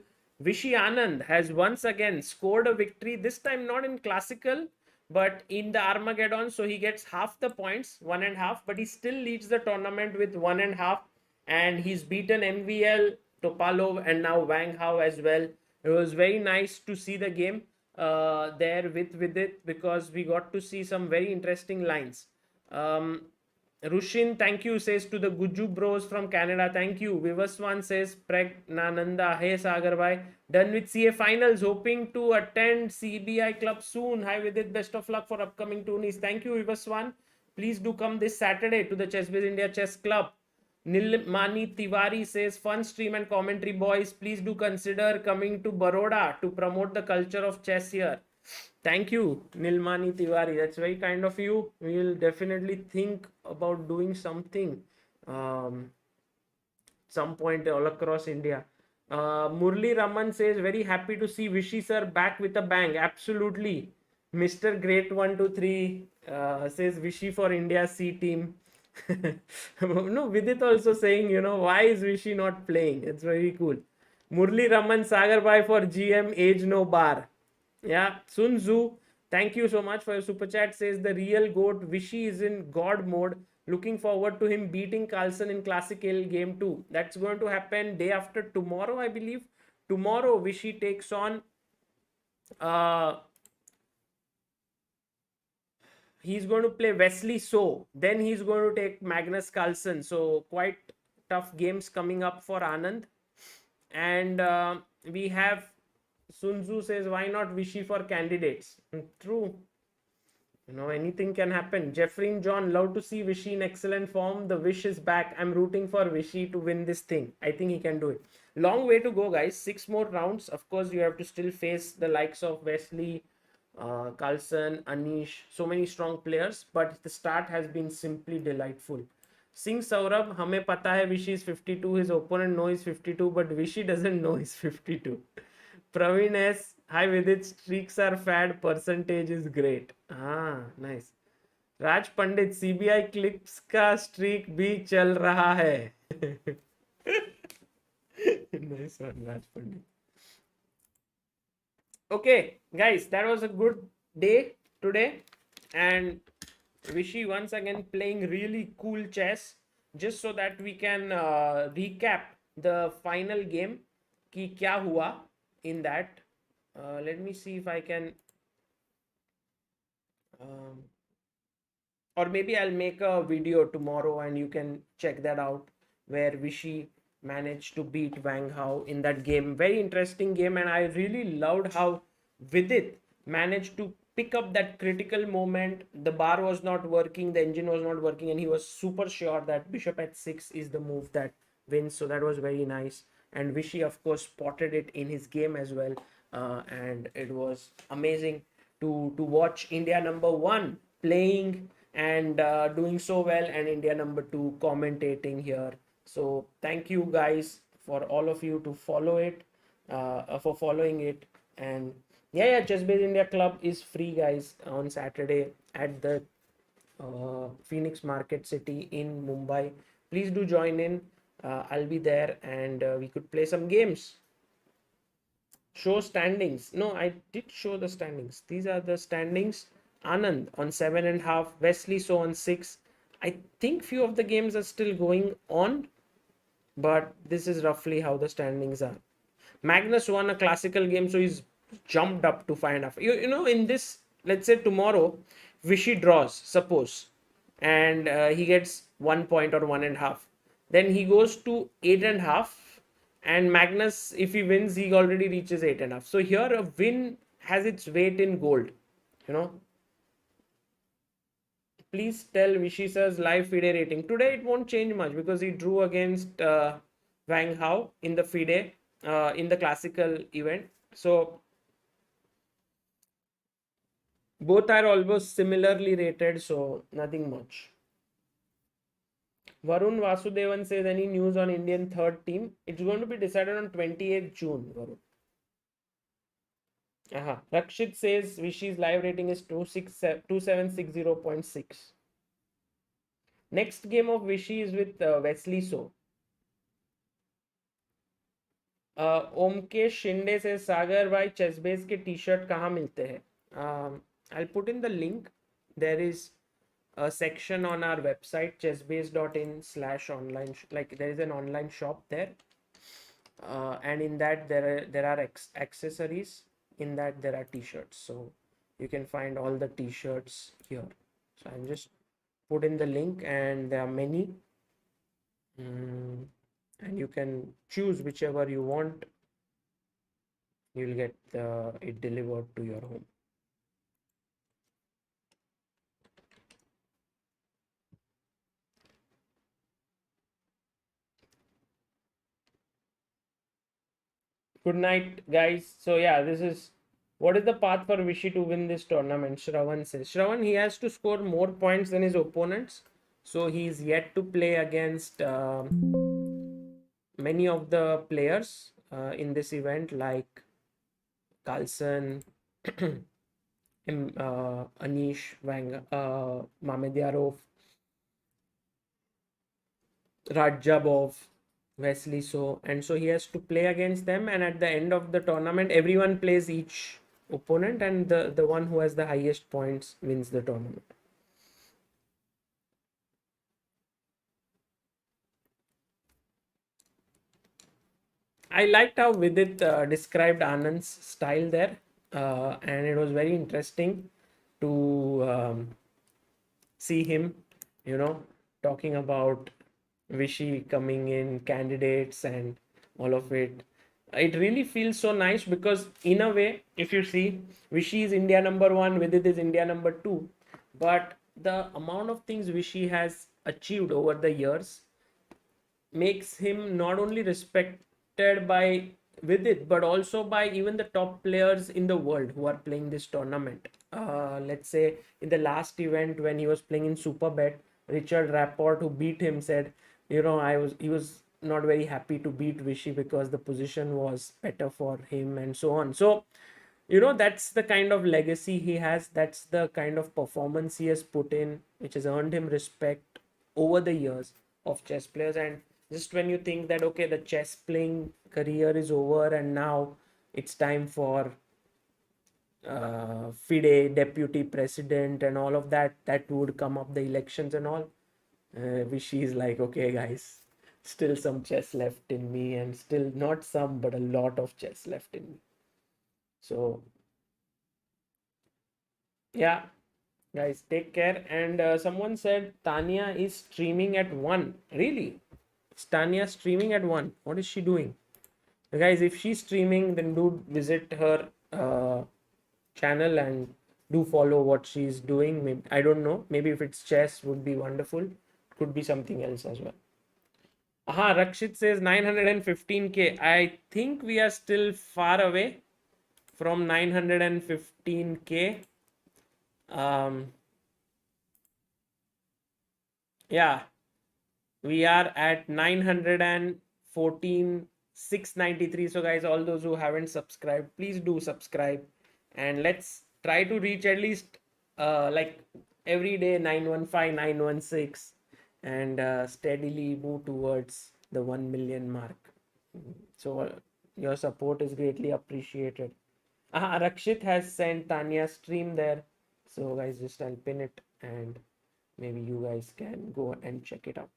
Vishy Anand has once again scored a victory, this time not in classical, but in the Armageddon. So he gets half the points, 1.5, but he still leads the tournament with 1.5, and he's beaten MVL, Topalov, and now Wang Hao as well. It was very nice to see the game there with it, because we got to see some very interesting lines. Rushin, thank you, says to the Guju bros from Canada. Thank you. Vivaswan says, Pregnananda, hey Sagar bhai, done with CA finals, hoping to attend CBI club soon. Hi with it, best of luck for upcoming tourneys. Thank you, Vivaswan. Please do come this Saturday to the ChessBase India Chess Club. Nilmani Tiwari says, fun stream and commentary, boys. Please do consider coming to Baroda to promote the culture of chess here. Thank you, Nilmani Tiwari. That's very kind of you. We will definitely think about doing something some point all across India. Murli Raman says, very happy to see Vishy sir back with a bang. Absolutely. Mr. Great 123 says, Vishy for India C team. No, Vidit also saying, why is Vishy not playing? It's very cool. Murli Raman Sagar Bhai for GM, age no bar. Yeah, Sun Tzu, thank you so much for your super chat. Says the real goat Vishy is in God mode. Looking forward to him beating Carlsen in Classical Game 2. That's going to happen day after tomorrow, I believe. Tomorrow, Vishy takes on. He's going to play Wesley So. Then he's going to take Magnus Carlsen. So quite tough games coming up for Anand. And we have Sun Tzu says, why not Vishy for candidates? True. Anything can happen. Jeffrey John, love to see Vishy in excellent form. The wish is back. I'm rooting for Vishy to win this thing. I think he can do it. Long way to go, guys. 6 more rounds. Of course, you have to still face the likes of Wesley, Carlsen, Anish. So many strong players. But the start has been simply delightful. Singh Saurabh, hame pata hai Vishy is 52. His opponent knows he's 52. But Vishy doesn't know he's 52. Praveen S. Hi Vidit, streaks are fad, percentage is great. Nice. Raj Pandit, CBI clips का streak भी चल रहा है. Nice one, Raj Pandit. Okay, guys, that was a good day today, and Vishy once again playing really cool chess, just so that we can recap the final game कि क्या हुआ in that. Let me see if I can or maybe I'll make a video tomorrow and you can check that out, where Vishy managed to beat Wang Hao in that game. Very interesting game, and I really loved how Vidit managed to pick up that critical moment. The bar was not working, the engine was not working, and he was super sure that bishop at 6 is the move that wins. So that was very nice. And Vishy, of course, spotted it in his game as well. And it was amazing to watch India #1 playing and doing so well, and India #2 commentating here. So thank you guys for all of you to follow it, for following it. And yeah, ChessBase India Club is free, guys, on Saturday at the Phoenix Market City in Mumbai. Please do join in. I'll be there, and we could play some games. Show standings. No, I did show the standings. These are the standings. Anand on 7.5, Wesley So on 6. I think few of the games are still going on, but this is roughly how the standings are. Magnus won a classical game, so he's jumped up to 5.5. You know, in this, let's say tomorrow, Vishy draws, suppose, and he gets 1 point or 1.5. Then he goes to 8.5. And Magnus, if he wins, he already reaches 8.5. So here a win has its weight in gold. Please tell Vishy sir's live FIDE rating. Today it won't change much because he drew against Wang Hao in the FIDE, in the classical event. So both are almost similarly rated, so nothing much. Varun Vasudevan says, any news on Indian third team? It's going to be decided on 28th June, Varun. Rakshit says Vishy's live rating is 2760.6. Next game of Vishy is with Wesley So. Omkesh Shinde says, Sagar bhai, ChessBase के t-shirt कहाँ मिलते हैं? I'll put in the link. There is a section on our website, chessbase.in/online. Like there is an online shop there, and in that there are accessories. In that there are t-shirts, so you can find all the t-shirts here. So I'm just put in the link, and there are many, and you can choose whichever you want. You'll get it delivered to your home. Good night, guys. So yeah, this is what is the path for Vishy to win this tournament? Shravan says. Shravan, he has to score more points than his opponents. So he's yet to play against many of the players in this event, like Carlsen, Anish, Mamedyarov, Radjabov, Wesley So, and so he has to play against them. And at the end of the tournament, everyone plays each opponent, and the one who has the highest points wins the tournament. I liked how Vidit described Anand's style there, and it was very interesting to see him, talking about Vishy coming in, candidates, and all of it. It really feels so nice because, in a way, if you see, Vishy is India number one, Vidit is India number two, but the amount of things Vishy has achieved over the years makes him not only respected by Vidit but also by even the top players in the world who are playing this tournament. Let's say in the last event when he was playing in Superbet, Richard Rapport, who beat him, said, he was not very happy to beat Vishy because the position was better for him and so on. So that's the kind of legacy he has, that's the kind of performance he has put in, which has earned him respect over the years of chess players. And just when you think that okay, the chess playing career is over and now it's time for FIDE, deputy president, and all of that would come up, the elections and all, Vishy is like, okay guys, still some chess left in me, and still not some but a lot of chess left in me. So yeah, guys, take care. And someone said Tanya is streaming at 1. Really? Is Tanya streaming at 1? What is she doing? Guys, if she's streaming, then do visit her channel and do follow what she's doing. Maybe, I don't know. Maybe if it's chess, would be wonderful. Could be something else as well. Aha, Rakshit says 915k. I think we are still far away from 915k. Yeah, we are at 914,693. So guys, all those who haven't subscribed, please do subscribe, and let's try to reach at least like every day 915, 916, and steadily move towards the 1 million mark. So your support is greatly appreciated. Rakshit has sent Tanya's stream there, so guys, just I'll pin it and maybe you guys can go and check it out.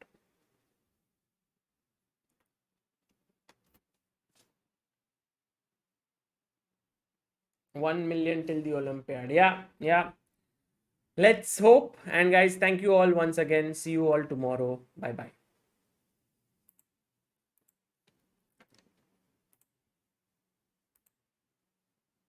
1 million till the Olympiad. Yeah. Let's hope. And guys, thank you all once again. See you all tomorrow. Bye bye.